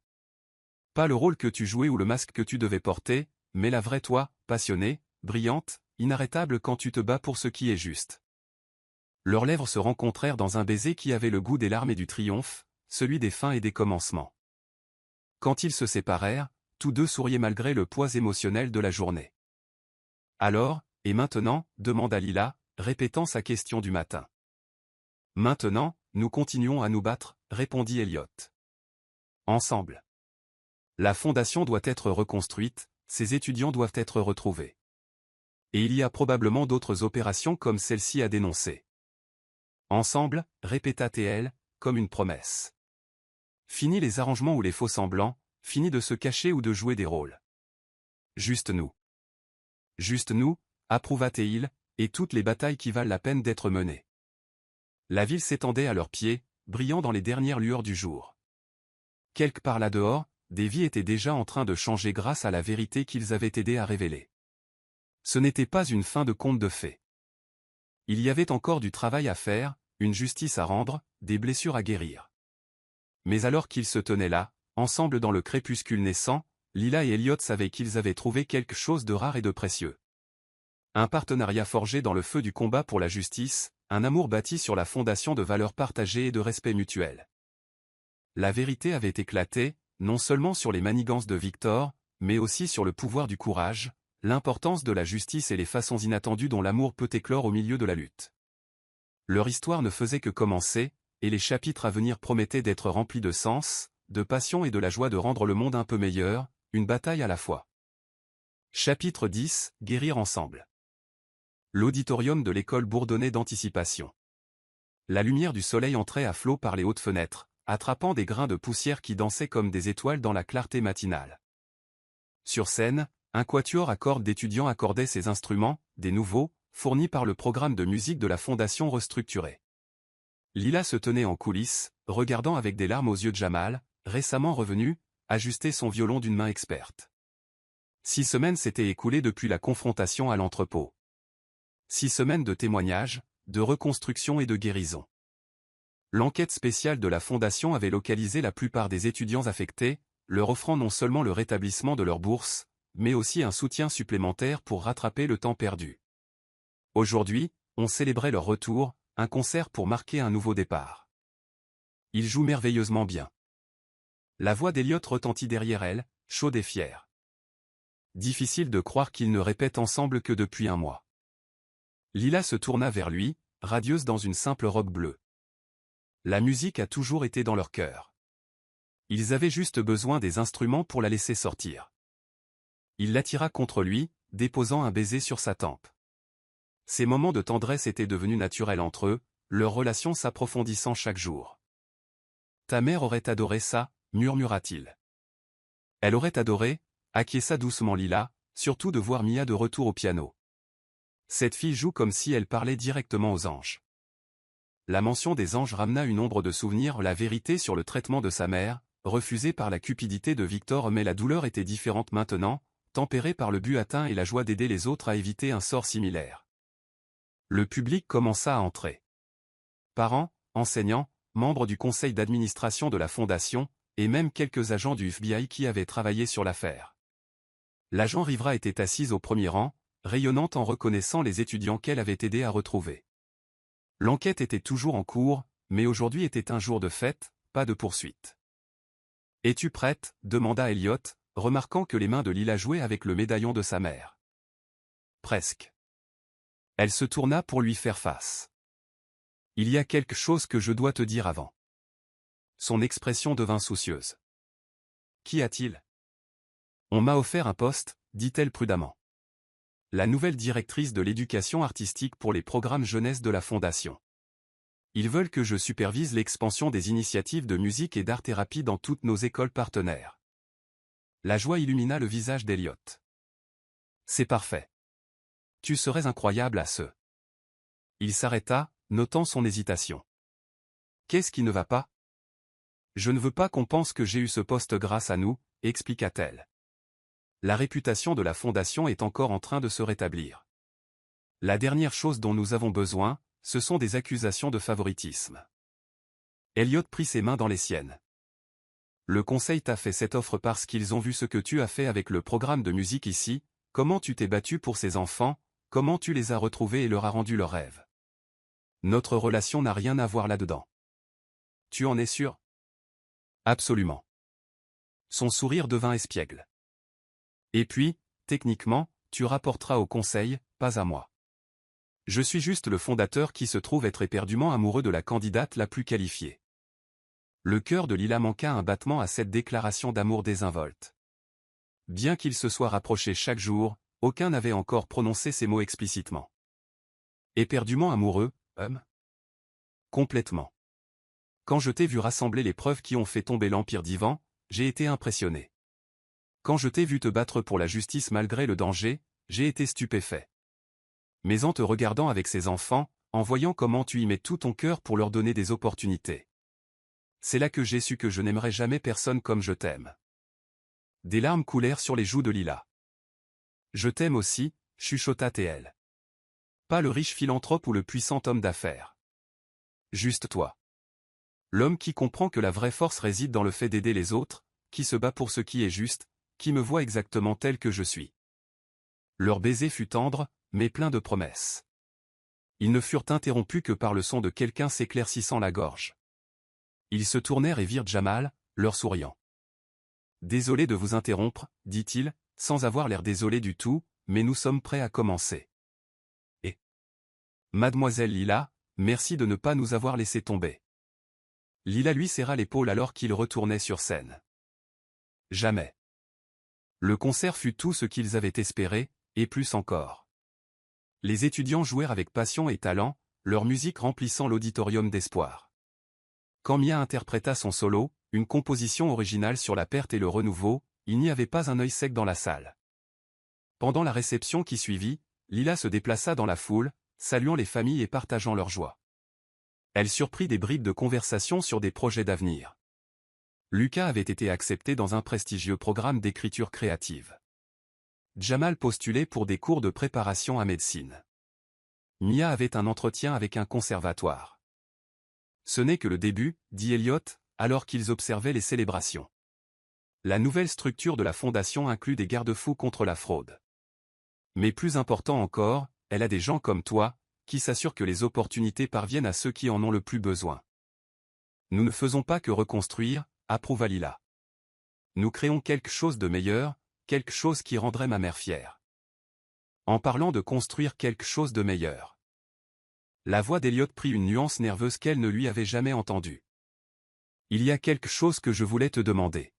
Pas le rôle que tu jouais ou le masque que tu devais porter, mais la vraie toi, passionnée, brillante, inarrêtable quand tu te bats pour ce qui est juste. Leurs lèvres se rencontrèrent dans un baiser qui avait le goût des larmes et du triomphe, celui des fins et des commencements. Quand ils se séparèrent, tous deux souriaient malgré le poids émotionnel de la journée. Alors, et maintenant, demanda Lila, répétant sa question du matin. Maintenant, nous continuons à nous battre, répondit Elliot. Ensemble. La fondation doit être reconstruite, ses étudiants doivent être retrouvés. Et il y a probablement d'autres opérations comme celle-ci à dénoncer. Ensemble, répéta-t-elle, comme une promesse. Fini les arrangements ou les faux-semblants, fini de se cacher ou de jouer des rôles. Juste nous. Juste nous, approuva-t-il, et toutes les batailles qui valent la peine d'être menées. La ville s'étendait à leurs pieds, brillant dans les dernières lueurs du jour. Quelque part là-dehors, des vies étaient déjà en train de changer grâce à la vérité qu'ils avaient aidé à révéler. Ce n'était pas une fin de conte de fées. Il y avait encore du travail à faire, une justice à rendre, des blessures à guérir. Mais alors qu'ils se tenaient là, ensemble dans le crépuscule naissant, Lila et Elliot savaient qu'ils avaient trouvé quelque chose de rare et de précieux. Un partenariat forgé dans le feu du combat pour la justice, un amour bâti sur la fondation de valeurs partagées et de respect mutuel. La vérité avait éclaté, non seulement sur les manigances de Victor, mais aussi sur le pouvoir du courage, l'importance de la justice et les façons inattendues dont l'amour peut éclore au milieu de la lutte. Leur histoire ne faisait que commencer, et les chapitres à venir promettaient d'être remplis de sens, de passion et de la joie de rendre le monde un peu meilleur, une bataille à la fois. Chapitre 10, Guérir ensemble. L'auditorium de l'école bourdonnait d'anticipation. La lumière du soleil entrait à flots par les hautes fenêtres, attrapant des grains de poussière qui dansaient comme des étoiles dans la clarté matinale. Sur scène, un quatuor à cordes d'étudiants accordait ses instruments, des nouveaux, fournis par le programme de musique de la Fondation restructurée. Lila se tenait en coulisses, regardant avec des larmes aux yeux de Jamal, récemment revenu, ajuster son violon d'une main experte. 6 semaines s'étaient écoulées depuis la confrontation à l'entrepôt. 6 semaines de témoignages, de reconstruction et de guérison. L'enquête spéciale de la Fondation avait localisé la plupart des étudiants affectés, leur offrant non seulement le rétablissement de leur bourse, mais aussi un soutien supplémentaire pour rattraper le temps perdu. Aujourd'hui, on célébrait leur retour, un concert pour marquer un nouveau départ. Ils jouent merveilleusement bien. La voix d'Elliot retentit derrière elle, chaude et fière. Difficile de croire qu'ils ne répètent ensemble que depuis un mois. Lila se tourna vers lui, radieuse dans une simple robe bleue. La musique a toujours été dans leur cœur. Ils avaient juste besoin des instruments pour la laisser sortir. Il l'attira contre lui, déposant un baiser sur sa tempe. Ces moments de tendresse étaient devenus naturels entre eux, leur relation s'approfondissant chaque jour. « Ta mère aurait adoré ça », murmura-t-il. Elle aurait adoré, acquiesça doucement Lila, surtout de voir Mia de retour au piano. Cette fille joue comme si elle parlait directement aux anges. La mention des anges ramena une ombre de souvenirs, la vérité sur le traitement de sa mère, refusée par la cupidité de Victor, mais la douleur était différente maintenant, tempérée par le but atteint et la joie d'aider les autres à éviter un sort similaire. Le public commença à entrer. Parents, enseignants, membres du conseil d'administration de la Fondation, et même quelques agents du FBI qui avaient travaillé sur l'affaire. L'agent Rivera était assise au premier rang, rayonnante en reconnaissant les étudiants qu'elle avait aidé à retrouver. L'enquête était toujours en cours, mais aujourd'hui était un jour de fête, pas de poursuite. « Es-tu prête ?» demanda Elliot, remarquant que les mains de Lila jouaient avec le médaillon de sa mère. « Presque. » Elle se tourna pour lui faire face. « Il y a quelque chose que je dois te dire avant. » Son expression devint soucieuse. « Qu'y a-t-il ? » On m'a offert un poste, dit-elle prudemment. La nouvelle directrice de l'éducation artistique pour les programmes jeunesse de la Fondation. Ils veulent que je supervise l'expansion des initiatives de musique et d'art-thérapie dans toutes nos écoles partenaires. La joie illumina le visage d'Elliot. C'est parfait. Tu serais incroyable à ce. Il s'arrêta, notant son hésitation. Qu'est-ce qui ne va pas ? Je ne veux pas qu'on pense que j'ai eu ce poste grâce à nous, expliqua-t-elle. La réputation de la Fondation est encore en train de se rétablir. La dernière chose dont nous avons besoin, ce sont des accusations de favoritisme. Elliot prit ses mains dans les siennes. Le conseil t'a fait cette offre parce qu'ils ont vu ce que tu as fait avec le programme de musique ici, comment tu t'es battu pour ces enfants, comment tu les as retrouvés et leur as rendu leur rêve. Notre relation n'a rien à voir là-dedans. Tu en es sûr ? Absolument. Son sourire devint espiègle. Et puis, techniquement, tu rapporteras au conseil, pas à moi. Je suis juste le fondateur qui se trouve être éperdument amoureux de la candidate la plus qualifiée. Le cœur de Lila manqua un battement à cette déclaration d'amour désinvolte. Bien qu'ils se soient rapprochés chaque jour, aucun n'avait encore prononcé ces mots explicitement. Éperdument amoureux, Complètement. Quand je t'ai vu rassembler les preuves qui ont fait tomber l'Empire d'Ivan, j'ai été impressionné. Quand je t'ai vu te battre pour la justice malgré le danger, j'ai été stupéfait. Mais en te regardant avec ces enfants, en voyant comment tu y mets tout ton cœur pour leur donner des opportunités. C'est là que j'ai su que je n'aimerais jamais personne comme je t'aime. Des larmes coulèrent sur les joues de Lila. Je t'aime aussi, chuchota T.L. Pas le riche philanthrope ou le puissant homme d'affaires. Juste toi. L'homme qui comprend que la vraie force réside dans le fait d'aider les autres, qui se bat pour ce qui est juste, qui me voit exactement tel que je suis. Leur baiser fut tendre, mais plein de promesses. Ils ne furent interrompus que par le son de quelqu'un s'éclaircissant la gorge. Ils se tournèrent et virent Jamal, leur souriant. « Désolé de vous interrompre, dit-il, sans avoir l'air désolé du tout, mais nous sommes prêts à commencer. Et Mademoiselle Lila, merci de ne pas nous avoir laissé tomber. » Lila lui serra l'épaule alors qu'il retournait sur scène. Jamais. Le concert fut tout ce qu'ils avaient espéré, et plus encore. Les étudiants jouèrent avec passion et talent, leur musique remplissant l'auditorium d'espoir. Quand Mia interpréta son solo, une composition originale sur la perte et le renouveau, il n'y avait pas un œil sec dans la salle. Pendant la réception qui suivit, Lila se déplaça dans la foule, saluant les familles et partageant leur joie. Elle surprit des bribes de conversation sur des projets d'avenir. Lucas avait été accepté dans un prestigieux programme d'écriture créative. Jamal postulait pour des cours de préparation à médecine. Mia avait un entretien avec un conservatoire. Ce n'est que le début, dit Elliot, alors qu'ils observaient les célébrations. La nouvelle structure de la fondation inclut des garde-fous contre la fraude. Mais plus important encore, elle a des gens comme toi, qui s'assurent que les opportunités parviennent à ceux qui en ont le plus besoin. Nous ne faisons pas que reconstruire, approuva Lila. Nous créons quelque chose de meilleur, quelque chose qui rendrait ma mère fière. En parlant de construire quelque chose de meilleur. La voix d'Elliot prit une nuance nerveuse qu'elle ne lui avait jamais entendue. Il y a quelque chose que je voulais te demander.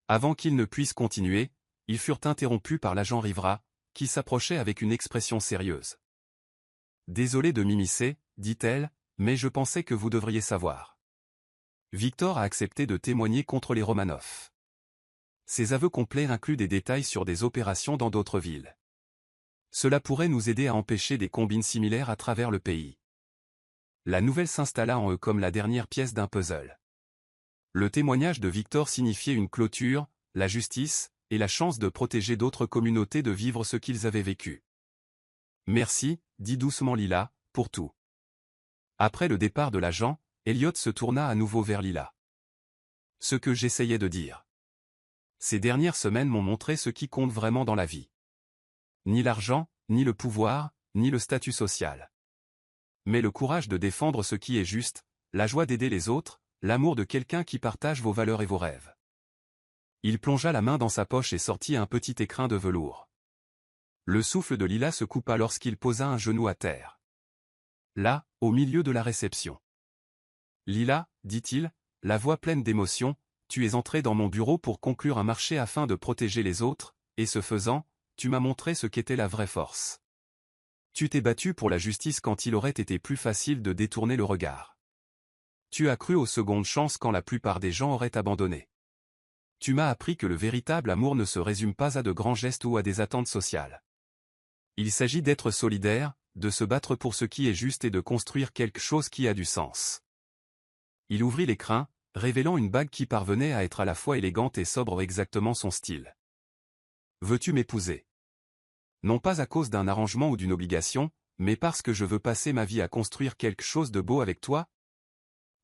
Avant qu'ils ne puissent continuer, ils furent interrompus par l'agent Rivera, qui s'approchait avec une expression sérieuse. Désolé de m'immiscer, dit-elle, mais je pensais que vous devriez savoir. Victor a accepté de témoigner contre les Romanov. Ses aveux complets incluent des détails sur des opérations dans d'autres villes. Cela pourrait nous aider à empêcher des combines similaires à travers le pays. La nouvelle s'installa en eux comme la dernière pièce d'un puzzle. Le témoignage de Victor signifiait une clôture, la justice, et la chance de protéger d'autres communautés de vivre ce qu'ils avaient vécu. Merci, dit doucement Lila, pour tout. Après le départ de l'agent, Elliot se tourna à nouveau vers Lila. Ce que j'essayais de dire. Ces dernières semaines m'ont montré ce qui compte vraiment dans la vie. Ni l'argent, ni le pouvoir, ni le statut social. Mais le courage de défendre ce qui est juste, la joie d'aider les autres, l'amour de quelqu'un qui partage vos valeurs et vos rêves. Il plongea la main dans sa poche et sortit un petit écrin de velours. Le souffle de Lila se coupa lorsqu'il posa un genou à terre. Là, au milieu de la réception. Lila, dit-il, la voix pleine d'émotion, tu es entrée dans mon bureau pour conclure un marché afin de protéger les autres, et ce faisant, tu m'as montré ce qu'était la vraie force. Tu t'es battu pour la justice quand il aurait été plus facile de détourner le regard. Tu as cru aux secondes chances quand la plupart des gens auraient abandonné. Tu m'as appris que le véritable amour ne se résume pas à de grands gestes ou à des attentes sociales. Il s'agit d'être solidaire, de se battre pour ce qui est juste et de construire quelque chose qui a du sens. Il ouvrit l'écrin, révélant une bague qui parvenait à être à la fois élégante et sobre exactement son style. Veux-tu m'épouser? Non pas à cause d'un arrangement ou d'une obligation, mais parce que je veux passer ma vie à construire quelque chose de beau avec toi?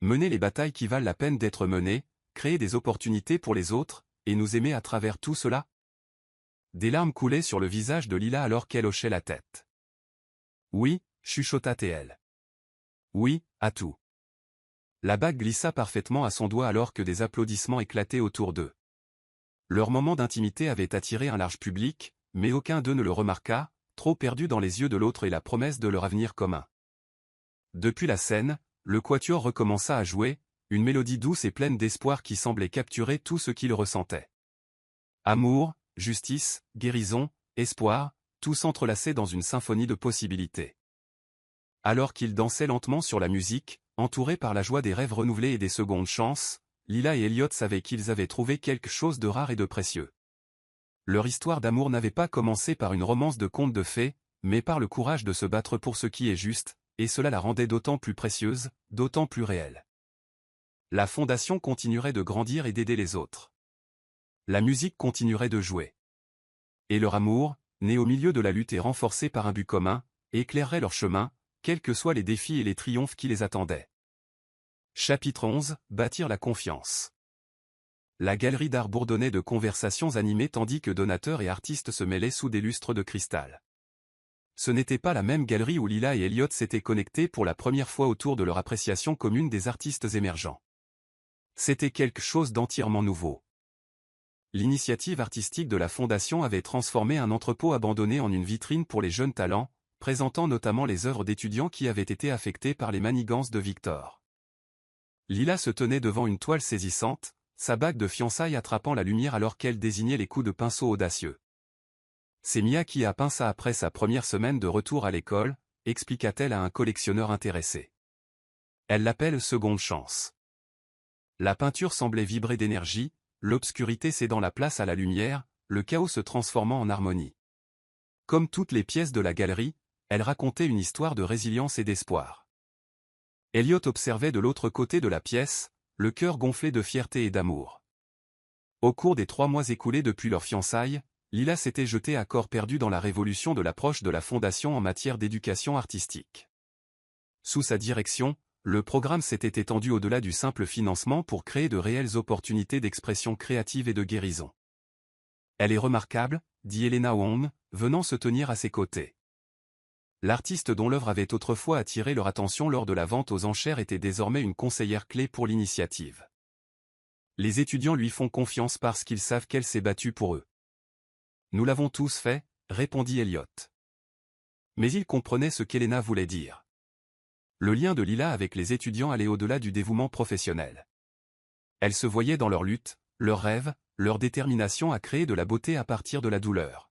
Mener les batailles qui valent la peine d'être menées, créer des opportunités pour les autres, et nous aimer à travers tout cela? Des larmes coulaient sur le visage de Lila alors qu'elle hochait la tête. Oui, chuchota-t-elle. Oui, à tout. La bague glissa parfaitement à son doigt alors que des applaudissements éclataient autour d'eux. Leur moment d'intimité avait attiré un large public, mais aucun d'eux ne le remarqua, trop perdu dans les yeux de l'autre et la promesse de leur avenir commun. Depuis la scène, le quatuor recommença à jouer, une mélodie douce et pleine d'espoir qui semblait capturer tout ce qu'ils ressentaient. Amour, justice, guérison, espoir, tout s'entrelaçait dans une symphonie de possibilités. Alors qu'ils dansaient lentement sur la musique, entourés par la joie des rêves renouvelés et des secondes chances, Lila et Elliot savaient qu'ils avaient trouvé quelque chose de rare et de précieux. Leur histoire d'amour n'avait pas commencé par une romance de conte de fées, mais par le courage de se battre pour ce qui est juste, et cela la rendait d'autant plus précieuse, d'autant plus réelle. La fondation continuerait de grandir et d'aider les autres. La musique continuerait de jouer. Et leur amour, né au milieu de la lutte et renforcé par un but commun, éclairerait leur chemin, quels que soient les défis et les triomphes qui les attendaient. Chapitre 11, bâtir la confiance. La galerie d'art bourdonnait de conversations animées tandis que donateurs et artistes se mêlaient sous des lustres de cristal. Ce n'était pas la même galerie où Lila et Elliot s'étaient connectés pour la première fois autour de leur appréciation commune des artistes émergents. C'était quelque chose d'entièrement nouveau. L'initiative artistique de la Fondation avait transformé un entrepôt abandonné en une vitrine pour les jeunes talents, présentant notamment les œuvres d'étudiants qui avaient été affectées par les manigances de Victor. Lila se tenait devant une toile saisissante, sa bague de fiançailles attrapant la lumière alors qu'elle désignait les coups de pinceau audacieux. C'est Mia qui a peint ça après sa première semaine de retour à l'école, expliqua-t-elle à un collectionneur intéressé. Elle l'appelle seconde chance. La peinture semblait vibrer d'énergie, l'obscurité cédant la place à la lumière, le chaos se transformant en harmonie. Comme toutes les pièces de la galerie, elle racontait une histoire de résilience et d'espoir. Elliot observait de l'autre côté de la pièce, le cœur gonflé de fierté et d'amour. Au cours des 3 mois écoulés depuis leur fiançailles, Lila s'était jetée à corps perdu dans la révolution de l'approche de la Fondation en matière d'éducation artistique. Sous sa direction, le programme s'était étendu au-delà du simple financement pour créer de réelles opportunités d'expression créative et de guérison. Elle est remarquable, dit Elena Wong, venant se tenir à ses côtés. L'artiste dont l'œuvre avait autrefois attiré leur attention lors de la vente aux enchères était désormais une conseillère clé pour l'initiative. Les étudiants lui font confiance parce qu'ils savent qu'elle s'est battue pour eux. Nous l'avons tous fait, répondit Elliot. Mais il comprenait ce qu'Elena voulait dire. Le lien de Lila avec les étudiants allait au-delà du dévouement professionnel. Elle se voyait dans leur lutte, leurs rêves, leur détermination à créer de la beauté à partir de la douleur.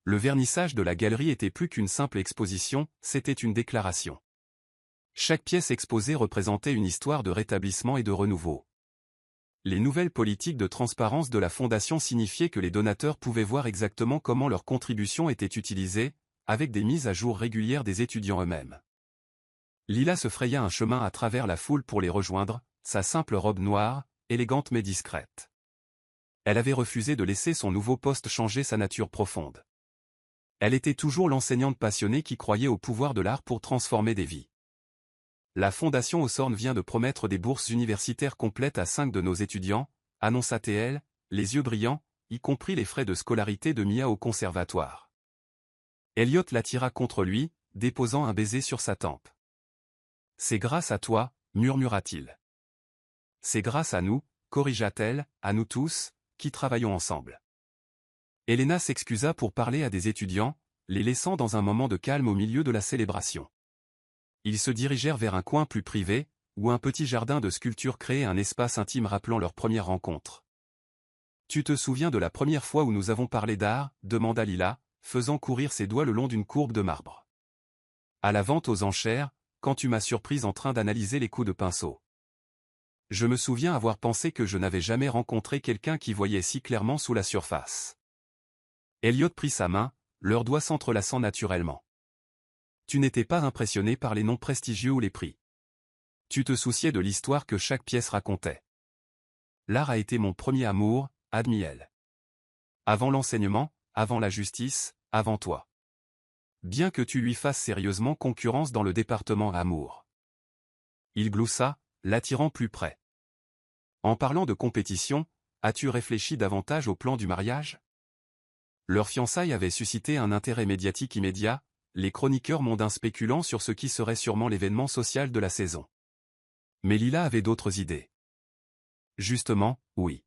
Le vernissage de la galerie était plus qu'une simple exposition, c'était une déclaration. Chaque pièce exposée représentait une histoire de rétablissement et de renouveau. Les nouvelles politiques de transparence de la Fondation signifiaient que les donateurs pouvaient voir exactement comment leurs contributions étaient utilisées, avec des mises à jour régulières des étudiants eux-mêmes. Lila se fraya un chemin à travers la foule pour les rejoindre, sa simple robe noire, élégante mais discrète. Elle avait refusé de laisser son nouveau poste changer sa nature profonde. Elle était toujours l'enseignante passionnée qui croyait au pouvoir de l'art pour transformer des vies. La Fondation Hawthorne vient de promettre des bourses universitaires complètes à 5 de nos étudiants, annonça-t-elle, les yeux brillants, y compris les frais de scolarité de Mia au conservatoire. Elliot l'attira contre lui, déposant un baiser sur sa tempe. « C'est grâce à toi, murmura-t-il. C'est grâce à nous, corrigea-t-elle, à nous tous, qui travaillons ensemble. Elena s'excusa pour parler à des étudiants, les laissant dans un moment de calme au milieu de la célébration. Ils se dirigèrent vers un coin plus privé, où un petit jardin de sculptures créait un espace intime rappelant leur première rencontre. « Tu te souviens de la première fois où nous avons parlé d'art » demanda Lila, faisant courir ses doigts le long d'une courbe de marbre. « À la vente aux enchères, quand tu m'as surprise en train d'analyser les coups de pinceau. Je me souviens avoir pensé que je n'avais jamais rencontré quelqu'un qui voyait si clairement sous la surface. » Elliot prit sa main, leurs doigts s'entrelaçant naturellement. « Tu n'étais pas impressionné par les noms prestigieux ou les prix. Tu te souciais de l'histoire que chaque pièce racontait. L'art a été mon premier amour, admit-elle. Avant l'enseignement, avant la justice, avant toi. Bien que tu lui fasses sérieusement concurrence dans le département amour. » Il gloussa, l'attirant plus près. « En parlant de compétition, as-tu réfléchi davantage au plan du mariage ?» Leur fiançailles avait suscité un intérêt médiatique immédiat, les chroniqueurs mondains spéculant sur ce qui serait sûrement l'événement social de la saison. Mais Lila avait d'autres idées. Justement, oui.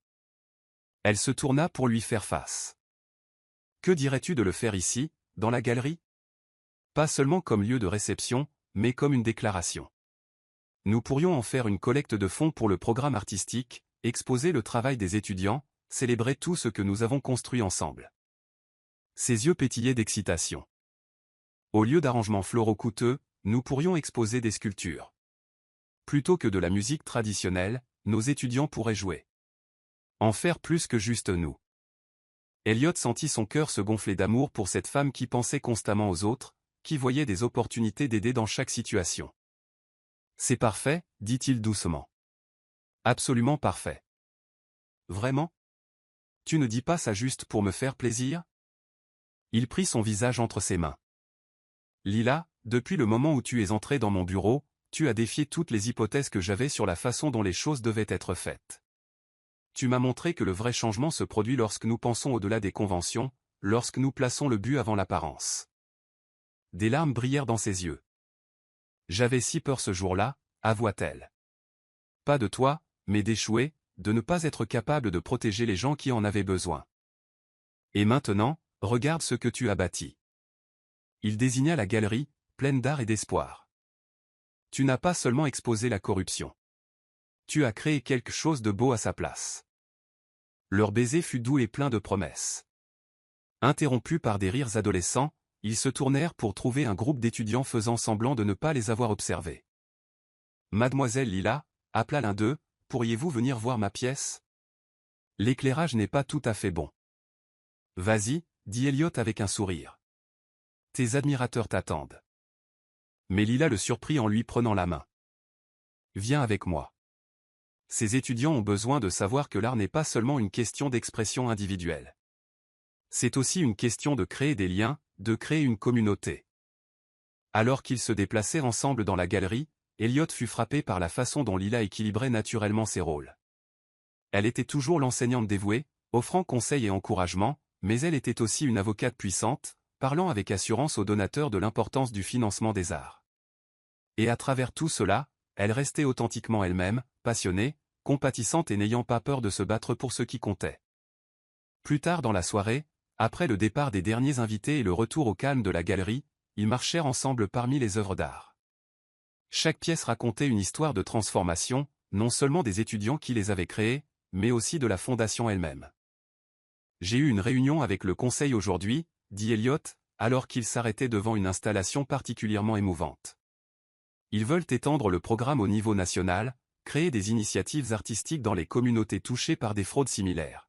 Elle se tourna pour lui faire face. « Que dirais-tu de le faire ici, dans la galerie ? Pas seulement comme lieu de réception, mais comme une déclaration. Nous pourrions en faire une collecte de fonds pour le programme artistique, exposer le travail des étudiants, célébrer tout ce que nous avons construit ensemble. » Ses yeux pétillaient d'excitation. Au lieu d'arrangements floraux coûteux, nous pourrions exposer des sculptures. Plutôt que de la musique traditionnelle, nos étudiants pourraient jouer. En faire plus que juste nous. Elliot sentit son cœur se gonfler d'amour pour cette femme qui pensait constamment aux autres, qui voyait des opportunités d'aider dans chaque situation. « C'est parfait, dit-il doucement. Absolument parfait. Vraiment ? Tu ne dis pas ça juste pour me faire plaisir ? Il prit son visage entre ses mains. Lila, depuis le moment où tu es entrée dans mon bureau, tu as défié toutes les hypothèses que j'avais sur la façon dont les choses devaient être faites. Tu m'as montré que le vrai changement se produit lorsque nous pensons au-delà des conventions, lorsque nous plaçons le but avant l'apparence. Des larmes brillèrent dans ses yeux. J'avais si peur ce jour-là, avoua-t-elle. Pas de toi, mais d'échouer, de ne pas être capable de protéger les gens qui en avaient besoin. Et maintenant, regarde ce que tu as bâti. Il désigna la galerie, pleine d'art et d'espoir. Tu n'as pas seulement exposé la corruption. Tu as créé quelque chose de beau à sa place. Leur baiser fut doux et plein de promesses. Interrompus par des rires adolescents, ils se tournèrent pour trouver un groupe d'étudiants faisant semblant de ne pas les avoir observés. « Mademoiselle Lila, » appela l'un d'eux, « pourriez-vous venir voir ma pièce ? L'éclairage n'est pas tout à fait bon. »« Vas-y, » dit Elliot avec un sourire. « Tes admirateurs t'attendent. » Mais Lila le surprit en lui prenant la main. « Viens avec moi. Ces étudiants ont besoin de savoir que l'art n'est pas seulement une question d'expression individuelle. C'est aussi une question de créer des liens, de créer une communauté. » Alors qu'ils se déplacèrent ensemble dans la galerie, Elliot fut frappé par la façon dont Lila équilibrait naturellement ses rôles. Elle était toujours l'enseignante dévouée, offrant conseils et encouragement, mais elle était aussi une avocate puissante, parlant avec assurance aux donateurs de l'importance du financement des arts. Et à travers tout cela, elle restait authentiquement elle-même, passionnée, compatissante et n'ayant pas peur de se battre pour ce qui comptait. Plus tard dans la soirée, après le départ des derniers invités et le retour au calme de la galerie, ils marchèrent ensemble parmi les œuvres d'art. Chaque pièce racontait une histoire de transformation, non seulement des étudiants qui les avaient créées, mais aussi de la fondation elle-même. J'ai eu une réunion avec le conseil aujourd'hui, dit Elliot, alors qu'il s'arrêtait devant une installation particulièrement émouvante. Ils veulent étendre le programme au niveau national, créer des initiatives artistiques dans les communautés touchées par des fraudes similaires.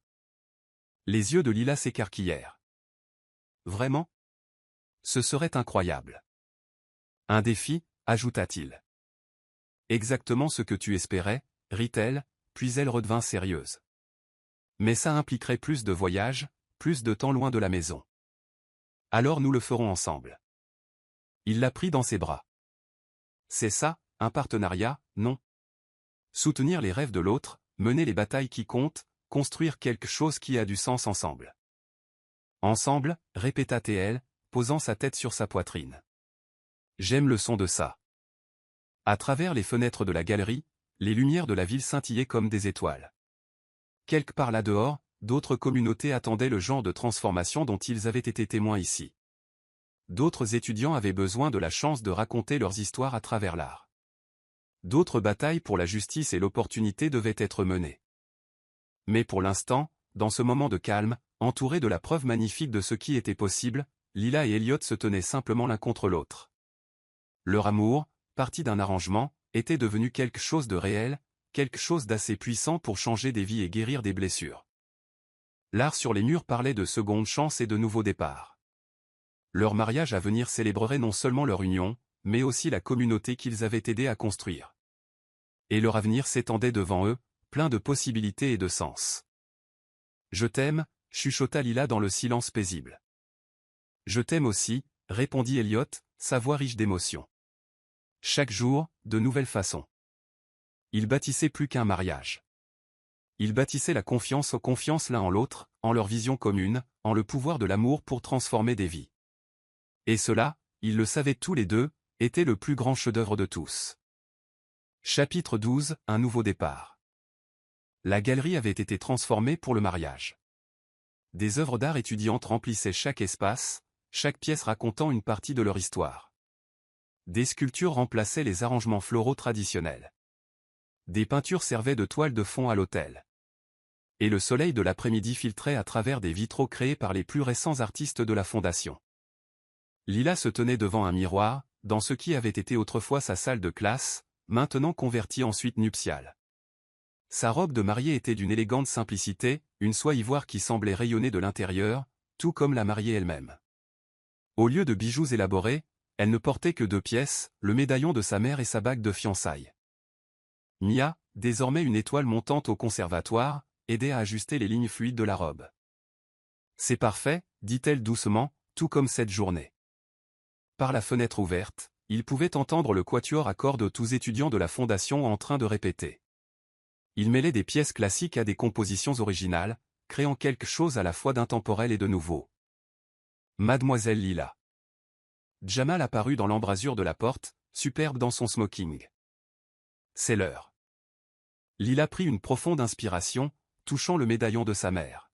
Les yeux de Lila s'écarquillèrent. Vraiment? Ce serait incroyable. Un défi, ajouta-t-il. Exactement ce que tu espérais, rit-elle, puis elle redevint sérieuse. Mais ça impliquerait plus de voyages, plus de temps loin de la maison. Alors nous le ferons ensemble. Il la prit dans ses bras. C'est ça, un partenariat, non? Soutenir les rêves de l'autre, mener les batailles qui comptent, construire quelque chose qui a du sens ensemble. Ensemble, répéta-t-elle, posant sa tête sur sa poitrine. J'aime le son de ça. À travers les fenêtres de la galerie, les lumières de la ville scintillaient comme des étoiles. Quelque part là dehors, d'autres communautés attendaient le genre de transformation dont ils avaient été témoins ici. D'autres étudiants avaient besoin de la chance de raconter leurs histoires à travers l'art. D'autres batailles pour la justice et l'opportunité devaient être menées. Mais pour l'instant, dans ce moment de calme, entourés de la preuve magnifique de ce qui était possible, Lila et Elliot se tenaient simplement l'un contre l'autre. Leur amour, parti d'un arrangement, était devenu quelque chose de réel, quelque chose d'assez puissant pour changer des vies et guérir des blessures. L'art sur les murs parlait de seconde chance et de nouveaux départs. Leur mariage à venir célébrerait non seulement leur union, mais aussi la communauté qu'ils avaient aidé à construire. Et leur avenir s'étendait devant eux, plein de possibilités et de sens. Je t'aime, chuchota Lila dans le silence paisible. Je t'aime aussi, répondit Elliot, sa voix riche d'émotion. Chaque jour, de nouvelles façons. Ils bâtissaient plus qu'un mariage. Ils bâtissaient la confiance l'un en l'autre, en leur vision commune, en le pouvoir de l'amour pour transformer des vies. Et cela, ils le savaient tous les deux, était le plus grand chef-d'œuvre de tous. Chapitre 12, un nouveau départ. La galerie avait été transformée pour le mariage. Des œuvres d'art étudiantes remplissaient chaque espace, chaque pièce racontant une partie de leur histoire. Des sculptures remplaçaient les arrangements floraux traditionnels. Des peintures servaient de toile de fond à l'hôtel. Et le soleil de l'après-midi filtrait à travers des vitraux créés par les plus récents artistes de la fondation. Lila se tenait devant un miroir, dans ce qui avait été autrefois sa salle de classe, maintenant convertie en suite nuptiale. Sa robe de mariée était d'une élégante simplicité, une soie ivoire qui semblait rayonner de l'intérieur, tout comme la mariée elle-même. Au lieu de bijoux élaborés, elle ne portait que 2 pièces, le médaillon de sa mère et sa bague de fiançailles. Mia, désormais une étoile montante au conservatoire, aidait à ajuster les lignes fluides de la robe. C'est parfait, dit-elle doucement, tout comme cette journée. Par la fenêtre ouverte, il pouvait entendre le quatuor à cordes tous étudiants de la fondation en train de répéter. Il mêlait des pièces classiques à des compositions originales, créant quelque chose à la fois d'intemporel et de nouveau. Mademoiselle Lila. Jamal apparut dans l'embrasure de la porte, superbe dans son smoking. C'est l'heure. Lila prit une profonde inspiration, touchant le médaillon de sa mère.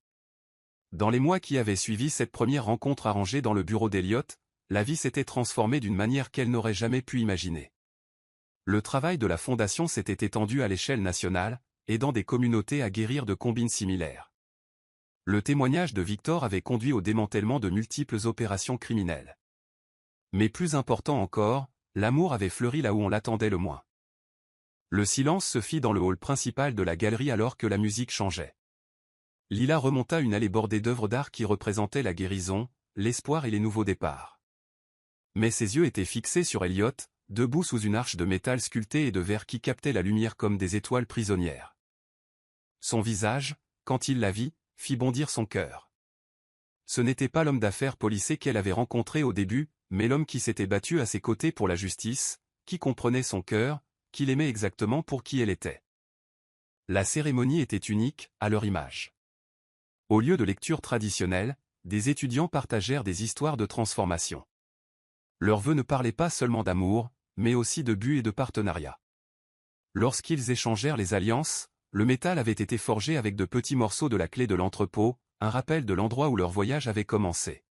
Dans les mois qui avaient suivi cette première rencontre arrangée dans le bureau d'Elliot, la vie s'était transformée d'une manière qu'elle n'aurait jamais pu imaginer. Le travail de la fondation s'était étendu à l'échelle nationale, aidant des communautés à guérir de combines similaires. Le témoignage de Victor avait conduit au démantèlement de multiples opérations criminelles. Mais plus important encore, l'amour avait fleuri là où on l'attendait le moins. Le silence se fit dans le hall principal de la galerie alors que la musique changeait. Lila remonta une allée bordée d'œuvres d'art qui représentaient la guérison, l'espoir et les nouveaux départs. Mais ses yeux étaient fixés sur Elliot, debout sous une arche de métal sculpté et de verre qui captait la lumière comme des étoiles prisonnières. Son visage, quand il la vit, fit bondir son cœur. Ce n'était pas l'homme d'affaires policé qu'elle avait rencontré au début, mais l'homme qui s'était battu à ses côtés pour la justice, qui comprenait son cœur, qu'il aimait exactement pour qui elle était. La cérémonie était unique, à leur image. Au lieu de lecture traditionnelle, des étudiants partagèrent des histoires de transformation. Leurs vœux ne parlaient pas seulement d'amour, mais aussi de but et de partenariat. Lorsqu'ils échangèrent les alliances, le métal avait été forgé avec de petits morceaux de la clé de l'entrepôt, un rappel de l'endroit où leur voyage avait commencé.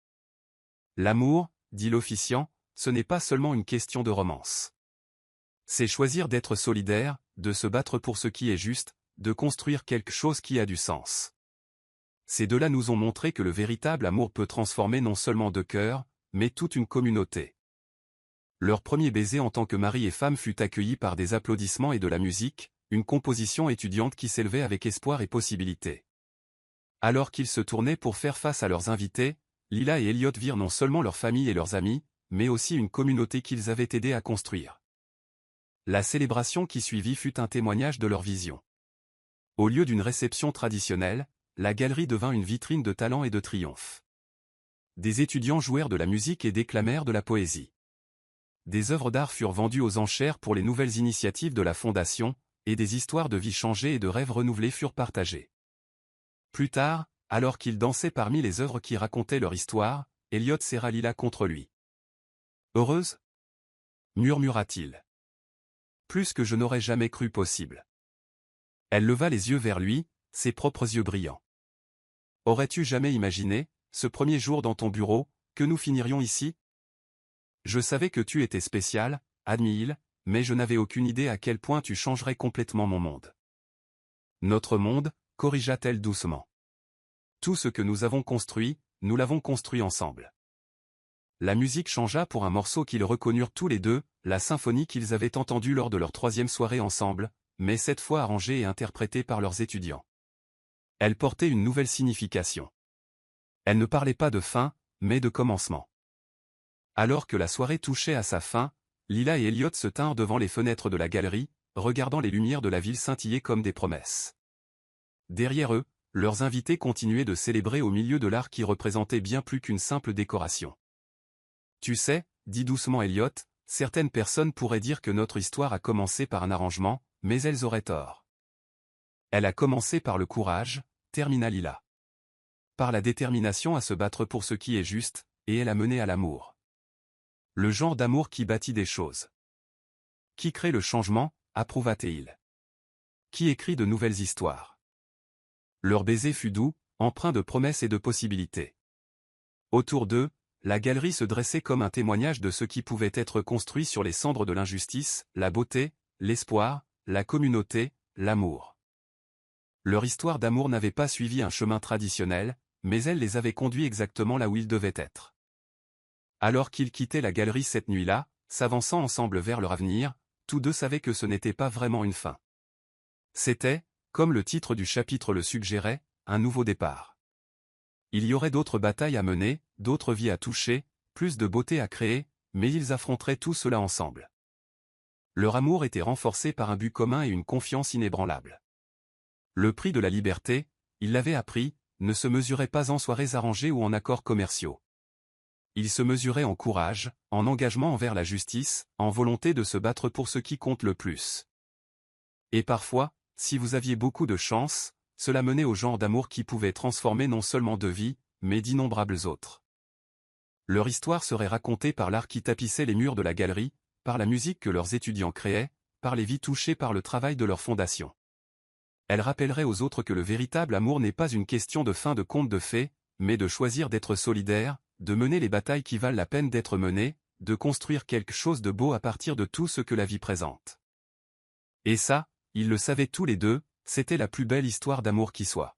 L'amour, dit l'officiant, ce n'est pas seulement une question de romance. C'est choisir d'être solidaire, de se battre pour ce qui est juste, de construire quelque chose qui a du sens. Ces deux-là nous ont montré que le véritable amour peut transformer non seulement deux cœurs, mais toute une communauté. Leur premier baiser en tant que mari et femme fut accueilli par des applaudissements et de la musique, une composition étudiante qui s'élevait avec espoir et possibilité. Alors qu'ils se tournaient pour faire face à leurs invités, Lila et Elliot virent non seulement leur famille et leurs amis, mais aussi une communauté qu'ils avaient aidé à construire. La célébration qui suivit fut un témoignage de leur vision. Au lieu d'une réception traditionnelle, la galerie devint une vitrine de talent et de triomphe. Des étudiants jouèrent de la musique et déclamèrent de la poésie. Des œuvres d'art furent vendues aux enchères pour les nouvelles initiatives de la Fondation, et des histoires de vie changées et de rêves renouvelés furent partagées. Plus tard, alors qu'ils dansaient parmi les œuvres qui racontaient leur histoire, Elliot serra Lila contre lui. « Heureuse » murmura-t-il. « Plus que je n'aurais jamais cru possible. » Elle leva les yeux vers lui, ses propres yeux brillants. « Aurais-tu jamais imaginé, ce premier jour dans ton bureau, que nous finirions ici ? Je savais que tu étais spécial, admit-il, mais je n'avais aucune idée à quel point tu changerais complètement mon monde. » Notre monde, corrigea-t-elle doucement. Tout ce que nous avons construit, nous l'avons construit ensemble. La musique changea pour un morceau qu'ils reconnurent tous les deux, la symphonie qu'ils avaient entendue lors de leur 3e soirée ensemble, mais cette fois arrangée et interprétée par leurs étudiants. Elle portait une nouvelle signification. Elle ne parlait pas de fin, mais de commencement. Alors que la soirée touchait à sa fin, Lila et Elliot se tinrent devant les fenêtres de la galerie, regardant les lumières de la ville scintiller comme des promesses. Derrière eux, leurs invités continuaient de célébrer au milieu de l'art qui représentait bien plus qu'une simple décoration. « Tu sais, dit doucement Elliot, certaines personnes pourraient dire que notre histoire a commencé par un arrangement, mais elles auraient tort. Elle a commencé par le courage, termina Lila. Par la détermination à se battre pour ce qui est juste, et elle a mené à l'amour. Le genre d'amour qui bâtit des choses. Qui crée le changement, approuva-t-il. Qui écrit de nouvelles histoires. Leur baiser fut doux, empreint de promesses et de possibilités. Autour d'eux, la galerie se dressait comme un témoignage de ce qui pouvait être construit sur les cendres de l'injustice, la beauté, l'espoir, la communauté, l'amour. Leur histoire d'amour n'avait pas suivi un chemin traditionnel, mais elle les avait conduits exactement là où ils devaient être. Alors qu'ils quittaient la galerie cette nuit-là, s'avançant ensemble vers leur avenir, tous deux savaient que ce n'était pas vraiment une fin. C'était, comme le titre du chapitre le suggérait, un nouveau départ. Il y aurait d'autres batailles à mener, d'autres vies à toucher, plus de beauté à créer, mais ils affronteraient tout cela ensemble. Leur amour était renforcé par un but commun et une confiance inébranlable. Le prix de la liberté, ils l'avaient appris, ne se mesurait pas en soirées arrangées ou en accords commerciaux. Il se mesurait en courage, en engagement envers la justice, en volonté de se battre pour ce qui compte le plus. Et parfois, si vous aviez beaucoup de chance, cela menait au genre d'amour qui pouvait transformer non seulement deux vies, mais d'innombrables autres. Leur histoire serait racontée par l'art qui tapissait les murs de la galerie, par la musique que leurs étudiants créaient, par les vies touchées par le travail de leur fondation. Elle rappellerait aux autres que le véritable amour n'est pas une question de fin de conte de fées, mais de choisir d'être solidaire, de mener les batailles qui valent la peine d'être menées, de construire quelque chose de beau à partir de tout ce que la vie présente. Et ça, ils le savaient tous les deux, c'était la plus belle histoire d'amour qui soit.